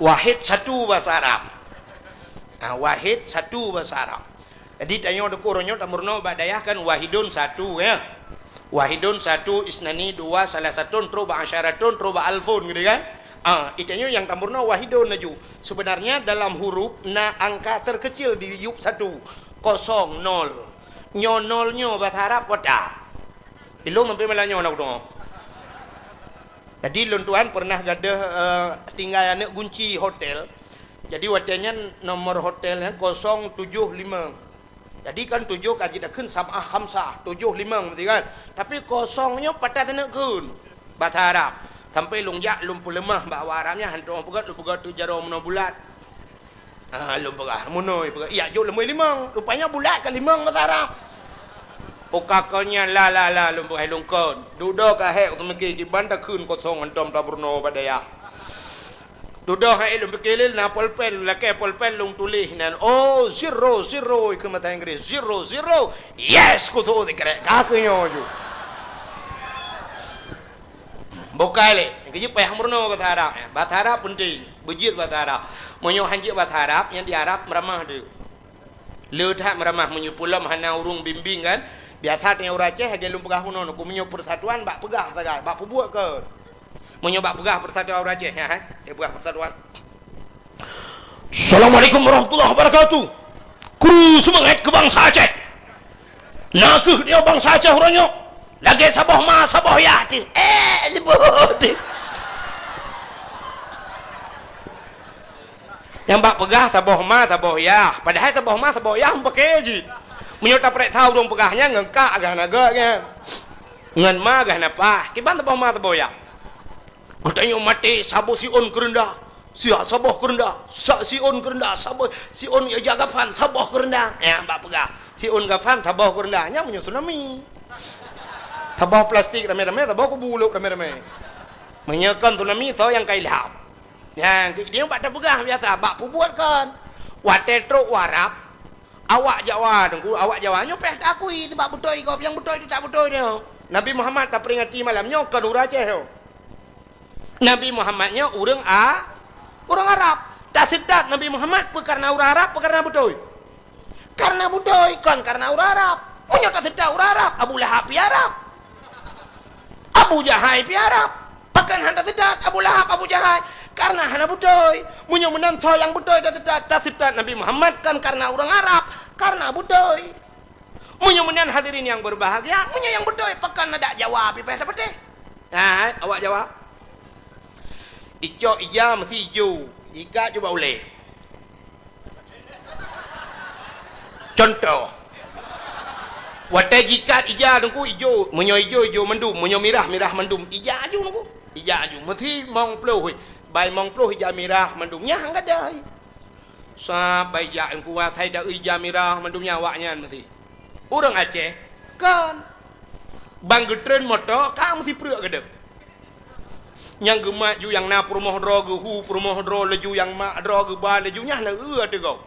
wahid satu bahasa Arab wahid satu bahasa Arab jadi tanya de kuronyo tamurno badayah kan wahidun satu ya wahidun satu isnani 2 salah satu truba asyaratun truba alfun gitu kan itanya yang tamurna wahidun naju sebenarnya dalam huruf na angka terkecil di yup 1 0 0 nyo bahasa Arab wata ilung sampai malanyo nak dong jadi lun tuan pernah gadah tinggal anak kunci hotel jadi watanya nomor hotelnya 075 jadi kan 7 kaji dah kun sabah khamsah 75 berarti kan tapi kosongnya patah nak kun bahasa Arab sampai lung yak lum pulemah bawa Arabnya hantu pegat lu pegat tu jarum no bulat lum pegat munoi pegat ya jo lemui limang rupanya bulat ke limang bahasa Arab pokakonya la lum pegat lung kon duduk ka hek tu meki ki banda kun kosong antom taburno badaya duduk hai lum pekilil na polpen lake polpen lung tulis nan 0 ke mata Inggeris 0 yes ku tu dikere kakunyo ju bokale keje payah murno bahasa Arab penting bejit bahasa Arab monyo hanji bahasa Arab yang di Arab meramah tu leutak meramah monyo pulam hana urung bimbing kan biasa tanya orang Aceh dia lum pegah huno ku monyo persatuan bak pegah sagai bak pubuat ke monyo bak pegah persatuan orang Aceh ya dia pegah persatuan Assalamualaikum warahmatullahi wabarakatuh kru semangat ke bangsa Aceh nak ke dia bangsa Aceh orangnya lagi saboh ma saboh ya ti lebut yang bak pegah saboh ma saboh ya padahal saboh ma saboh ya pakai je menyota prek tahu dong pegahnya ngengkak agak nagaknya ngan ma agak napa kiban saboh ma saboh ya katanya mati saboh si on kerendah siap saboh kerendah si on kerendah saboh si on ya jagafan saboh kerendah ya bak pegah si on gafan saboh kerendahnya menyot tsunami tabah plastik rame-rame tabah kubuluk rame-rame menyekan tsunami so yang kailham yang dia bak pegah biasa bak pubuat kan wate truk warap awak Jawa dengku awak Jawanya peh tak akui tu bak butoi kau yang butoi tu tak butoi dia Nabi Muhammad tak peringati malamnya kan urang Aceh Nabi Muhammadnya orang Arab tak sedap Nabi Muhammad karena orang Arab karena butoi kan karena orang Arab punya tak sedap orang Arab Abu Lahab pi Arab Abu Jahal pi Arab pakan handa sedat Abu Lahab Abu Jahal karena hana budoy munyo menang so yang budoy tak sedat Nabi Muhammad kan karena orang Arab karena budoy munyo menang hadirin yang berbahagia munyo yang budoy pakan ada Jawa pi peh dapat awak Jawa Icok ija mesti hijau, ikat cuba boleh. Contoh, watai jikat ija nungku hijau, menyo hijau hijau mendum, menyo mirah mirah mendum, ija aju nungku, ija aju. Mesti mong ploh, bay mong ploh ija mirah mendumnya enggak ada. Sampai ija nungku watai dah ija mirah mendumnya awaknya mesti. Orang Aceh kan, bang getren motor, kan mesti perut gedek. Yang gemak ju yang na perumoh dro ge hu perumoh dro leju yang mak dro ge ba lejunya na ada kau.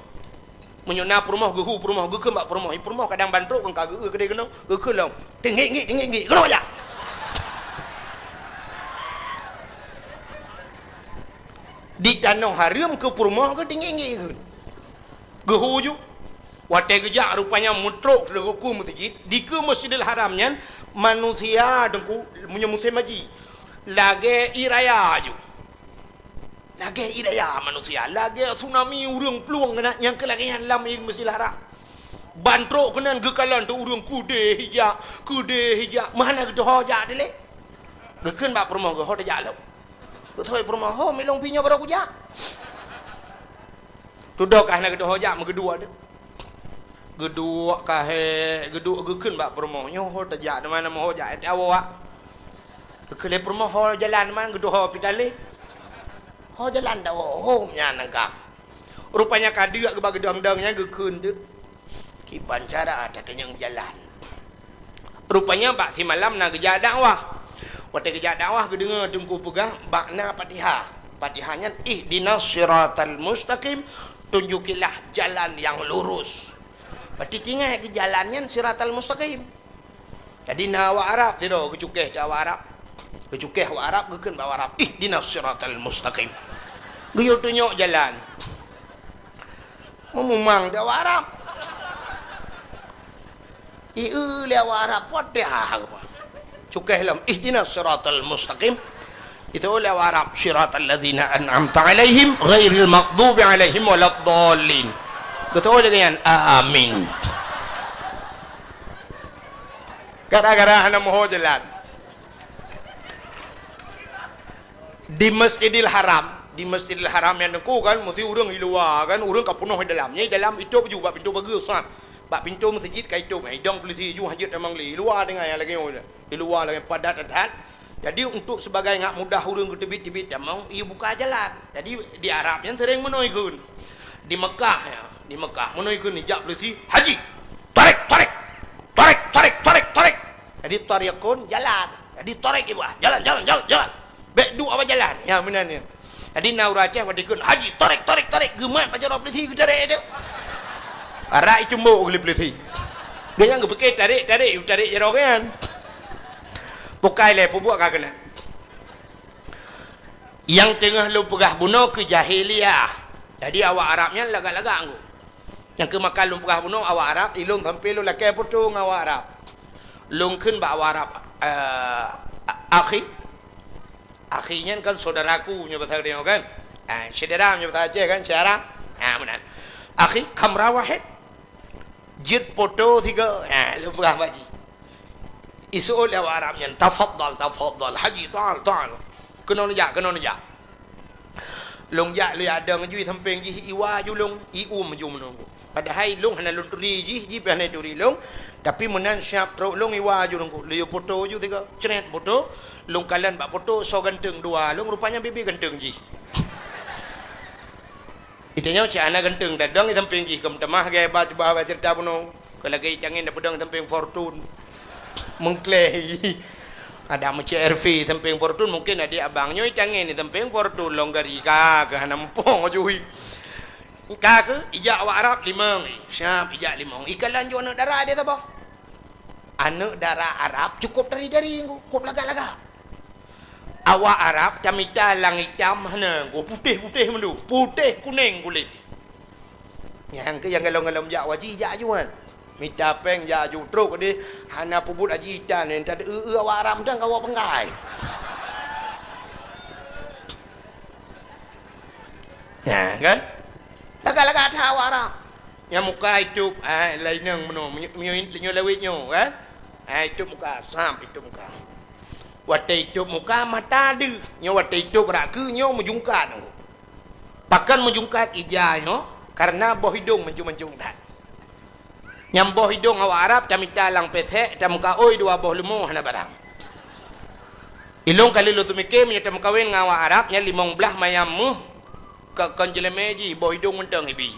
Menyona perumoh ge hu perumoh ge ke mak perumoh kadang bantruk kan kagak gede kena ke long. Tinggi kena aja. Di tanah haram ke perumoh ke tinggi ge hu ju. Watai gejak rupanya mutruk deku masjid di ke Masjidil Haramnya manusia dengku menyemut maji. Lagi iraya ju. Lagi iraya manusia, lagi tsunami urang peluang kena yang kelagian lam ing Masjidil Haram. Bantruk kena gekalan tu urang kude hijak. Mana ke hoja dile? Gekeun ba permoh ge hoja lo. Tu thoi permoh ho milong pinya baru kuja. Tudok kana ke hoja megedua de. Gedua kahe gedua gekeun ba permoh nyo ho tajak mana mo hoja et awak. Kele permoh ho jalan man gedua ho pitale. Ho jalan dah ho nya nangka. Rupanya kadia ke bagi dang-dangnya gekeun de. Ki pancara ada kenyang jalan. Rupanya bak si malam na geja dakwah. Waktu geja dakwah ke dengar dengku pegah bakna Fatihah. Fatihahnya ihdinas siratal mustaqim, tunjukilah jalan yang lurus. Berarti tinggal ke jalannya siratal mustaqim. Jadi nawa Arab tidak kecukeh Jawa Arab. Kecukeh wa Arab gekeun bawa Arab. Ihdinas siratal mustaqim. Guyur tunjuk jalan. Memang Jawa Arab. Lewa Arab Fatihah. Cukeh lam ihdinas siratal mustaqim. Itu lewa Arab siratal ladzina an'amta alaihim ghairil maghdubi alaihim waladdallin. Betul dengan amin. Gara-gara anak mau jalan di Masjidil Haram yang aku kan mesti orang di luar kan orang kat penuh di dalam itu juga pintu bagus kan. Bak pintu masjid kai itu mai dong polisi ju hajat memang di luar dengan yang lagi di luar lagi padat. Jadi untuk sebagai ngak mudah orang ke tebit-tebit mau ia buka jalan. Jadi di Arab yang sering menoikun. Di Mekah ya. Di Mekah menoikun ni jak polisi haji. Tarik. Jadi tarikun jalan. Jadi tarik ibu jalan. Bek dua apa jalan. Ya benar ni. Jadi naura Aceh wadikun haji tarik. Gemat pacar polisi ke tarik dia. Arak itu mau oleh polisi. Gaya nggak pakai tarik jero kan. Bukai le buat kagak. Yang tengah lu pegah bunuh ke jahiliyah. Jadi awak Arabnya laga-laga anggu. Yang ke makan lu pegah bunuh awak Arab, ilung sampai lu lakai putung awak Arab. Lungkeun ba awak Arab akhinya kan saudaraku nya bahasa dia kan. Saudara nya bahasa Aceh kan saudara. Benar. Akhi kamera wahid. Jid foto 3. Lu pegah baji. Isu oleh awak Arabnya tafaddal haji ta'al. Kena najak. Long jak lu ada ngejui samping ji iwa ju long ju menunggu. Padahal long hana long turi ji hana turi long tapi menan siap teruk long iwa ju nunggu. Lu foto ju 3 ceret foto long kalan bak foto so ganteng 2 long rupanya bibi ganteng ji. Itanya si anak ganteng dadang di samping ji kem temah gaya baca cerita buno. Kalau gaya jangan dah pedang samping fortune. Mengklei. Ada macam RV samping fortune mungkin ada abangnya canggih ni samping fortune longgari ka ke nampung ajui. Ka ke ijak awak Arab 5. Siap ijak 5. Ikalan jo anak darah dia apa? Anak darah Arab cukup dari cukup laga-laga. Awak Arab camita lang hitam mana? Putih mendu. Putih kuning kulit. Yang galong-galong jak wajib jak juan. Mita peng ya ju truk dia hana pubut aji dan entar awak Arab dan kau penggai. Ya kan? Laga-laga ada awak Arab. Yang muka itu lain yang menyo lewitnya kan? Itu muka sampai itu muka. Watai hidup muka mata ada. Nyo watai hidup raga nyo menjungkat. Bahkan menjungkat ija nyo karena boh hidung mencung-mencung dah. Nyam boh hidung awak Arab tak minta lang pesek, tak muka oi dua boh lemu hana barang. Ilung kali lu tu mikir menyata kawin dengan awak Arab nya 15 mayam mu ke konjelemeji boh hidung menteng ibi.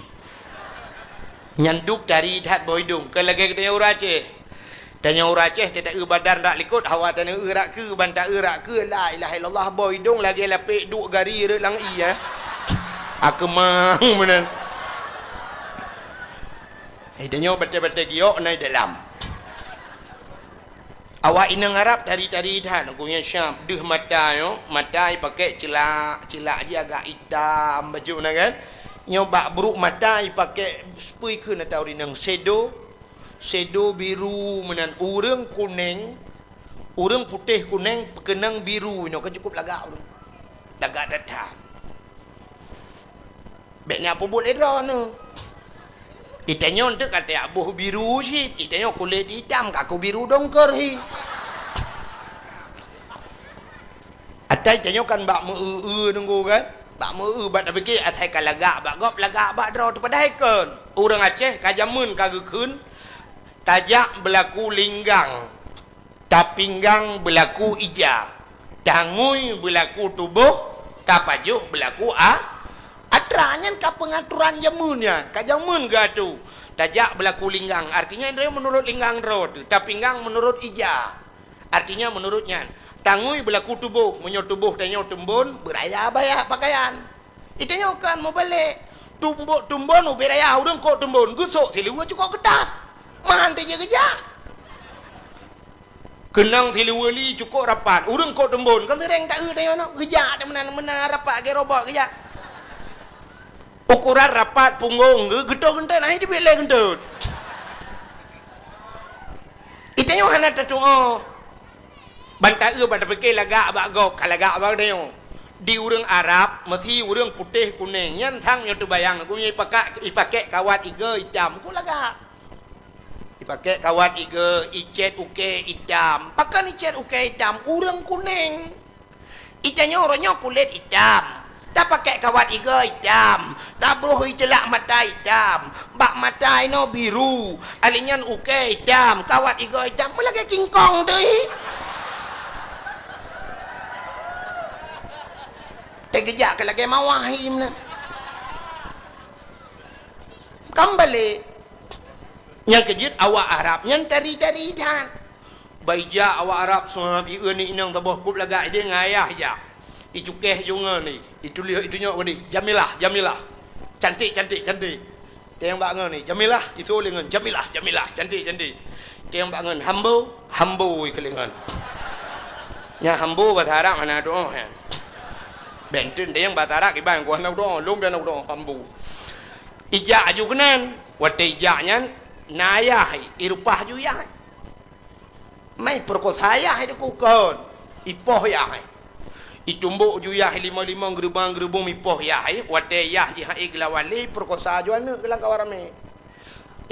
Nyanduk dari dat boh hidung ke lagi kita urace. Tanya urace tidak badan rak likut hawa tanya rak ke bantak rak ke la ilaha illallah boh hidung lagi lapik duk gari re lang i ya. Aku mang menan. Tanya betul-betul giok naik dalam. Awak inang Arab dari dah aku yang Syam deh mata yo mata pakai celak je agak hitam baju mana kan nyobak buruk mata pakai spui ke nak tahu rinang sedo biru menan urang kuning urang putih kuning kenang biru no kan cukup lagak datang beknya apa buat edra no itanya untuk kata abuh biru sih itanya kulit hitam kaku biru dongker hi atai itanya kan bak mu nunggu kan bak mu bat fikir atai kalagak bak gop lagak bak draw tu padai kan urang Aceh kajamun kagekun tajak berlaku linggang tapinggang berlaku ija tangui berlaku tubuh tapajuh berlaku atranya ka pengaturan jamunnya ka jamun gatu tajak berlaku linggang artinya dia menurut linggang road tapinggang menurut ija artinya menurutnya tangui berlaku tubuh menyo tubuh tanyo tumbun beraya bayar pakaian itanya kan mau balik tumbun beraya urang kok tumbun gusuk tilu cukup ketat mahan tanya kerja kenang tiliwali cukup rapat urang kok tumbun kan tereng tak tayo no kerja tak menan rapat ke robot kerja ukuran rapat punggung gedor gentut naik di belai gentut itanya hana tatu bantai bantai fikir lagak abak gok kalagak abak dayo di urang Arab mesti urang putih kuning nyan thang yo tu bayang aku ipakai kawat iga hitam ku lagak ipakai kawat iga icet uke hitam pakai icet uke hitam urang kuning itanya orangnya kulit hitam tak pakai kawat iga hitam tak beruhui celak mata hitam bak mata ino biru alinyan uke hitam kawat iga hitam melagi kingkong tu tegejak ke lagi mawahim na kembali yang kejut awak Arab yang dari dah baija awak Arab semua ni inang tabuh kup lagak dia ngayah je icukeh juga ni itu lihat itunya ni Jamilah cantik dia yang bangun ni Jamilah itu lengan Jamilah cantik dia yang bangun hambo kelengan nya hambo bahasa Arab mana doa kan benten dia yang bahasa Arab ibang gua nak doa lom dia nak doa hambo ijak juga nan watai ijaknya nayah irupah juga mai perkosa ya itu kukon ipoh ya itumbuk juyah 55 gerubang mipoh yah watai yah jihai gelawali perkosa juana gelang kawarame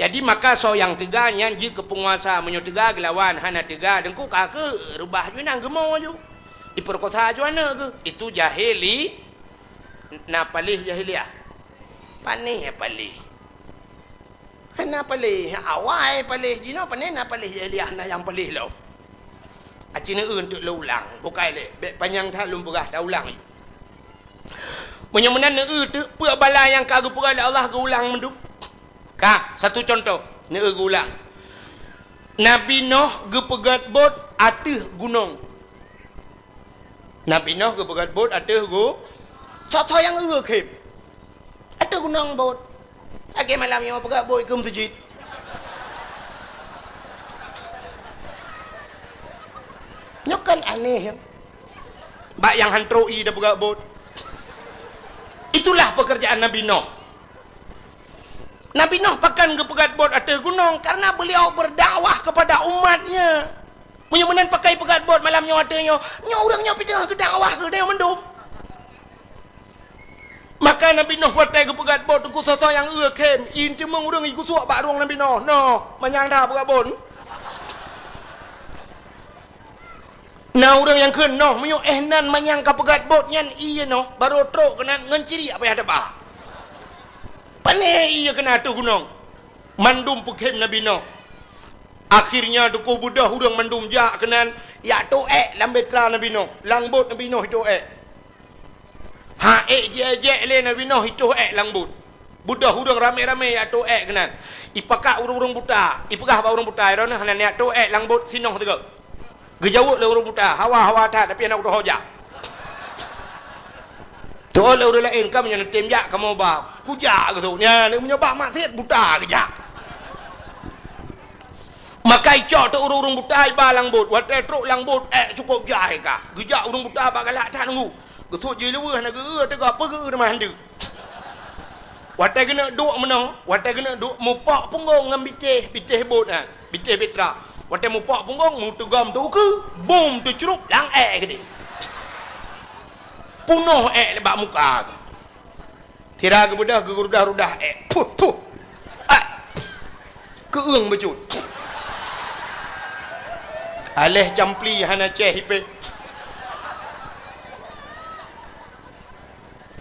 jadi maka so yang teganya ji ke penguasa menyo tega gelawan hana tega dengku ka ke rubah juana gemo ju diperkosa juana ke itu jahili na palih jahiliah panih palih hana palih awai palih jino panih na palih jahiliah na yang palih lo acina untuk ulang bukai le bek panjang tha lum pegah dah ulang menyemenan tu pe bala yang kagu pegah Allah ke ulang mendup ka satu contoh ne ulang Nabi Nuh ge pegat bot ateh gunung Nabi Nuh ge pegat bot ateh go tak yang khip ateh gunung bot age malam yang pegat bot ke masjid nyokan aneh ya. Bak yang hantroi dah pegat bot. Itulah pekerjaan Nabi Nuh. Nabi Nuh pakan ke pegat bot atas gunung karena beliau berdakwah kepada umatnya. Punya menan pakai pegat bot malam nyo atanya, nyo urang nyo pitah ke dakwah ke dia mendum. Maka Nabi Nuh watai ke pegat bot ku soso yang kem, in cemeng urang iku suak bak ruang Nabi Nuh. No, manyang dah pegat bot. Nah orang yang kena menyo nan manyang ka pegat bot nyan iya no baru trok kena ngan ciri apa yang ada bah. Pane iya kena tu gunung. Mandum pekhem nabi no. Akhirnya duku budah hurang mandum jak kenan ya tu lambetra nabi no. Langbot nabi no itu Ha je le nabi no itu langbot. Budah hurang rame-rame ya tu kenan. Ipakak urung-urung buta. Ipakah ba urung buta ron hanan ya tu langbot sinoh tegak. Gejawuk le urung buta, hawa-hawa tak tapi anak udah hojak. Tu le urang lain kamu yang tem jak kamu ba. Kujak gitu. Nya ni punya bak maksiat buta kejak. Makai cok tu urung buta ba langbut, watai truk langbut cukup jahai ka. Gejak urung buta ba galak tak nunggu. Getuk je lewe nak ge te apa ge dah mandu. Watai kena duk menang, watai kena duk mupak punggung ngam bitih bot ah. Bitih betra. Watai mupak punggung mu tegam tu ke, bom tu cerup lang gede. Punuh lebak muka. Kira ke budak ke rudah puh. Keung becut. Aleh jampli hana ceh hipe.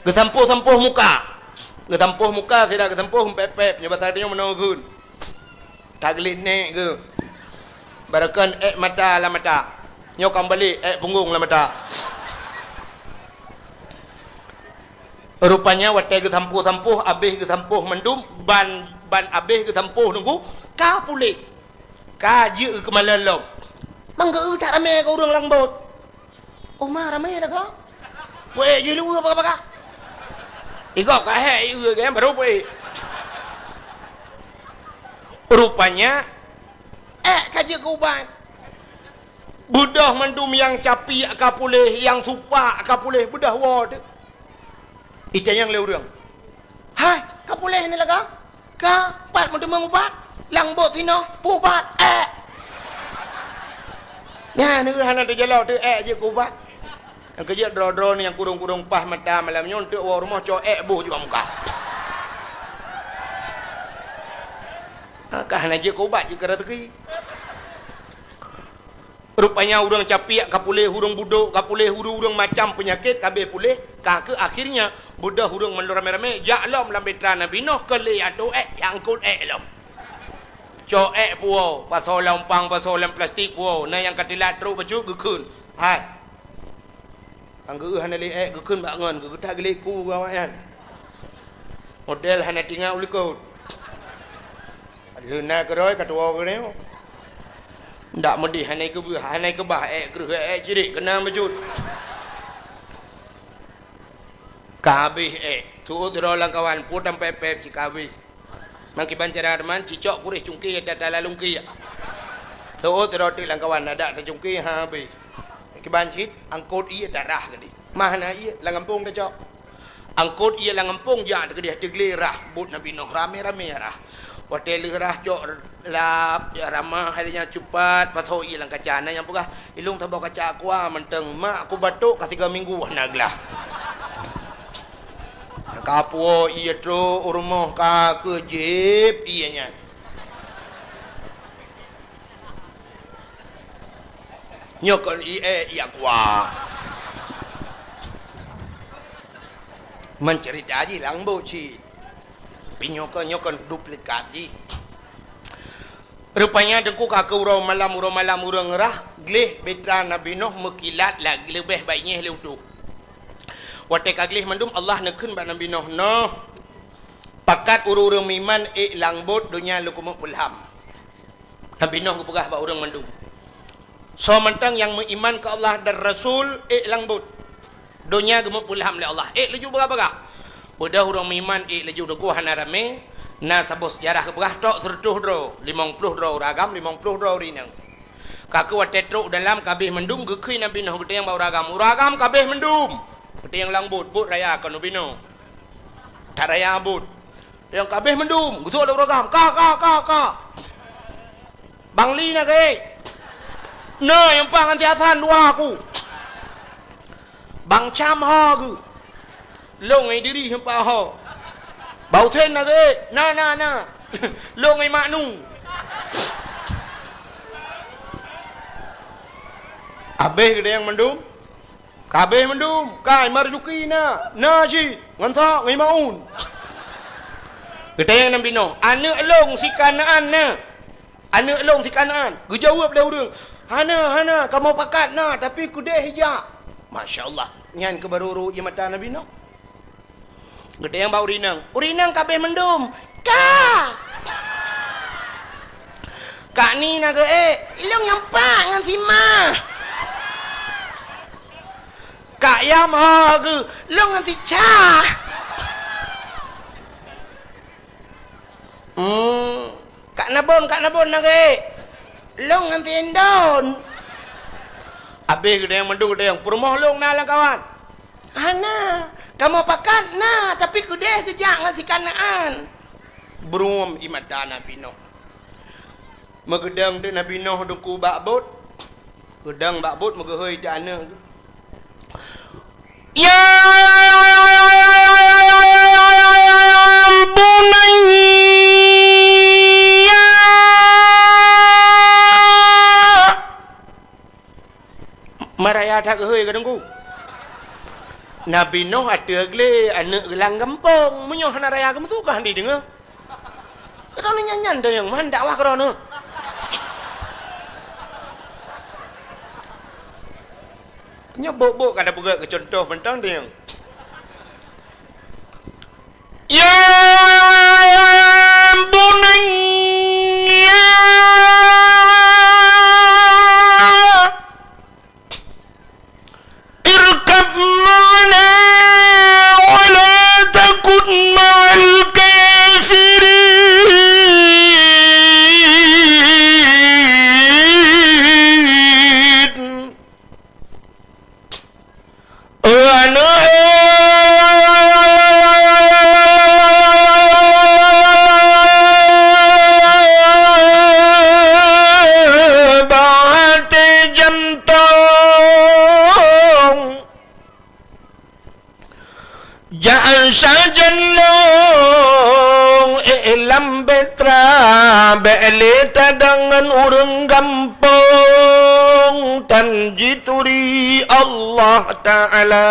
Getampuh muka. Getampuh muka tidak getampuh pepep nya bahasa dia menogun. Taglit nek ke. Barakan mata la mata. Nyokam balik punggung la mata. Rupanya watai getampuh habis getampuh mendum ban habis getampuh nunggu ka pulih. Ka je ke malalom. Mangga tak ramai kau orang langbot. Omah ramai dah kau. Puai je lu apa kah? Ikut kah kan baru puai. Rupanya kaji kau ban. Budah mendum yang capi kapuleh, yang supak kapuleh budah wad. Itu yang le orang. Hai, kapuleh ni laga? Ka pat mendum mengubat. Langbot sino, pubat. Ya, ni hana tu jalau tu je kubat. Yang kerja dro-dro ni yang kurung-kurung pah mata malam nyon tu rumah cok buh juga muka. Kah hana je kubat je kara teki. Rupanya urang capiak kapuleh hurung buduk, kapuleh hurung macam penyakit kabeh pulih. Ke akhirnya budak hurung melur rame-rame jaklom lambetra nabi noh kele atu yang kut lom. Cok puo pasal lampang pasal lam plastik puo na yang katilat teruk baju gekun. Hai. Angge hana le gekun bangun ge tak gele ku gawan. Model hana tinggal ulikut. Luna keroi katua ke ni. Ndak medi hanai ke bah geruh jirik kena baju. Kabih tu dro lang kawan putam pepep si kabih. Mangki bancara teman cicok purih cungki tata lalungki. Tu dro ti lang kawan ada ta cungki habis. Ki bancit angkut ia darah gadi. Mahna ia lang kampung ta cok. Angkut ia lang kampung ja ta dia teglirah but nabi noh rame-rame rah. Hotel gerah cok lap ramah harinya cepat patho ia lang kacana yang pugah ilung tabo kaca akwa menteng mak aku batuk ka 3 minggu naglah. Kapuo iya tro urmoh ka kejip ianya. Nyokon iya kwa. Mencerita aji lang boci. Pinyokon duplikat ji. Rupanya dengku ka urau malam urang rah gleh betra nabi noh mekilat lagi lebih baiknya leutu. Watai kaglih mandum Allah nekun ba nabi noh no pakat urang miman langbot dunia lukumuk pulham. Nabi noh gupegah ba urang mandum. So mentang yang beriman ke Allah dan Rasul langbot. Dunia gemuk pulham le Allah. Leju berapa? Udah urang miman leju dengku hana rame na sabos sejarah kepegah tok 30 dro 50 dro ragam 50 dro rinang. Kaku watai truk dalam kabeh mendum gekui nabi noh gede yang bau ragam kabeh mendum. Seperti yang langbut, but raya kan ubino. Tak raya but. Yang kabeh mendum, gutu ada ragam. Ka. Bangli nak ke? Nah, yang pang antiasan dua aku. Bang cam ho ke? Long ai diri hempa ho. Bau ten nak ke? Na. Long ai maknu. Habis ke yang mendum? Kabeh mendum. Kai marjuki na. Najid. Ngantak ngai maun. Kata yang Nabi Nuh, anak long si Kanaan na. Anak long si Kanaan. Gue jawab dah orang. Hana, kamu pakat na, tapi kudeh hijak. Masya-Allah. Nyan ke baru ia mata Nabi Nuh. Kata yang bau urinang. Urinang kabeh mendum. Kak ni nak ke long yang pak ngan si mah. Kak Yam ha ke long ngan si Cha. Kak Nabon nak ke long ngan si Endon. Habis ke yang mendu ke yang permoh long na lah kawan. Hana, kamu pakat na, tapi kudeh kejak ngan si Kanaan. Berum imata Nabi Nuh. Magedang de Nabi Nuh duku bakbut. Gedang bakbut magehoi dana. Ya bunayya maraya tak gehoi kadangku. Nabi Nuh ada gle anak gelang kampung munyoh naraya kamu tu kah di dengar. Kerana nyanyan dah yang man dakwah kerana. Nyebuk-buk kada pegak ke contoh pentang dia. Ya bunayya irkab ma'ana wa la takun ma'al kafirin. Beleta dengan urang gampang tanjituri Allah Ta'ala.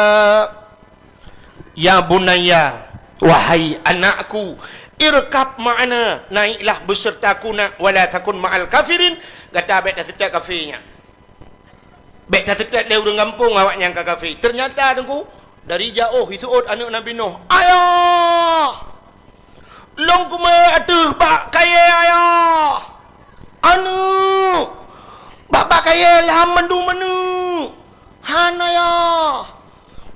Ya bunayya, wahai anakku, irkab ma'ana, naiklah besertaku nak, wala takun ma'al kafirin. Kata bet dah tetap kafirnya, bet dah tetap le urang gampang awak yang kafir. Ternyata dengku dari jauh itu anak Nabi Nuh, ayah long kuma atuh bak kaya ayah. Anu bak kaya lah mandu manu. Han ayah.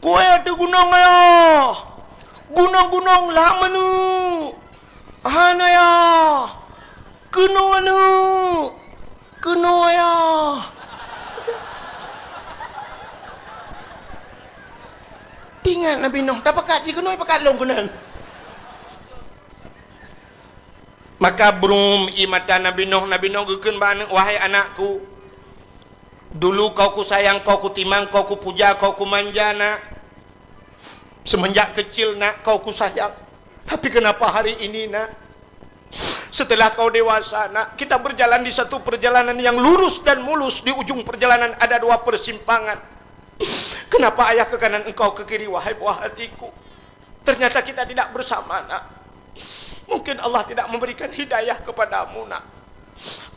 Kue atuh gunung ayah. Gunung-gunung lah manu. Han ayah. Kuno anu. Kuno ayah. Tinggal Nabi Nuh tak pakat ji kuno pakat long kunan. Maka berum imata Nabi Nuh gekeun bana, wahai anakku, dulu kau ku sayang, kau ku timang, kau ku puja, kau ku manja nak. Semenjak kecil nak kau ku sayang. Tapi kenapa hari ini nak, setelah kau dewasa nak, kita berjalan di satu perjalanan yang lurus dan mulus, di ujung perjalanan ada dua persimpangan. Kenapa ayah ke kanan, engkau ke kiri, wahai buah hatiku? Ternyata kita tidak bersama nak. Mungkin Allah tidak memberikan hidayah kepadamu nak.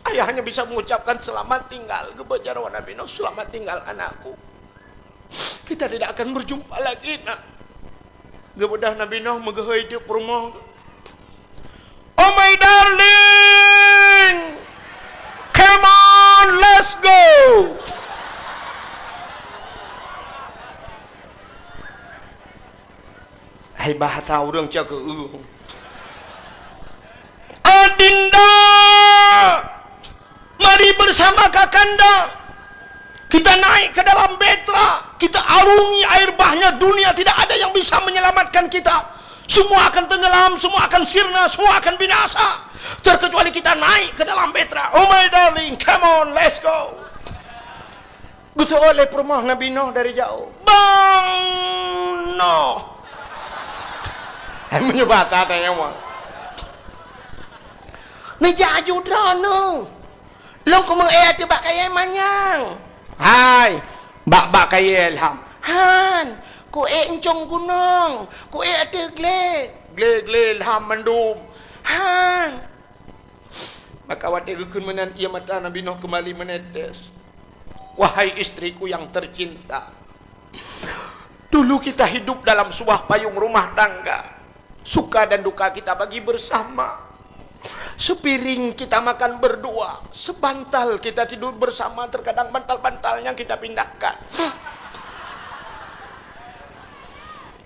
Ayah hanya bisa mengucapkan selamat tinggal kepada Nabi Nuh, selamat tinggal anakku. Kita tidak akan berjumpa lagi nak. Kemudian Nabi Nuh megehoi di rumah. Oh my darling, come on, let's go. Hai bahasa orang jaga Adinda, mari bersama kakanda kita naik ke dalam betra, kita arungi air bahnya dunia, tidak ada yang bisa menyelamatkan kita. Semua akan tenggelam, semua akan sirna, semua akan binasa, terkecuali kita naik ke dalam betra. Oh my darling, come on, let's go. Gusto oleh perumah Nabi Nuh dari jauh. Bang Nuh. Menyebut tanya mah. Ni jaju drone. Long ko mang ayat ba kaya manyang. Hai, bak-bak kaya ilham. Han, ku encong gunung, ku ada gle ilham mendum. Han. Maka waktu gekun menan ia mata Nabi Nuh kembali menetes. Wahai istriku yang tercinta, dulu kita hidup dalam sebuah payung rumah tangga. Suka dan duka kita bagi bersama. Sepiring kita makan berdua, sebantal kita tidur bersama, terkadang bantal-bantalnya kita pindahkan.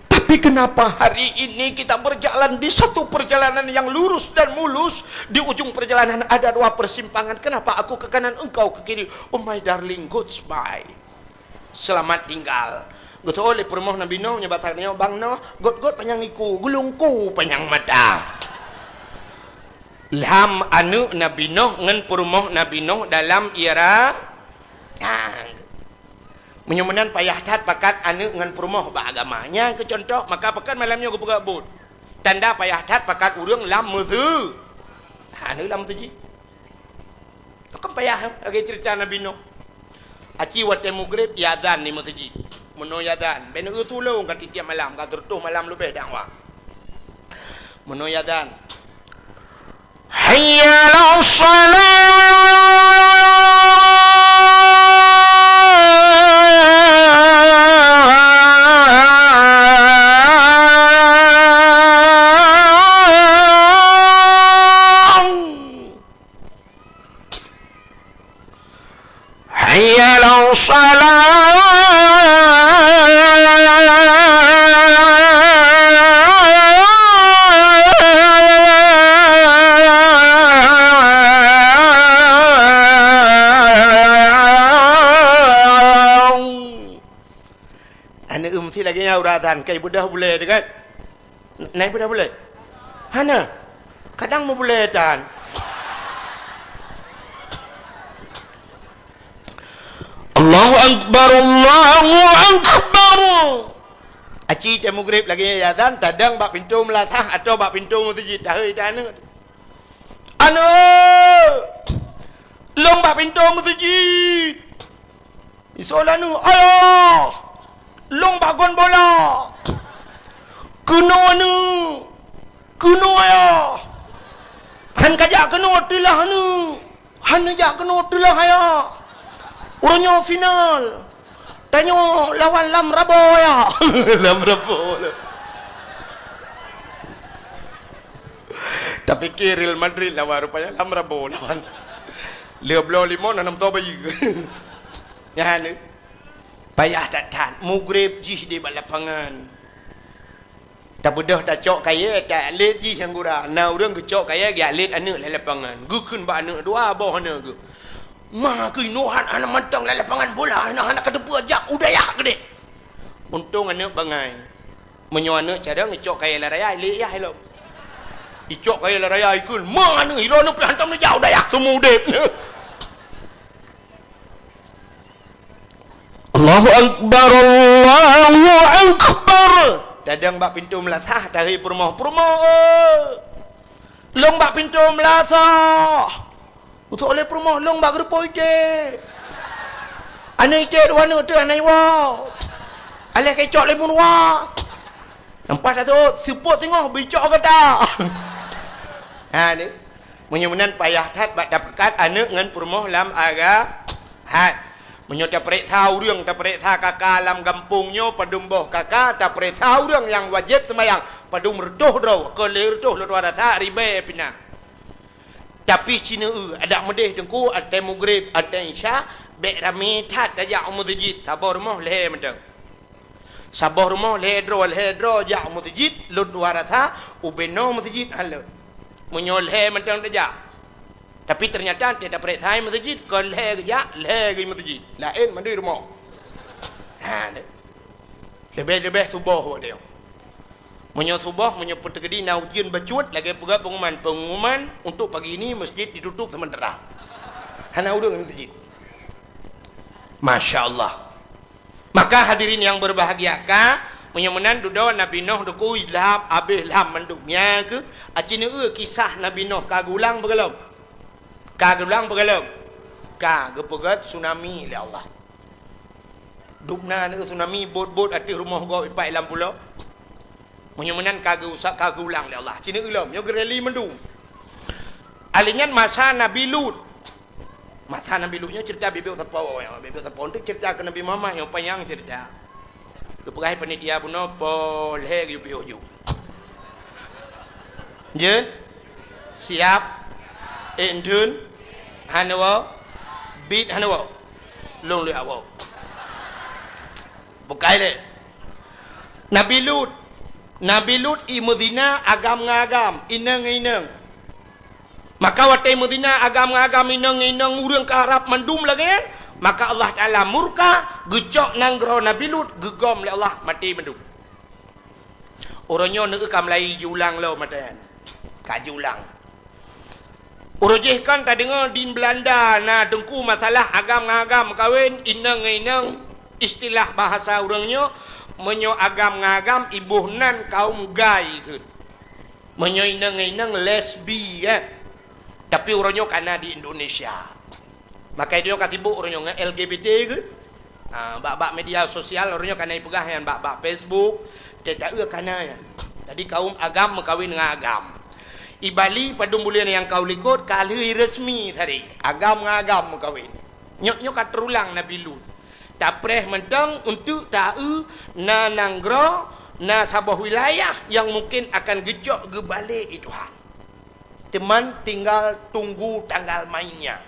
Tapi kenapa hari ini kita berjalan di satu perjalanan yang lurus dan mulus, di ujung perjalanan ada dua persimpangan. Kenapa aku ke kanan, engkau ke kiri? Oh my darling, goodbye, selamat tinggal. Gitu oleh permoh Nabi Nuh nyebatannya bang Nuh, god panyangiku, gulungku panjang mata. Ilham anu Nabi Nuh ngan permoh Nabi Nuh dalam era menyumenan payah tat pakat anu ngan permoh bagamanya ke contoh, maka pakat malamnya aku pegabut. Tanda payah tat pakat urang lam mutu. Anu lam tu ji. Kan payah lagi cerita Nabi Nuh. Aci wate mugrib yadan ni mutu ji. Meno yadan. Ben tulung kat tiap malam, kat tertuh malam lebih dakwah. Meno yadan. Hayya 'alas salah. Hayya 'alas salah. Lagi uratan kai budah boleh dekat naik budah boleh hana kadang mau boleh tan Allahu akbar aci teh maghrib lagi azan tadang bak pintu melatah atau bak pintu masjid tahai tanah anu long bak pintu masjid isolanu ayo long bagon bola kuno anu kuno ya han kajak kuno tilah anu han kajak kuno tilah ya urunyo final tanyo lawan lam rabo ya lam rabo tapi Real Madrid lawan rupanya lam rabo lawan Leoblo limon anam to bayi ya anu payah tak tan mugrib jih di balapangan tak bedah tak cok kaya tak alit jih yang gura na urang ke cok kaya gi alit anak la lapangan gukun ba anak dua boh anak ke mah ke nohan anak mantang la lapangan bola anak kedepu ajak udayah gede untung anak bangai menyo anak cara ngecok kaya la raya alit ya hello icok kaya la raya ikun mah anak hilo anak hantam ni jauh udayah semua udep Allahu akbar Allahu akbar dadang bak pintu melatah dari permoh long bak pintu melatah untuk oleh permoh long bak gerpoi je anai je dua nu tu anai wa alih kecok lemun wa nampak tu support tengok bicok kata ha ni menyemenan payah tat bak dapat anak ngan permoh lam aga hat menyo ta prek tahu rang ta prek tha kakak lam kampungnya padum boh kakak ta prek tahu rang yang wajib sembahyang padum reduh do ke lerduh lu ada ta ribe pina tapi cina ada medeh dengku ada maghrib ada isya be rami tat ta masjid sabar moh le mendang sabar moh le dro ja masjid lu ada ta ubeno masjid halo menyo le mendang ta tapi ternyata tidak perek thai masjid kon le ya le gi masjid lain mandi rumah ha lebih subuh dia menyo subuh menyo pertegedi na ujian bacut lagi pegak pengumuman untuk pagi ini masjid ditutup sementara hana urang masjid masya-Allah. Maka hadirin yang berbahagia ka menyemenan dudo Nabi Nuh duku ilham abih ilham menduknya ke acine kisah Nabi Nuh kagulang begelom kagulang begelom kagepegat tsunami oleh Allah Dubna ni tsunami bot-bot ati rumah gua ipai lam pula. Menyemenan kagak usah kagak ulang le Allah. Cina ulam yo gereli mendu. Alingan masa Nabi Lut. Masa Nabi Lutnya cerita bibir tepo ya. Bibir tepo tu cerita ke Nabi Muhammad yang panjang cerita. Keperai panitia puno boleh yu piu. Jen siap endun hanawa bit hanawa long le awak. Bukai le. Nabi Lut i Medina agam ngagam inang. Maka watai Medina agam ngagam inang urang ke Arab mandum lagi kan? Maka Allah Taala murka gecok nanggro Nabi Lut gegom le Allah mati mandum. Orangnya nak kam lai julang lo matan. Ka julang. Urujih kan tak dengar di Belanda na dengku masalah agam-agam kawin inang istilah bahasa orangnya menyo agam-agam ibuhnan kaum gay ke. Menyo inang lesbi ya. Tapi orangnya kana di Indonesia. Maka dia katibu orangnya LGBT ke. Bak-bak media sosial orangnya kana ipegah yang bak-bak Facebook, tak kana ya. Jadi kaum agam kawin dengan agam. I Bali pada bulan yang kau likut kali resmi tadi agam kawin nyok kat terulang Nabi Lut tapreh mentang untuk tahu na nanggro na sabah wilayah yang mungkin akan gejok ke balik itu Tuhan. Teman tinggal tunggu tanggal mainnya.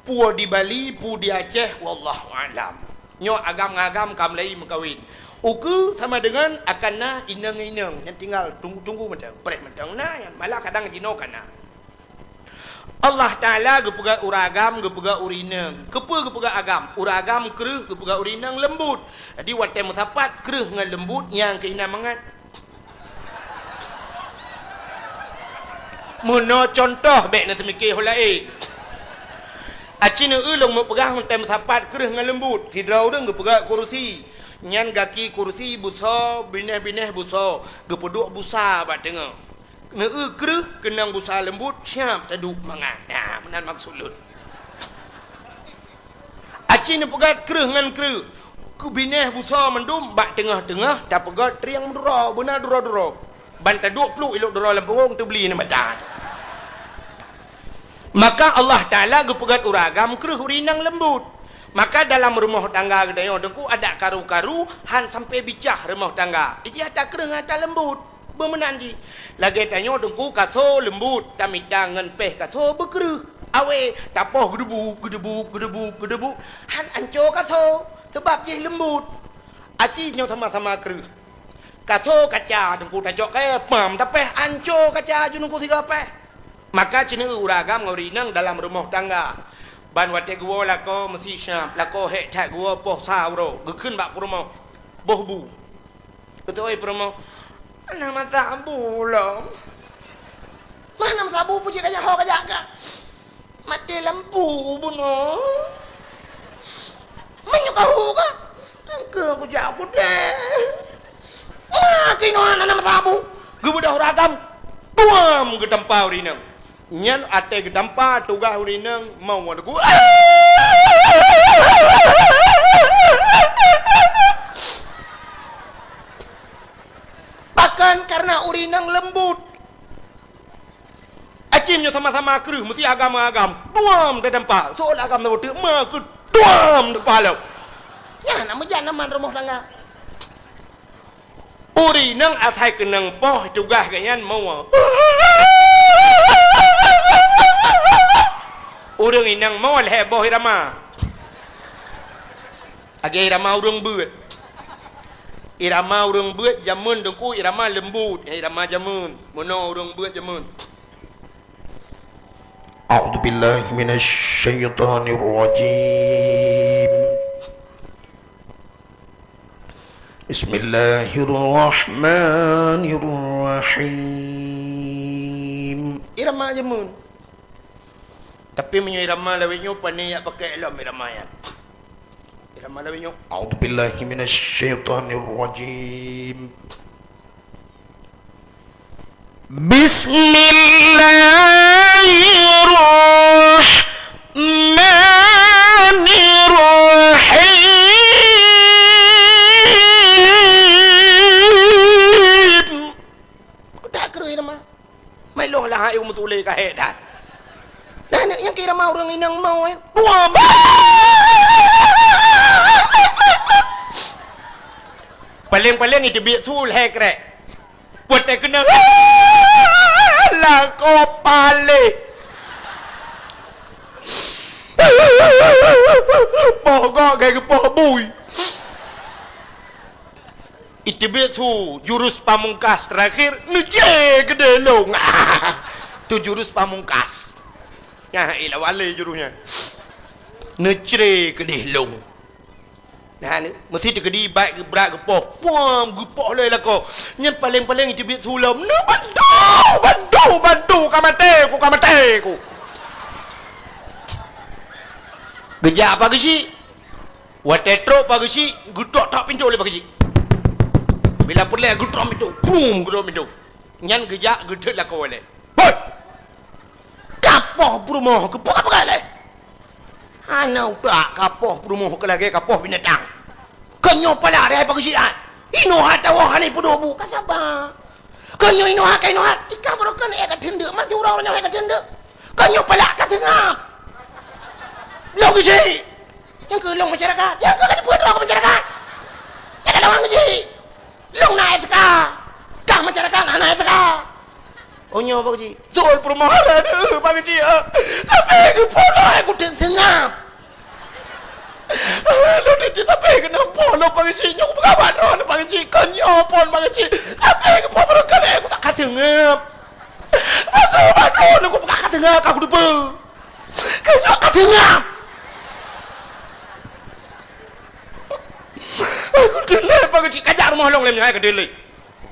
Pu di Bali, pu di Aceh, wallahu alam. Nyok agam kamlai mengkawin. Uku sama dengan akan na inang yang tinggal tunggu macam preh macam na yang malah kadang jino kana. Allah Taala gepega uragam gepega urinang. Gepega agam, uragam kreuh gepega urinang lembut. Jadi watai musapat kreuh ngan lembut yang keina mangat. Muno contoh baik na semikir holai. Acina ulung mau pegang watai musapat kreuh ngan lembut. Hidrau deng gepega kursi. Nyan gaki kursi busa bineh busa gepeduk busa bat tengah neu kreuh kenang busa lembut siap taduk mangan menan maksud lut aci ne pegat kreuh ngan kreuh ku bineh busa mendum bat tengah-tengah tak pegat triang dura benar dura ban taduk pluk iluk dura lempung tu beli ne macan. Maka Allah Taala gepegat uragam kreuh urinang lembut. Maka dalam rumah tangga kita dengku ada karu-karu han sampai bicah rumah tangga. Iji ada kereng ada lembut. Bermenandi. Lagi tanya dengku kaso lembut. Kami tangan peh kaso berkeruh. Awe tapoh gedebu. Han anco kaso. Sebab je lembut. Aci nyo sama-sama keruh. Kaso kaca dengku tajok kaya pam tapeh anco kaca junungku tiga peh. Maka cina uragam ngaurinang dalam rumah tangga. Ban wate gua lako mesti syam lako hek tak gua poh sauro gekun bak promo boh bu ketoi promo nama sabu lo mana sabu puji kaya ho kaya ka mati lampu buno menyo kau ka angke aku jago deh kino nama sabu gua dah ragam tuam ke tempat urinang nyan ate gedampa tugas urinang mau aku bahkan karena urinang lembut acimnya sama-sama keruh mesti agam-agam tuam gedampa soal agam lembut ma ke tuam kepala ya nama janaman rumah tangga urinang atai kenang poh tugas ganyan mau urang inang mau heboh irama. Agi irama urang buat. Irama urang buat jamun dengku irama lembut, irama jamun. Mono urang buat jamun. A'udzu billahi minasy syaithanir rajim. Bismillahirrahmanirrahim. Irama jamun. Tapi menyo irama lawinyo pani yak pakai elam irama yan. Irama lawinyo a'udzu billahi minasy syaithanir rajim. Bismillahirrahmanirrahim. kawin. Buam. Paling-paling itu biar tu leh krek. Buat tak kena. Lah kau paling. Pokok kayak kepala bui. Itu biar tu jurus pamungkas terakhir. Nujek gede long. Tu jurus pamungkas. Ya ilah wale jurusnya. Nujek gede long. Nah ni mesti terkedi baik ke berat ke poh. Puam gepoh le lah kau. Yang paling-paling itu biar tu lam. Nu bantu kamate ku. Gejak apa ke si? Watetro apa ke si? Gutok tak pintu le apa ke si? Bila pelak gutok pintu. Boom gutok pintu. Nyan gejak gedek lah kau le. Hoi. Kapoh perumoh ke apa le? Ana udah kapoh perumoh ke lagi kapoh binatang. Kenyo pala ada apa ke si? Ino hata wah ni pudobu. Kasaba. Kenyo ino hata ino hata. Ika berokan eka tendek masih orang-orang eka tendek. Kenyo pala kat tengah. Long ke si? Yang ke long masyarakat. Yang ke kan buat long masyarakat. Yang ke long ke si? Long naik SK. Kang masyarakat naik SK. Oh nyo apa ke si? Zul perumahan ada apa ke si? Tapi ke polo aku tengah. Lu tidak tapi kenapa lo apa ke si? Nyok berkawan apa ke si? Kenyo pon apa ke si? Tapi ke polo berokan aku tak kat tengah. Aduh, aku tak kat tengah aku lupa. Kenyo kat tengah. Aku delay apa ke kajak rumah long lem nyai ke delay.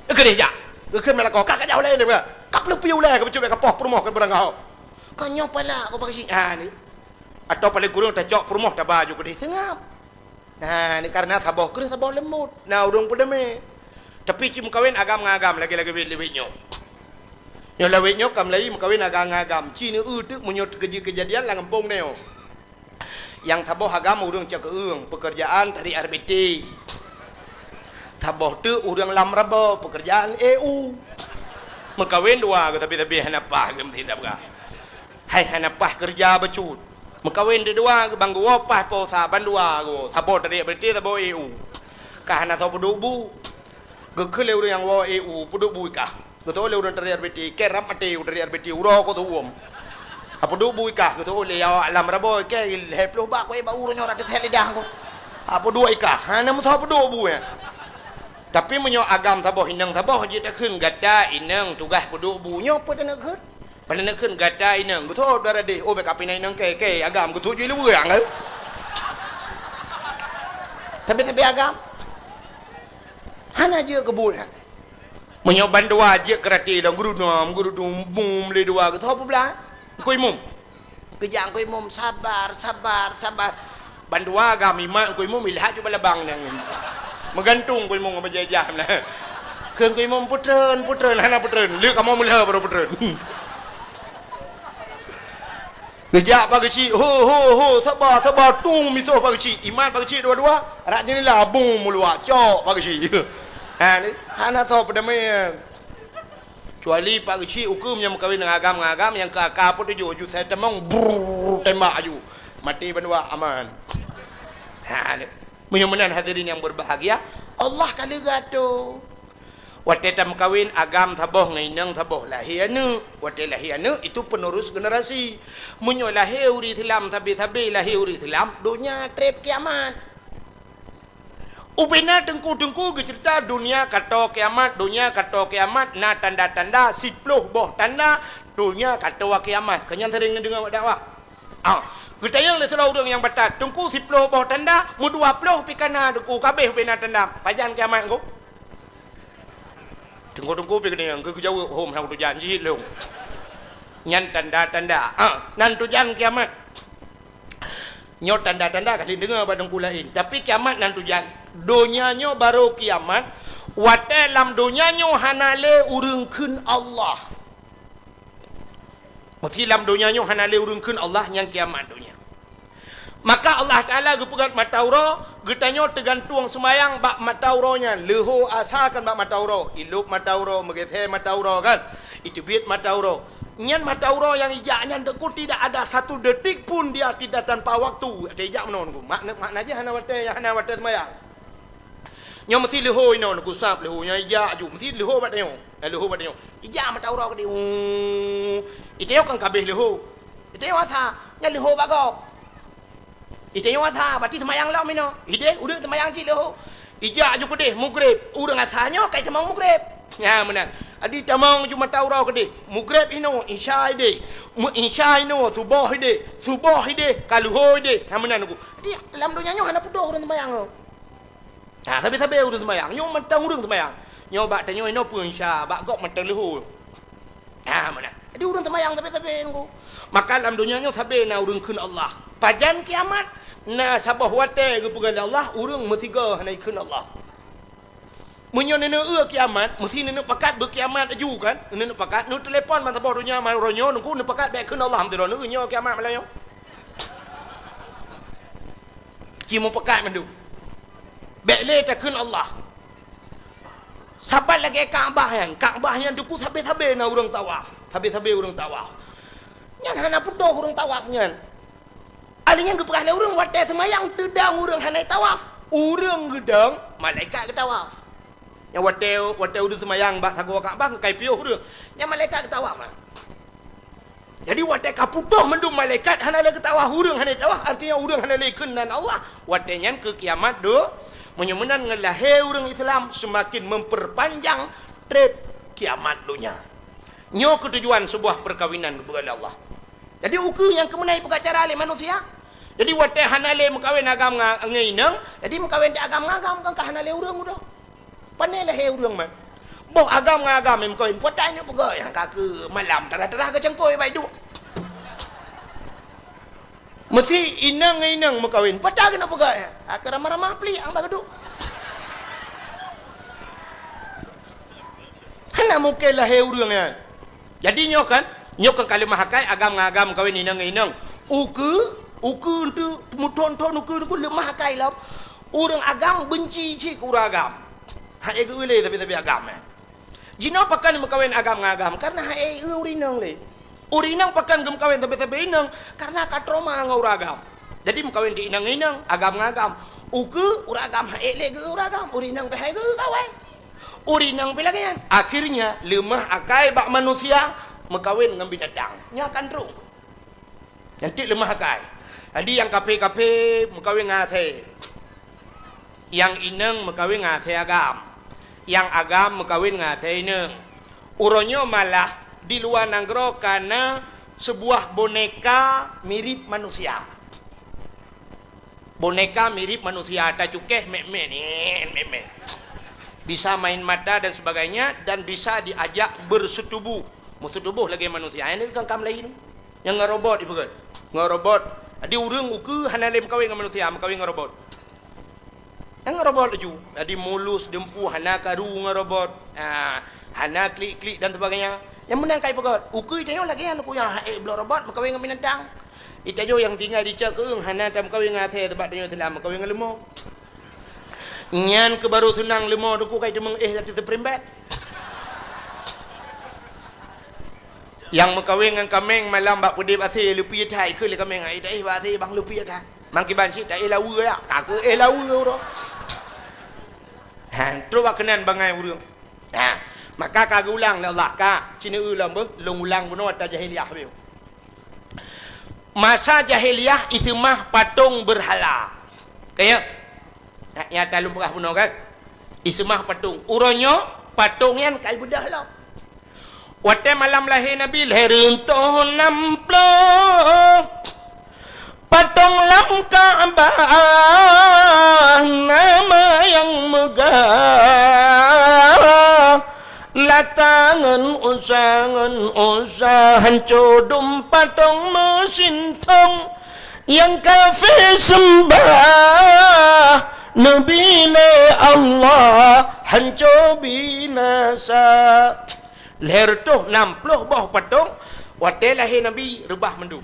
Ke dia jak. Ke malah kau kajak oleh ni ba. Kap lu piu le ke cuba ke poh rumah ke berang kau. Kau nyopala aku pakai si ni. Atau paling kurang tak cok rumah tak baju ke dia sengap. Nah, ni karena sabah ke sabah lemut. Nah, urang pada me. Tapi cim kawin agam-agam lagi-lagi lebih-lebihnya. Yo lawitnya kam lai kawin agam-agam. Ci ni tu menyot kejadian lang kampung neo. Yang taboh agama urang cak keung pekerjaan dari RBT. Taboh tu urang lam raba pekerjaan EU. Mekawin dua ke tapi hanapah ke mesti dak. Hai hanapah kerja becut. Mekawin dua ke banggu wapah po saban dua go. Taboh dari RBT taboh EU. Kah na taboh dubu. Gekele urang yang wa EU pudubu kah. Betul urang dari RBT keram ate dari RBT uro ko tuum. Apa duk bui kah gitu oleh alam rabo ke heploh ba ko e ba uro nyora tet lidah ko. Apa dua ikah? Hana mu apa dua bui. Tapi menyo agam taboh inang taboh je tak keun gata inang tugas peduk bu nyo apa nak keun. Pada nak keun gata inang betul dara de oh be kapina inang ke agam ku tuju lu yang ke. Tapi agam. Hana je kebul. Menyo bandua je kerati dong guru dum bum le dua ke apa belah. Kau imum, kejang kau imum sabar. Bandua agam imak kau imum ilhat juga labang nang. Menggantung kau imum apa jajah lah. Kau imum putren, hana putren. Lihat kamu melihat baru putren. Kejak pagi si, ho, sabar, tung miso pagi si. Iman pagi si dua-dua. Rak jenis labung mulua, cok pagi si. Hana tahu pada mana. Kecuali pak kecil hukum yang berkahwin dengan agam yang ke akar pun tujuh saya temang tembak aju mati berdua aman. Mudah-mudahan hadirin yang berbahagia Allah kali gato. Waktu tam kawin agam taboh ngainang taboh lahianu. Waktu lahianu itu penerus generasi. Munyo lahir uri Islam tapi lahir uri Islam dunia trip kiamat. Ubena tengku ke cerita dunia kata kiamat na tanda-tanda 10 boh tanda dunia kata kiamat. Kenyan sering dengar dakwah. Kita yang lesau orang yang batat tengku 10 boh tanda mu 20 pikana duku kabeh ubena tanda pajan kiamat ko. Tengku pikana yang ke jauh hom hang tu janji long. Nyan tanda-tanda nan tu jan kiamat. Nyot tanda-tanda kasih dengar badang lain. Tapi kiamat nan tujan. Donyanya baru kiamat. Wate lam donyanya hanale urungkeun Allah. Mesti lam donyanya hanale urungkeun Allah yang kiamat dunia. Maka Allah Ta'ala gepegat matauro. Getanya tergantung semayang bak matauronya. Leho asalkan bak matauro. Ilup matauro. Megethe matauro kan. Itu biit matauro. Nyan mata ura yang ijaknya deku tidak ada satu detik pun dia tidak tanpa waktu. Ada ijak menon ku. Makna aja hana wate semayang. Nyo mesti leho ino ku sap leho nya ijak ju mesti leho bat nyo. Leho bat nyo. Ijak mata ura ke di. Iteo kan kabeh leho. Iteo tha nya leho bago. Iteo tha berarti semayang lam ino. Ide udah semayang ci leho. Ijak ju ke deh mugrib. Urang athanya kai temang mugrib. Ya menang. Adi tamang cuma tahu rau kede. Mugrib ino isya ide. Isya ino subuh ide. Kaluho ide. Ha menan aku. Adi lam do nyanyo hana pudo urang semayang. Ha sabe urang semayang. Nyo mentang urang semayang. Nyo bak tanyo ino pun isya, bak gok mentang luhu. Ha menan. Adi urang semayang sabe aku. Maka lam do nyanyo sabe na urang kun Allah. Pajan kiamat na sabah wate ke pegal Allah urang metiga hana kun Allah. Munyo nenek kiamat, mesti nenek pakat berkiamat aju kan? Nenek pakat, nu telefon man sabah dunia man ronyo nungku nenek pakat baik kun Allah hamdulillah nu nyo kiamat malanyo. Kimu pakat mandu. Baik le ta kun Allah. Sabat lagi Kaabah yang duku sabe na urang tawaf. Sabe urang tawaf. Nyan hana pudo urang tawaf nyan. Alinya geprah le urang wate semayang tedang urang hana tawaf. Urang gedang malaikat ke tawaf. Yang wate udah semayang bak sago Kaabah kai piuh dia. Yang malaikat ketawa kan. Jadi wate kaputuh mendung malaikat hana le ketawa urang hana tawah artinya urang hana le kenan Allah. Wate nyan ke kiamat do menyemenan ngelahe urang Islam semakin memperpanjang trade kiamat dunia. Nyo ketujuan sebuah perkawinan kepada Allah. Jadi uku yang kemenai pengacara le manusia. Jadi wate hana le mekawin agam ngainang, jadi mekawin di agam ngagam kan hana le urang udah. Pandai lah urang man. Boh agam ngagam em koin. Potai ni pegoi yang kaki malam terah-terah ke cengkoi baik duk. Mesti inang mekawin. Potai kena pegoi. Ak ramah-ramah peli ang bageduk. Hana mungkin lah urang ya. Jadi nyo kan kali mahakai agam ngagam kawin inang. Uku untuk muton-ton uku lemah kai lam. Urang agam benci cik urang agam. Hai ego le tapi agam. Jino pakan mekawin agam ngagam karena hai urinang le. Urinang pakan gem kawin tapi inang karena katroma nguragam. Jadi mekawin di inang agam ngagam. Uku uragam hai le ge uragam urinang pe hai ge kawin. Urinang pe lagi akhirnya lemah akai bak manusia mekawin dengan binatang. Nya kandrung. Nanti lemah akai. Jadi yang kape mekawin ngate. Yang inang mekawin ngate agam. Yang agam mekawin ngate inang. Uronyo malah di luar nanggro karena sebuah boneka mirip manusia. Boneka mirip manusia. Tak cukeh meme. Bisa main mata dan sebagainya dan bisa diajak bersetubuh. Bersetubuh lagi manusia. Ini kan kam lain. Yang ngerobot ibu kan. Ngerobot. Di urang uku hana le mekawin dengan manusia, mekawin ngerobot. Yang ngerobot ju. Jadi mulus dempu hana karu ngerobot. Hana klik dan sebagainya. Yang menang kai pegot. Uku itayo lagi anu ku yang blok robot mekawin dengan binatang. Itayo yang tinggal di cekeung hana tam mekawin ngate tempat dunia telah mekawin dengan lemah. Nyan ke baru tunang lemah duku kai demeng tapi terprimbat. Yang mekawin dengan kameng malam bak pudip ase lupi tai ke le kameng ai dai ba ase bang lupi ta. Mang kiban si tai lawu ya. Tak ke lawu ro. Han tru ba kenan bangai urang. Maka kagak ulang Allah ka cina ulang ulang bunuh ta jahiliyah biu. Masa jahiliyah itu mah patung berhala. Kayak ya talum pernah bunuh kan. Itu mah patung. Uronyo patung yang kai budah lah. Waktu malam lahir Nabi lahir untuk namplo patung lam Ka'bah nama yang megah latangan usahan codum patung mesin tong yang kafir sembah Nabi Allah hancur binasa. Leher tu 60 bawah patung waktu lahir Nabi rebah mendung.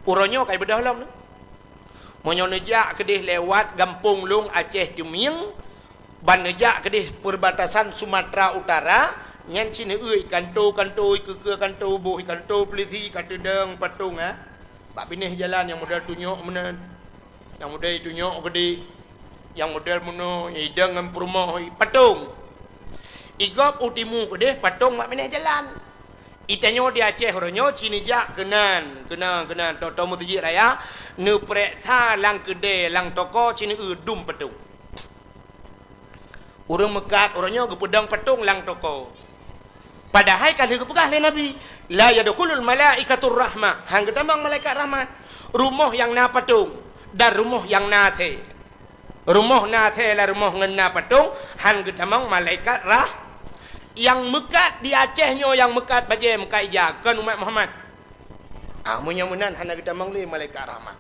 Uronyo kai bedah lam. Monyo nejak kedih lewat Gampung Long Aceh Tumieng, ban nejak kedih perbatasan Sumatera Utara, nyan cina kantor ke kantor boh kantor polisi kata deng patung bak pinih jalan yang modal tunjuk mana yang modal tunjuk gede yang modal mana hidang dengan perumah patung igop utimu gede patung bak pinih jalan itanyo di Aceh ronyo cini jak kenan toto mutiji raya ne preksa lang gede lang toko cini dum patung urang mekat orangnya gepedang patung lang toko padahal kalau kepegah oleh Nabi la yadkhulul malaikatur rahmah hang ketamang malaikat rahmat rumah yang na patung dan rumah yang na the rumah na the la rumah ngena patung hang ketamang malaikat yang mekat di Acehnya yang mekat baje mekat jakan umat Muhammad munyamunan hana ketamang le malaikat rahmat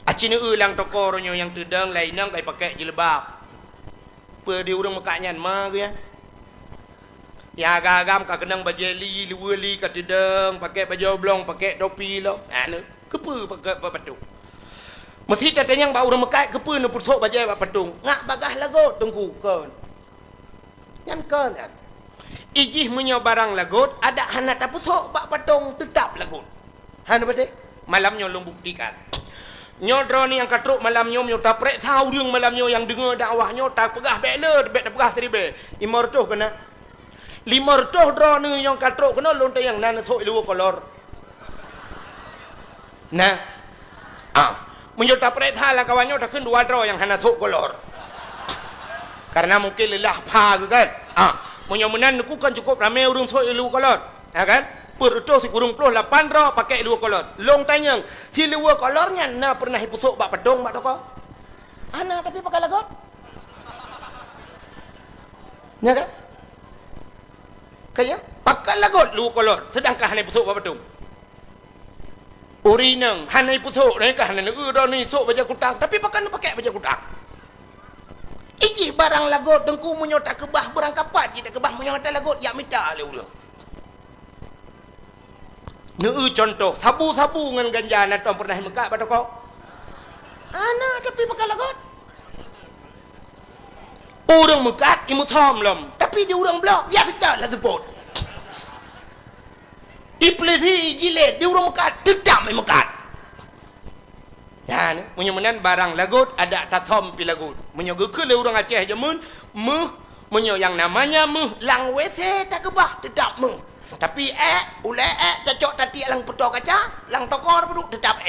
acina lang toko orangnya yang tedang lainang kai pakai jilbab di urang mekaknyan ma ke ya agam ka kenang bajeli luweli ka tidang pakai baju oblong pakai topi lo kepe pakai patung mesti tatanyang ba urang mekat kepe nu puthok bajai ba patung ngak bagah lagot tengku kon nyan kon ijih menyo barang lagot ada hana ta puthok ba patung tetap lagot hana bade malamnya long buktikan nyodro ni yang katruk malam nyom nyo tak prek tahuរឿងmalam nyo yang dengar dakwah nyo tak pegah bekle debek pegah seribe 500 kena 500 dro ni yang katruk kena lonte yang nan thoi lu kolor nah menyo tak prek tha lah kawan nyo tak keun 2 dro yang hana thok kolor karena mungkin lelah pa ke kan menyo menan ku kan cukup ramai urang thoi lu kolor kan Perutah si kurung puluh 8 ro pakai 2 kolor. Long tanyang, si 2 kolornya na pernah ipusuk bak pedong bak toko. Ana tapi pakai lagot. Ya kan? Kaya pakai lagot 2 kolor sedangkan hana ipusuk bak pedong. Uri nang hana ipusuk ni kan hana ro ni sok baja kutang tapi pakai baja kutang. Iki barang lagot tengku munyo tak kebah barang kapat kita kebah munyo tak lagot ya minta le urang. Contoh sabu-sabu dengan ganja na tom pernah mekat pada kau ana tapi pakai lagot orang mekat imu thom lom tapi dia orang blok dia sedar lah sebut iplisi jilid dia orang mekat tetap mekat ya menyemenan barang lagot ada tathom pi lagot menyogeke le orang Aceh jamun menyo yang namanya lang WC tak kebah tetap tapi ulai cocok tadi lang petok kaca lang tokor peduk tetap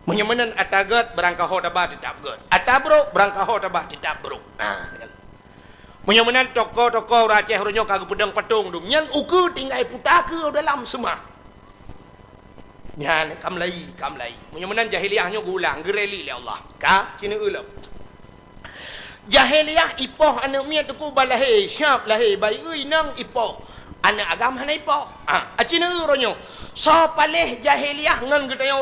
menyemenan atagat berangkaho tabah tetap god atabro berangkaho tabah tetap bro menyemenan toko Aceh ronyo kagak pedang patung dum nyan uku tinggal puta ke dalam semua nyan kamlai menyemenan jahiliahnya gulang gereli le Allah ka cina ulam jahiliah ipoh anak miat tu balahe syap lahe bai nang ipoh anak agam hana ipoh acina uronyo so paleh jahiliah ngan getanya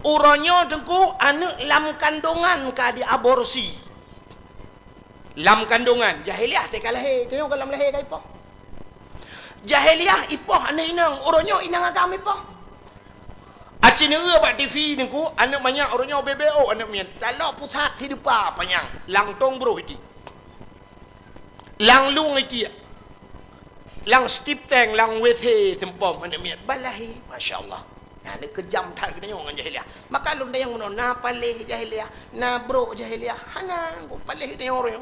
uronyo tengku anak lam kandungan ka di aborsi lam kandungan jahiliah te kalahe tengok lam lahe ka ipoh jahiliah ipoh anak inang uronyo inang agam ipoh acina bak TV tengku anak banyak uronyo BBO anak mian kalau pusat hidupa panjang lang tong bro iti lang lung iki lang stip tank lang WC sempom anak miat balahi masyaallah ada kejam tak kena dengan jahiliah maka lunda yang menon na paleh jahiliah na bro jahiliah hana go paleh dia orang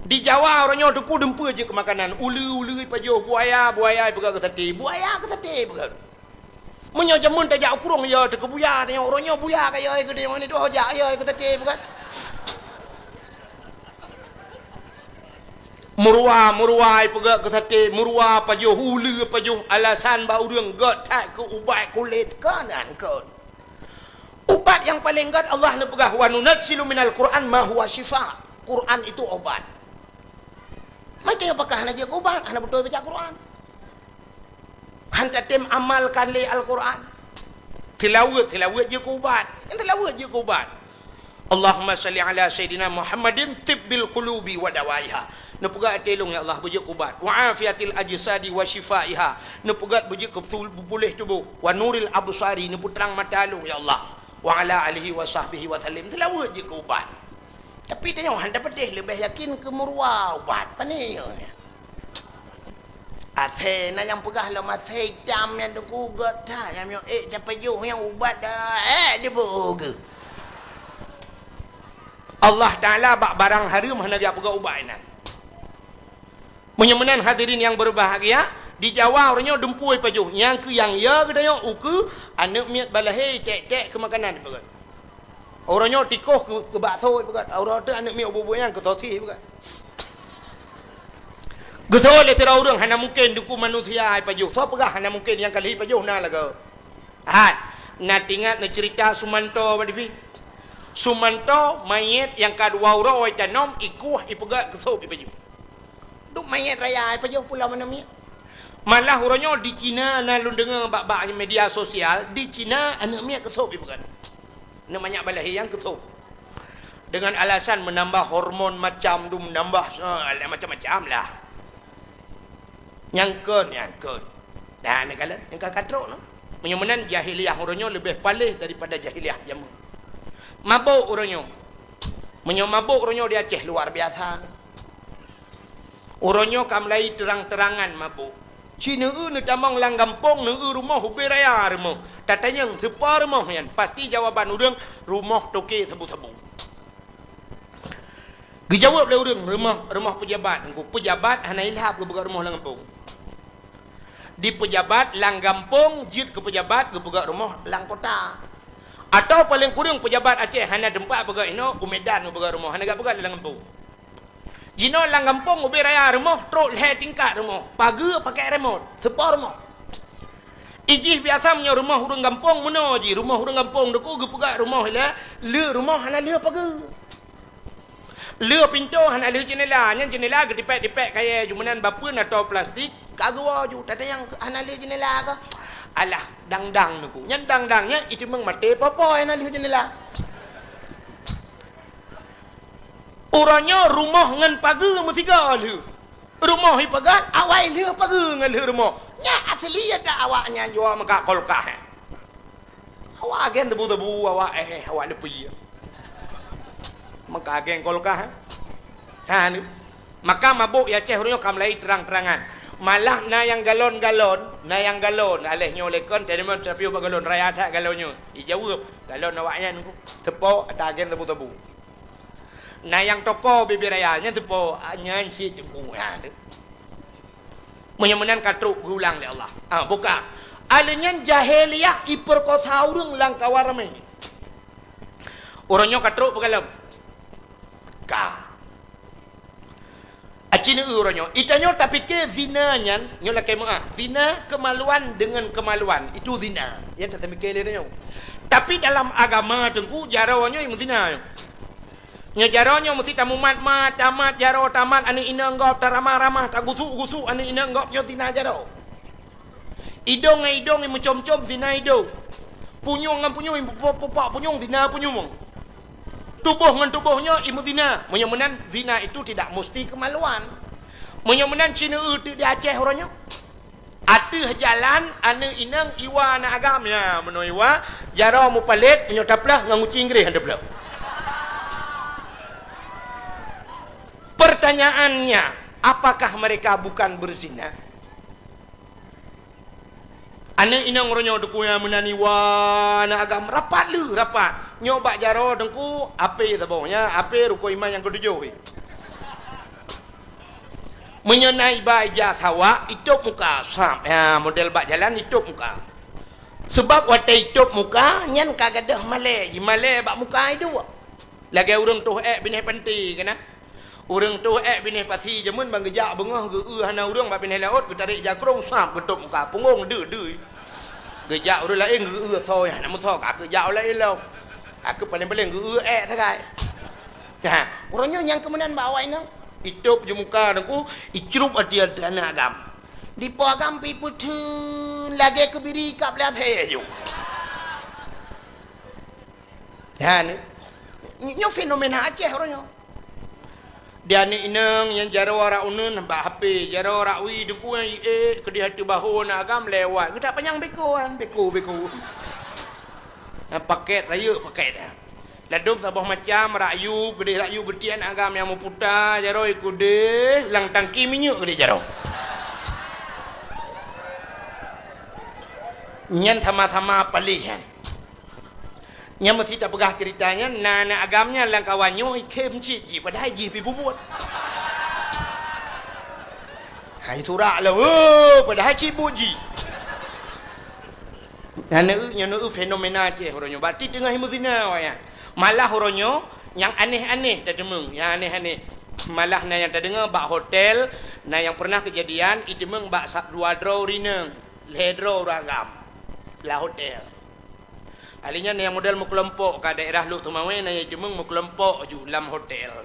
di Jawa orangnya tu dempu je ke makanan ulu pajo buaya pegang ke sate pegang menyo jamun tak jak kurung ya te kebuya dia orangnya buya kaya ke dia ni tu hojak ya ke sate pegang murwa pegak ke sate murwa pajuh hulu pajuh alasan bau urang god tak ke ubat kulit kanan kon ubat yang paling god Allah nak pegah wa nunazzilu minal Quran ma huwa syifa Quran itu obat macam apakah nak jaga ubat hana betul baca Quran hanta tem amalkan le Al-Quran tilawat je ubat tilawat je ubat Allahumma salli ala sayyidina Muhammadin tibbil qulubi wa dawaiha nepugat telung ya Allah bujuk ubat wa afiatil ajsadi wa shifaiha nepugat bujuk pulih tubuh wa nuril absari neputrang mata lung ya Allah wa ala alihi wa sahbihi wa sallim tilawat je ubat Tapi tengok handa pedih lebih yakin ke murwa ubat pani. Athe na yang pegah lah mathe hitam yang tu kugat dah yang dapat juh yang ubat dah dia boga. Allah Taala bak barang haram hana dia pegah ubat nan. Menyemenan hadirin yang berbahagia, di Jawa orangnya dempui pajuh. Yang ke yang ya ke tengok uku anak miat balahe tek-tek ke makanan pegat. Orangnya tikoh ke bakso pegat. Orang tu anak miat bubu yang ke toti pegat. Getol le tira orang hana mungkin duku manusia ai pajuh. So pegah hana mungkin yang kali pajuh na laga. Nak ingat nak cerita Sumanto badifi. Sumanto mayat yang kedua orang oi tanom ikuh ipegat ke so pajuh. Duk mayat raya ai pajuh pula mana miat. Malah orangnya di Cina lalu dengar bak-bak media sosial di Cina anak miat kesop bukan. Nak banyak balahi yang kesop. Dengan alasan menambah hormon macam tu menambah macam-macam lah. Nyangkun. Dah nak kala yang kadrok no. Menyemenan jahiliah orangnya lebih palih daripada jahiliah zaman. Mabuk orangnya. Mabuk orangnya di Aceh luar biasa. Orangnya kamlai terang-terangan mabuk. Cina ni tamang lang kampung ni rumah hubi raya rumah. Tatanya sepa rumah yan. Pasti jawaban orang rumah toke sebu-sebu. Dijawab oleh orang rumah pejabat. Pejabat hana ilhab ke buka rumah lang kampung. Di pejabat lang kampung jid ke pejabat ke buka rumah lang kota. Atau paling kurang pejabat Aceh hana tempat buka ino Medan ke buka rumah hana gak buka lang kampung. Jino lang kampung ubi raya rumah truk leh tingkat rumah pagi pakai remote sepa rumah iji biasa punya rumah orang kampung mana je rumah orang kampung deku ge pegak rumah le rumah hana le pagi le pintu hana le jendela nya jendela ge dipek-dipek kaya jumanan bapun atau plastik kagwa ju tata yang hana le jendela ke alah dang-dang deku nya dang-dangnya itu meng mate popo hana le jendela. Orangnya rumah ngan pagi mesti galu. Rumah hipagat awai le pagi ngan le rumah. Nya asli ada awaknya jual maka kolkah. Awak gen tebu-tebu awak awak lepi. Maka gen kolkah. Ni. Maka mabuk ya Aceh orangnya kamlai terang-terangan. Malah na yang galon alehnya olehkan tenemon tapi galon raya tak galonnya. Dijawab galon awaknya nunggu tepok atau gen tebu-tebu. Nah yang toko bibi rayanya tu po nyanyi tu ada. Menyemenan katruk gulang oleh Allah. Buka. Alanya jahiliyah iperkosa orang lang kawarame. Orangnya katruk pegalam. Ka. Acina orangnya. Itanya tapi ke zinanya nyola kemah. Zina kemaluan dengan kemaluan. Itu zina. Yang tak mikir dia. Tapi dalam agama tengku jarawanya yang zina. Nya jaronya mesti tamu mat tamat jaro tamat ani ina ngop taramah-ramah tak gusu ani ina ngop nyo tina jaro. Idong yang mencom-com tina idong. Punyung ngan punyung popak punyung tina punyung. Tubuh ngan tubuhnya imu tina. Menyemenan zina itu tidak mesti kemaluan. Menyemenan Cina di Aceh orangnya. Atu jalan ane inang iwa na agamnya menoiwa jaro mu palit nyo taplah ngangu Inggris hande belah. Pertanyaannya, apakah mereka bukan berzina? Anak inang orangnya dekunya menani wana agam rapat. Nyobak jaro dengku ape tabongnya, ape ruko iman yang ketujuh. Menyenai baja tawa itu muka sam. Ya, model bak jalan itu muka. Sebab watai itu muka nyan kagadah male bak muka itu. Lagi orang tu bineh penti kena. Orang tu bini pasti jemun bang gejak bengah ge hana urang bak bini laut ke tarik jakrong sam ketuk muka punggung de gejak urang lain ge thoi hana mu thok ak gejak lain lo ak paling-paling ge takai nah orangnya yang kemenan bawa ini hidup je muka dengku icrup adia dana agam di pagam pi putun lagi kebiri kap lihat heju ya ni fenomena Aceh orangnya. Dia ni inang yang jaro ora unun nampak HP jaro ora wi dengku yang ke di hati bahu nak agam lewat kita panjang beko. Paket raya paket dah Ladum sabah macam rakyu gede rakyu getian agam yang muputa jaroi kude lang tangki minyak gede jaro. Nyan sama-sama palihan. Nyan mesti tak pegah ceritanya nana agamnya lang kawanyo ikem cik padahal ji pi bubuat. Hai surak lah padahal cik buji. Nyana fenomena cik horonyo berarti tengah himuzina ya. Malah horonyo yang aneh-aneh tak demeng, yang aneh-aneh. Malah na yang tak dengar bak hotel, na yang pernah kejadian itu meng bak dua draw rina, ledro ragam. La hotel. Alinya na yang model mu kelompok ka daerah Luk Tumawe na yang cemeng mu kelompok ju dalam hotel.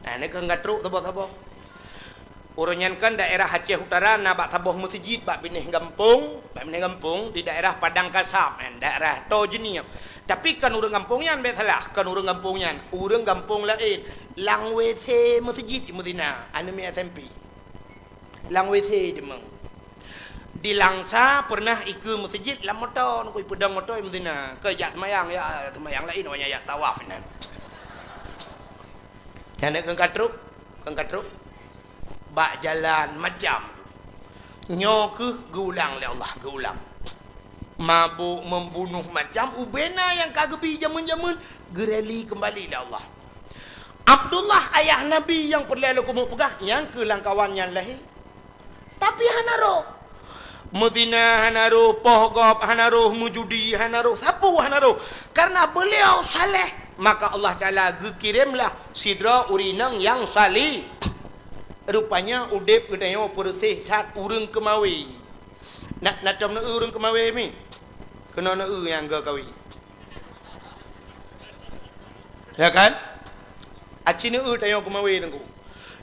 Nah, ni kan gatruk tabo-tabo. Uronyan kan daerah Aceh Utara na bak taboh masjid bak binih gampung di daerah Padang Kasam, daerah Tojeni. Tapi kan urang kampungnya salah, kan urang kampungnya, urang kampung lain. Lang WC masjid di Medina, anu mi SMP. Lang WC demang. Di Langsa pernah ikut masjid lam motor, nak pedang motor di Medina. Ke jak semayang lain namanya ya tawaf nan. Yang nak kan katruk. Bak jalan macam nyo ke geulang oleh Allah geulang mabuk membunuh macam ubena yang kagebi zaman-zaman gereli kembali oleh Allah. Abdullah ayah Nabi yang perlalu kumuk pegah yang ke langkawannya lahir tapi hanaro Medina hanaro pohgop hanaro mujudi hanaro sapu hanaro karena beliau saleh maka Allah Taala kirimlah sidra urinang yang salih. Rupanya udep kedayo bersih sat urang kemawi. Nak natam na urang kemawi mi. Kena na yang ga kawi. Ya kan? Aci na tayo kemawi nangku.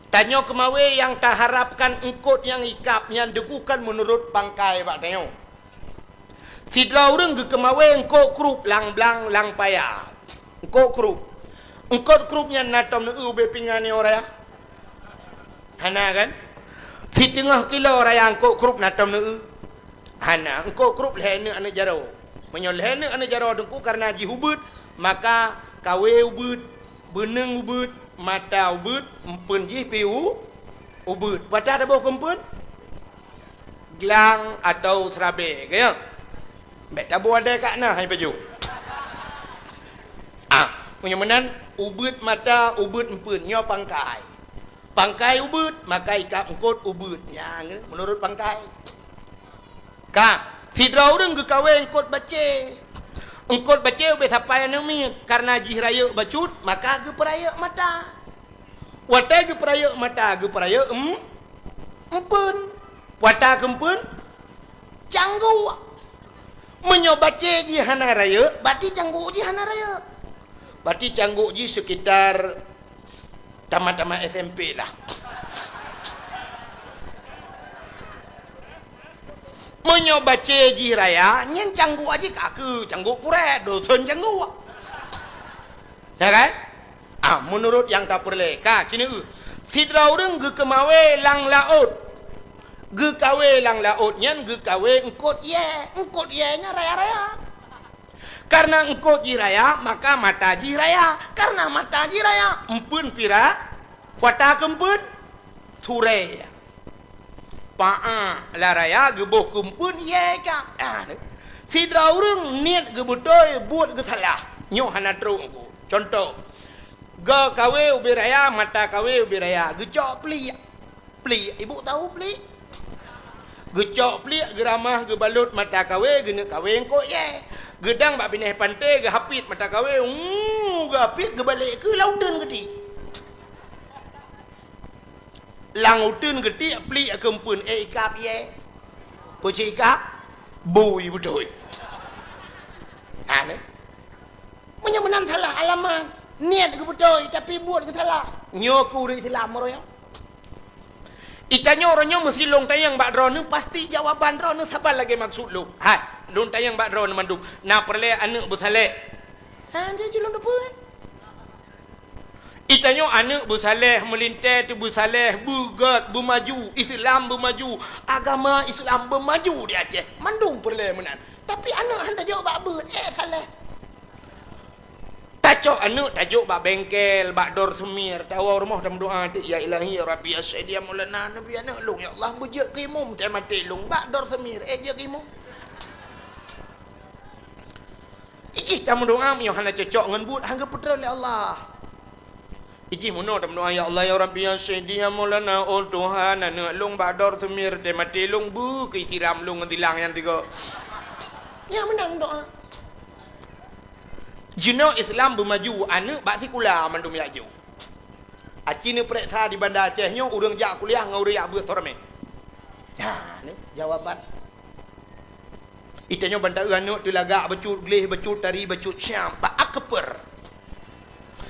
Tanyo kemawi yang tak harapkan engkot yang ikapnya degukan menurut pangkai bak tayo. Sidra urang ge kemawi engkot krup lang blang lang paya. Engkot krup. Engkot krupnya natam na be pingane ora. Hana kan? Si tengah kilo raya angkuk krup natam nu. Hana angkuk krup lehne ana jaro. Menyol lehne ana jaro dengku karena ji hubut, maka kawe ubut, beneng ubut, mata ubut, empun ji piu ubut. Patah dah bawa kempun? Gelang atau serabe, kaya? Bek tabu ada kat nah hai baju. Menyemenan ubut mata, ubut empun, nyo pangkai. Pangkai ubut, maka ikap engkot ubut. Ya, menurut pangkai. Sidra urang ke kawe engkot baca. Engkot baca ube sampai nami karena jih raya bacut, maka ge peraya mata. Wata ge peraya mata, ge peraya empun. Wata kempun canggu. Menyo baca jih hana raya, berarti canggu jih hana raya. Berarti canggu jih sekitar tamat-tamat SMP lah. Menyoba ceji raya, nyen canggu aja kaku, canggu puret, dosen canggu. Ya kan? Menurut yang tak perle, kini sidra urang ge kemawe lang laut. Ge kawe lang laut nyen ge kawe engkot ye nya raya-raya. Karena engkau jiraya, maka mata jiraya. Karena mata jiraya, empun pira, wata kempun, turaya. Pa'a laraya, gebuh kempun, ye kap. Sidra urang niat gebutoy, buat ge salah. Nyo hana teruk aku. Contoh, ge kawe ubi raya, mata kawe ubi raya. Gecok pli. Ibu tahu pli? Gecok pli, geramah, gebalut mata kawe, gena kawe engkau ye. Gedang bak bineh pantai ge hapit mata kawe ge hapit ge balik ke lautan geti langutun geti pli kempun ikap ye poci ikap bui betul ne menyemenan salah alamat niat ge betul tapi buat ge salah nyo ku ri Islam royo itanyo orangnya mesti long tayang bak drone pasti jawaban drone siapa lagi maksud lu hai long tayang bak drone manduk na perle anak bersaleh dia jelung depan itanyo anak bersaleh melintas tu bersaleh bugat bermaju Islam bermaju agama Islam bermaju di Aceh mandung perle menan tapi anak handa jawab bak ber saleh tak cok anu tajuk bak bengkel, bak dor semir, tawa rumah dan berdoa ya ilahi ya rabbi asaidia maulana nabi anak long ya Allah bujak kimum tak mati long bak dor semir je kimum. Ijih tak berdoa Yohana cocok ngan but hangga putra oleh Allah. Ijih muno tak berdoa ya Allah ya rabbi asaidia maulana oh Tuhan anak long bak dor semir tak mati long bu ke siram long tilang yang tiga. Ya menang doa. Jino Islam bermaju anak bak sekular mandum yaju. Aci ni periksa di Bandar Aceh nyo urang jak kuliah ngau riak buat torme. Ha ni jawapan. Itanya bandar anak tu lagak becut gleh becut tari becut syam bak akper.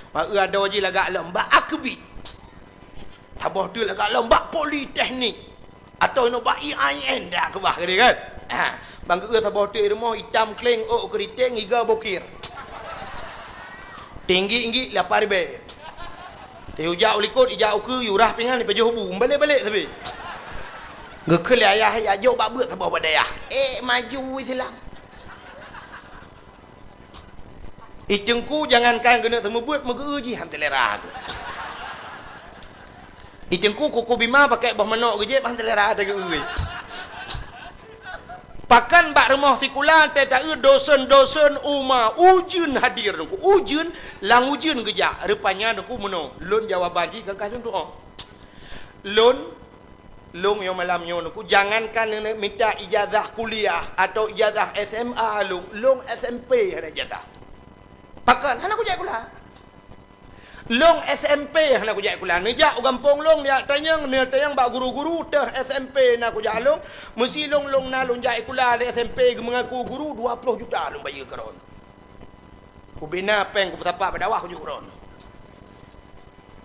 Bak ada je lagak lembak akbi. Tabah tu lagak lembak politeknik atau no bak IAIN dah ke bah dia kan. Ha bang ke tabah tu rumah hitam kleng oh keriting iga bokir. Tinggi 8,000. Dia ujak ulikut ijak uku yurah pingan ni pejuh hubung balik-balik tapi. Gekel ayah ya jauh bak beut sabah badayah. Maju Islam. Itengku jangankan kena temu beut megeu ji han telera tu. Itengku kuku bima pakai bah manok ge je han telera ada ge euy. Pakan bak rumah sekular tak dosen-dosen umma ujun hadir nungku ujun lang ujun gejak rupanya nungku meno lun jawaban ji gagah lun doa lun long yang malam nyo nungku jangankan minta ijazah kuliah atau ijazah SMA long SMP ada ijazah pakan hana ku jak kula long SMP hana ku jak kula nejak gampong long dia tanyang bak guru-guru teh SMP nak ku jak long mesti long na long jak kula di SMP mengaku guru 20 juta long bayar karon ku bina peng ku tapak badawah ku juron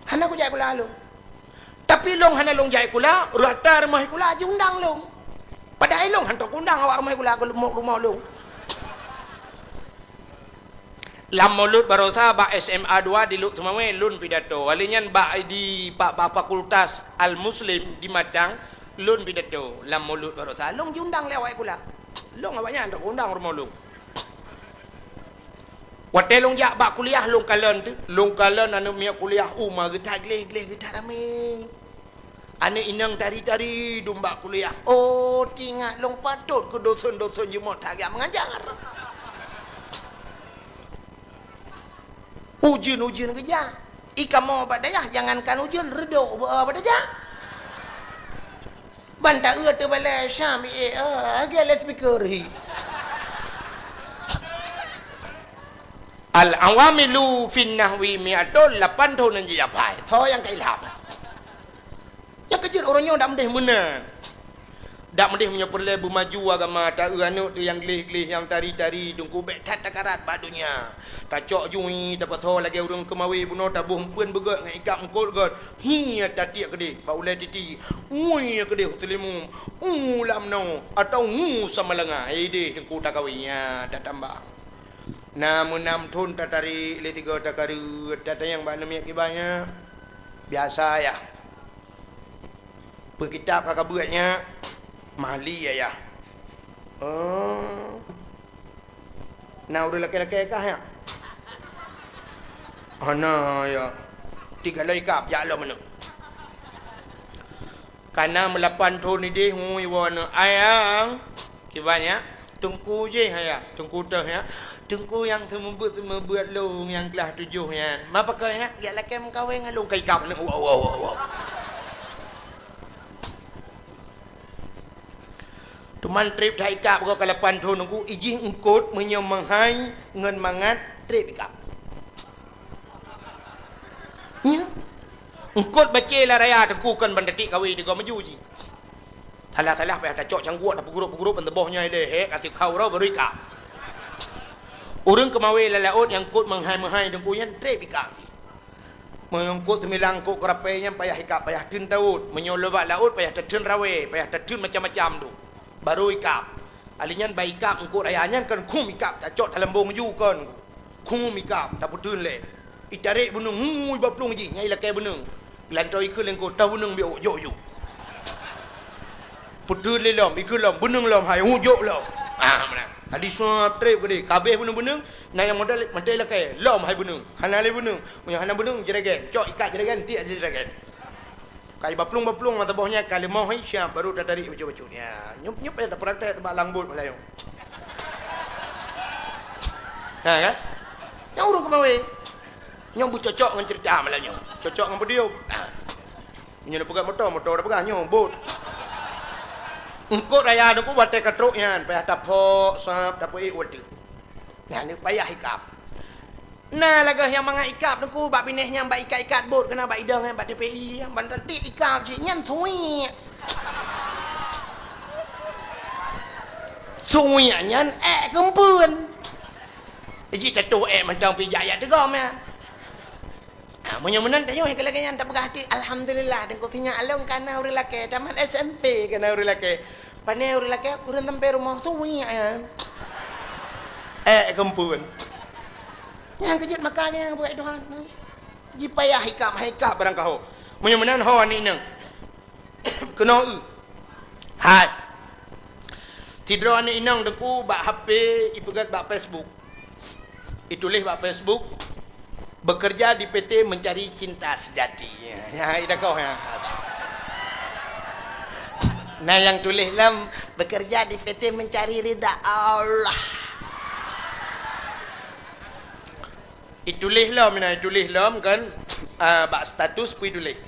hana ku jak kula long tapi long hana long jak kula rata rumah kula je undang long padahal long hantar undang awak rumah kula ke rumah long lam mulut barosa bak SMA 2 di Luk Tumawe lun pidato alinyan bak di pak fakultas Al Muslim di Madang lun pidato lam mulut barosa long diundang lewat kula long awaknya ndak undang rumah long wate long jak bak kuliah long kalon anu mia kuliah umma getah gleh getah rame ane inang tari-tari dumba kuliah oh tinggal long patut ke dosen-dosen jumot agak mengajar Ujun kerja. Ika mau badayah jangankan ujun reduk badayah. Banta tu bala Syam agak speaker hi. Al awamilu fin nahwi mi'atun 8 tahun je apa. So yang kailham. Yang kecil orangnya dak mendeh benar. Dak mendeh punya perle bermaju agama tak anu tu yang gleh-gleh yang tari-tari dungku bek tat takarat badunya. Tak cok jui tak patho lagi urang kemawi buno tabuh pun begot ngai ikap engkol got. Hi tatiak gede ba ulai titi. Ui gede hutlimu. Lam no atau sama lenga. Ide dengku tak kawinya dak tambah. Namun 6 tahun tatari le 3 takaru tata yang ba namiak kibanya. Biasa ya. Berkitab kakak buatnya Mali ya. Nah udah laki-laki kah ya? Ana ya. 3 laikap ya lo mana? Karena melapan tahun ni deh hui wana ayang kibanya tungku je ya. Tungku teh ya. Tungku yang sembuat long yang kelas 7 ya. Ma pakai ya? Ya laki mengkawin ngalung kai kap ni. Wow. Tuman trip dah ikap kau kalapan tahun aku ijih engkut menyemanghay ngan mangat trip ikap. Ya. Engkut baca lah raya tengkukan bandetik kawi di kau maju ji. Salah payah tak cok cangguat dah peguruk pentebohnya ile he kasih kau rau baru ikap. Urang kemawi lalaut yang kut menghay tengkuyan trip ikap. Mengkut semilang kut kerapainya payah ikap payah tun taut menyolobak laut payah tertun rawe payah tertun macam-macam tu. Baru ikap alinyan baik ikap engkau ayahnya kan kum ikap tak cok dalam bong ju kan kum ikap tak putun le itarik bunung hui baplung ji nyai lakai bunung lantau ikut lengkau tahu bunung biok jok ju putun le lom ikut lom bunung lom hai hujok lom mana Adi suap trip gede, kabeh bunung-bunung, na yang modal mantai lakai, lom hai bunung, hana le bunung, punya hana bunung jeragen, cok ikat jeragen, ti aja jeragen. Kai baplung mata bawahnya kali mau hai siap baru dah tarik baju-bajunya. Nyup ada praktek tebak langbut malayong. Ha kan? Yang urung kemawe. Nyong bu cocok dengan cerita malayong. Cocok dengan video. Ha. Nyong pegang motor dah pegang nyong bot. Engkau raya aku buat katruk yan, payah tapok, sap, tapok uat tu. Nah ni payah ikap. Nah lagah yang mangai ikap aku, bak pineh yang bak ikat bot kena bak idang yang bak DPI yang bandar tik ikap cik nyan thui. Thui nyan kempun. Jadi tato mentang pijak ya tegam ya. Menyemenan tanya kalau kalian tak pegah hati alhamdulillah dan kau tanya along kana uri laki taman SMP kana uri laki panai uri laki urang tempe rumah tu wian kempun yang kejut makanya buat Tuhan ji payah hikap barang kau menyemenan ho ni nang kena hai tidur ni inang deku bak HP ipegat bak Facebook itulis bak Facebook bekerja di PT mencari cinta sejati. Ya, ida kau ya. Nah yang tulis lam bekerja di PT mencari ridha Allah. Itulis lam kan bak status pi tulis.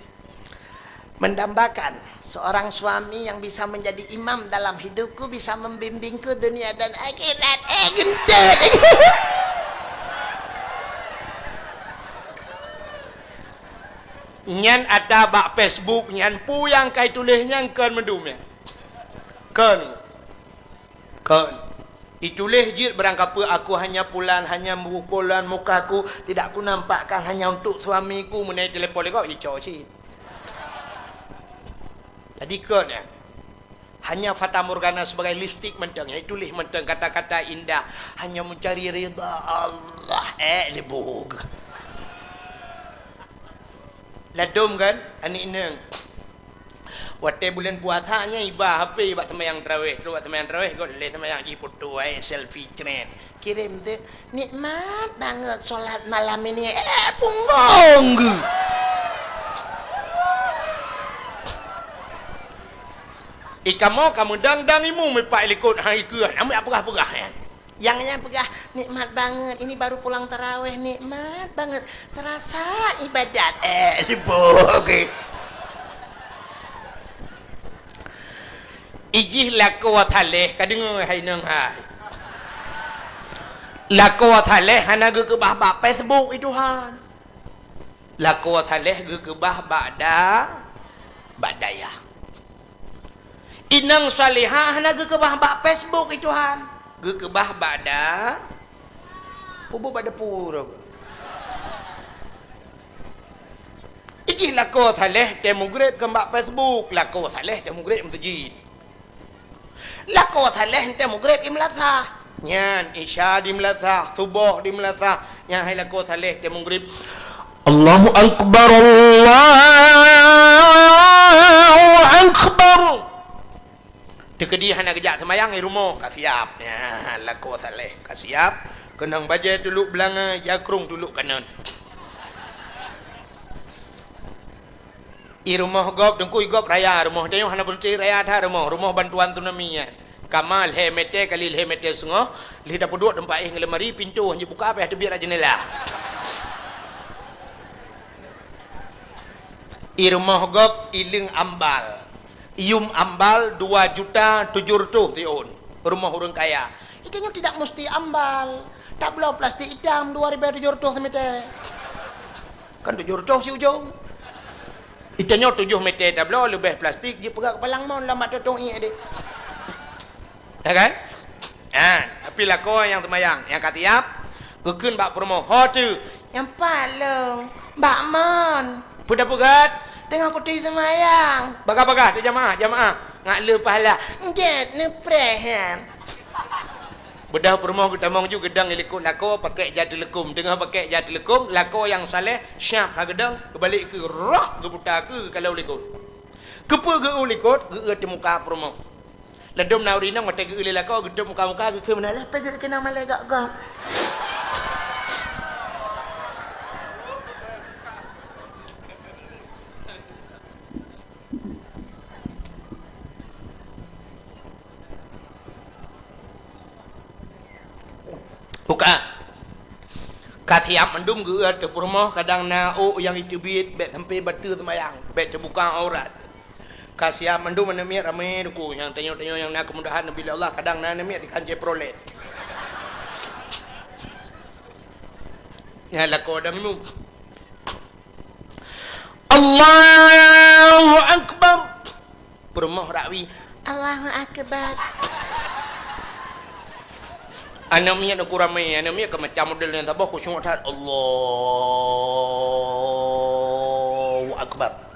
Mendambakan seorang suami yang bisa menjadi imam dalam hidupku bisa membimbingku dunia dan akhirat. Gendut. Nyan ada bak Facebook nyan pu yang kai tulisnya kan mendumnya kan itulis jid berangkapa aku hanya pukulan mukaku tidak aku nampakkan hanya untuk suamiku menaik telefon kau ico cik jadi kan ya hanya fata morgana sebagai lipstick mentang ya tulis mentang kata-kata indah hanya mencari ridha Allah lebog ladum kan ani nang wate bulan puasanya ibah HP buat temayang tarawih tu buat temayang tarawih kau le temayang ji foto selfie trend kirim tu nikmat banget solat malam ini punggong kamu dang imu mepak likut hari ke ambil apa-apa ya yang pegah nikmat banget ini baru pulang tarawih nikmat banget terasa ibadat dibog ijih lako wathaleh kadang hai nang hai lako wathaleh hana ke bah bak Facebook itu han lako wathaleh ke bah badaya inang salihah hana ke bah bak Facebook itu han gekebah bada pubu bada pura iki lako thaleh demugrade kembak Facebook lako thaleh demugrade masjid lako thaleh demugrade imlatha nyan isya di melatha subuh di melatha nyan hai lako thaleh demugrade Allahu akbar Allahu akbar Tekedi hana kejak semayang di rumah kat siap ya lako saleh kat siap kenang bajet tuluk belanga jakrung tuluk kanan i rumah gop dengku gop raya rumah tengok hana bunti raya tha rumah bantuan tsunami ya kamal hemete kalil hemete sungoh lidah pedut tempat ngelemari pintu hanya buka apa tebi jendela i rumah gop iling ambal ium ambal 2.700.000 tiun rumah orang kaya ikannya tidak mesti ambal tablau plastik hitam 2.700 meter kan 700 si ujung ikannya 7 meter tablau lebih plastik dia pegang kepalang mau lambat tutong ini adik ya kan tapi lah kau yang temayang yang katiap kekun bak promo hotu yang palung bak mon pudah-pugat tengah putih semayang baga-baga tu jamaah ngak le pahala get ne prehan bedah permoh kita mong juga gedang ilikut lako pakai jati lekum tengah pakai jati lekum lako yang saleh syap ha gedang kebalik ke rak ke buta ke kalau likut kepa ke ulikut ke muka permoh ledom na urina ngote ge ulila ko gedom muka-muka ge mana lah pege kena malai gak gak. Buka katiap mendum ge te rumah kadang na yang itu bit bet sampai batu semayang bet terbuka aurat kasiap mendum menemi ramai duku yang tanyo-tanyo yang nak kemudahan nabi Allah kadang na nemi di kanje prolet ya lako dam nu Allahu akbar rumah rawi Allahu akbar anaknya nak ramai anaknya ke macam model yang tabah khusyuk tat Allahu akbar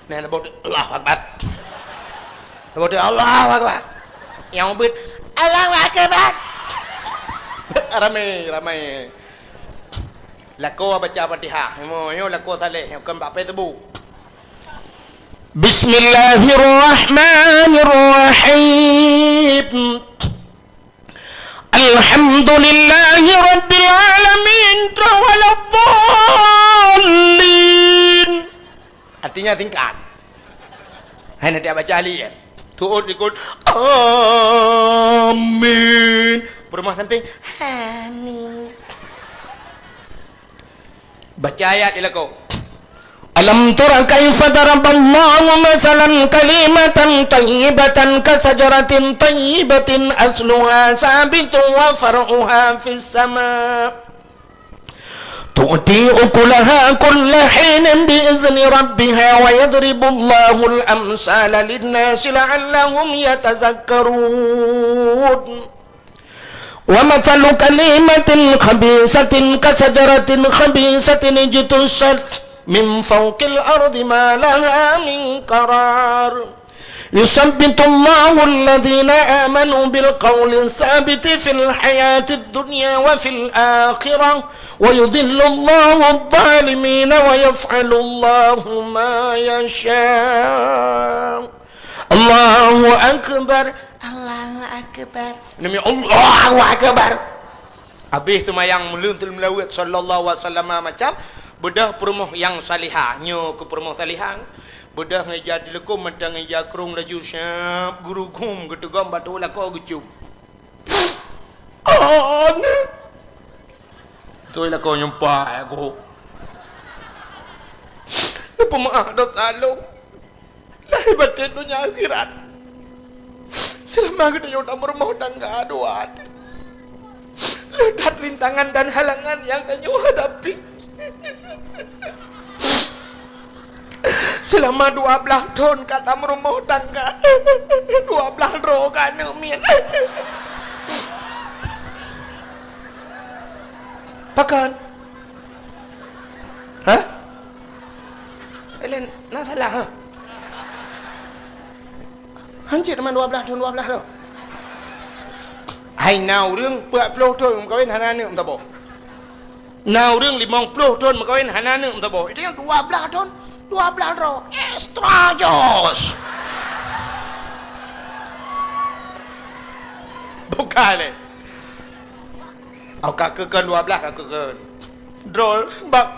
nah tabah Allahu akbar tabah Allahu akbar yang ubit Allahu akbar ramai lako baca Fatihah yo lako saleh yo kan bapai tebu Bismillahirrahmanirrahim Alhamdulillahi Rabbil Alamin Tawaladdallin. Artinya tingkat hanya dia baca alien tuut ikut amin berumah samping amin baca ayat ilako Alam tara kaifa daraballahu masalan kalimatan tayyibatan kasajaratin tayyibatin asluha sabitun wa far'uha fis sama' tu'ti ukulaha kulla hinin bi'izni rabbiha wa yadribullahu al-amsala lin-nasi la'allahum yatazakkarun ومثل كلمة خبيثة كشجرة خبيثة اجتثت من فوق الأرض ما لها من قرار يثبت الله الذين آمنوا بالقول الثابت في الحياة الدنيا وفي الآخرة ويضل الله الظالمين ويفعل الله ما يشاء الله أكبر Allahu akbar. Demi Allahu akbar. Habis semayang meluntul melawat sallallahu alaihi wasallam macam bedah perumuh yang salihah nyo ke perumuh salihah bedah ngeja dilekum mentang ngeja krung laju syap guru gum gedegam batu lako gecup. Ana. Tu lako nyempai aku. Apa maaf dok lalu. Lahir batin dunia akhirat. Selama kita dalam rumah tangga doa letak rintangan dan halangan yang kamu hadapi selama 12 tahun kata rumah tangga 12 roh kan min pakan hah? Elen nak salah ha? Hancur teman 12 tahun 12 tu. Hai nauរឿង20 tahunមកវិញហាណានឹងតបណៅរឿង50 tahunមកវិញហាណានឹងតប itu yang 12 tahun 12 roh extra jos bukan kakak kekan 12 kakak kekan drol bak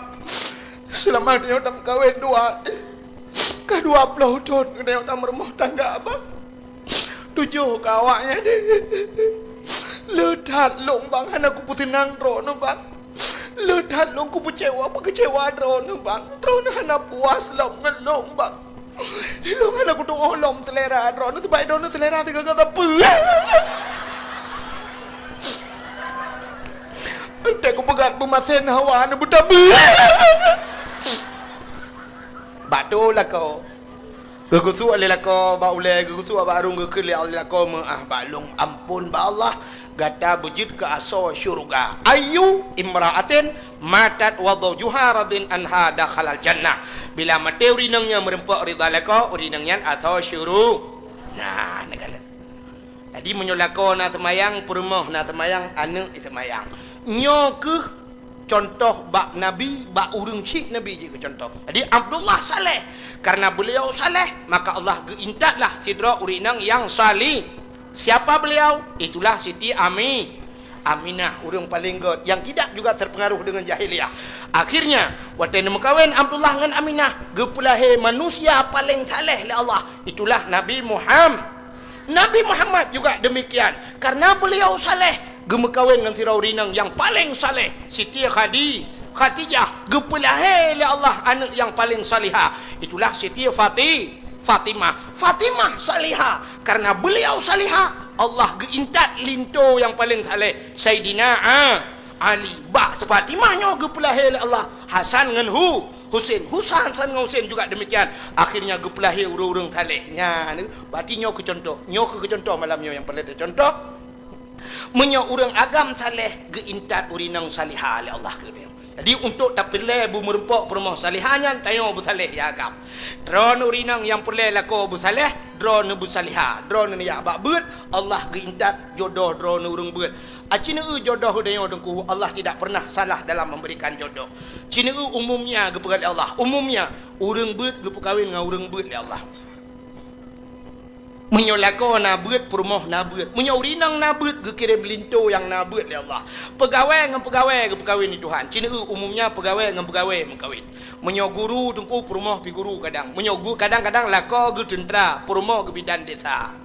selama dia dah kahwin dua ke 20 tahun dia dah berumah tangga apa 7 kawaknya ledat long bang anak ku tenang drone bang ledat long ku kecewa apa kecewa drone bang drone anak puas long ngelong bang long anak ku tong lom telera drone tu baik drone telera tiga kata pu ente ku pegat pematen hawa anu buta bu batu lah kau Gegutu alila ko ba ule gegutu ba arung gekeli alila ko balung ampun ba Allah gata bujid ke aso syurga ayu imra'atin matat wa zawjuha radin anha dakhalal jannah bila mate urinangnya merempak ridha lako urinangnya atau syuru nah negala jadi menyolako na semayang perumah na semayang anu semayang nyo ke contoh bak Nabi, bak urung cik Nabi je ke contoh. Jadi Abdullah saleh. Karena beliau saleh, maka Allah geintatlah sidra urinang yang salih. Siapa beliau? Itulah Siti Aminah, urang paling god yang tidak juga terpengaruh dengan jahiliyah. Akhirnya waktu ini mengkawin Abdullah dengan Aminah, gepulahe manusia paling saleh oleh Allah. Itulah Nabi Muhammad. Nabi Muhammad juga demikian. Karena beliau saleh, gemekawin dengan tiraurinang yang paling saleh, Siti Khadijah, gepulahe oleh Allah anak yang paling salihah. Itulah Siti Fatimah salihah. Karena beliau salihah, Allah geintat linto yang paling saleh, Sayyidina Ali. Bak Fatimahnya gepulahe oleh Allah, Hasan dengan Husain dengan Husain juga demikian. Akhirnya gepulahe urang-urang saleh. Nya berarti nyo ke contoh malam nyo yang paling contoh. Menyo urang agam saleh geintat urinang salihah oleh Allah ke dia. Jadi untuk tak pilih bu merempok permoh salihanya tayo bu saleh ya agam. Drone urinang yang pilih lako bu saleh, drone bu salihah. Drone ni ya bak beut Allah geintat jodoh drone urang beut. Acina jodoh dayo dengku Allah tidak pernah salah dalam memberikan jodoh. Cina umumnya gepegal Allah. Umumnya urang beut gepekawin dengan urang beut oleh Allah. Menyolako na beut permoh na beut. Menyaurinang na beut gekirim linto yang na beut oleh Allah. Pegawai dengan pegawai gepekawin ni Tuhan. Cina umumnya pegawai dengan pegawai mengkawin. Menyo guru dengku permoh pi guru kadang. Menyo kadang-kadang lako ge tentera permoh ge bidan desa.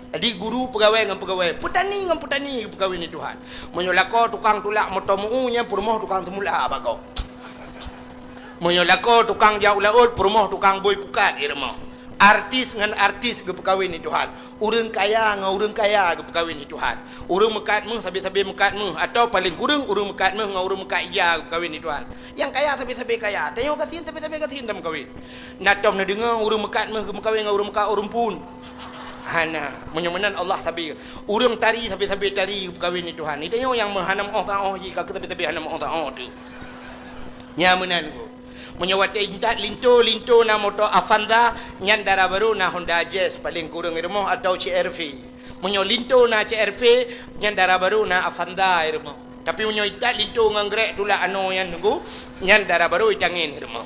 Jadi guru pegawai dengan pegawai, petani dengan petani pegawai ni Tuhan. Menyolako tukang tulak motomunya permoh tukang temula bago. Menyolako tukang jauh laut permoh tukang boy pukat irmo. Artis dengan artis ke pegawai ni Tuhan. Urang kaya dengan urang kaya ke pegawai ni Tuhan. Urang mekat meh sabi-sabi mekat meh, atau paling kurang urang mekat meh dengan urang mekat ija ke pegawai ni Tuhan. Yang kaya sabi-sabi kaya, tengok kasihin sabi-sabi kasihin dalam kawin. Natom na dengar urang mekat meh ke pegawai dengan urang mekat urang pun. Hana menyemenan Allah sabi. Urang tari sabi-sabi tari ke pegawai ni Tuhan. Ni tengok yang menghanam oh ji ka sabi-sabi hanam oh tu. Nya menan ko. Menyawat intat linto na motor Avanza nyandara baru na Honda Jazz paling kurang irmo atau CRV. Menyo linto na CRV nyandara baru na Avanza irmo. Tapi menyo intat linto ngangrek tula ano yang nunggu nyandara baru itangin irmo.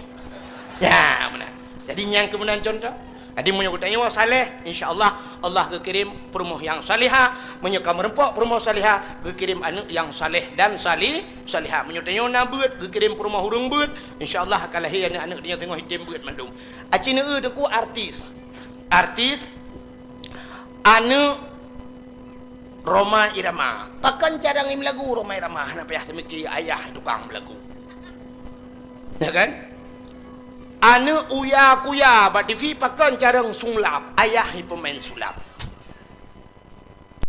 Ya benar. Jadi yang kemudian contoh. Jadi menyo kutanya wa saleh, insyaallah Allah kekirim permoh yang salihah, menyo kamerempok permoh salihah, kekirim anak yang saleh dan salihah. Menyo tanya na beut, kekirim permoh hurung beut, insyaallah akan lahir anak-anak dia tengok hitam beut mandum. Acina deku artis. Artis anu Roma Irama. Pakan carang im lagu Roma Irama, na payah temiki ayah tukang lagu. Ya kan? Anu uya kuya ba TV pakan carang sulap, ayah ni pemain sulap.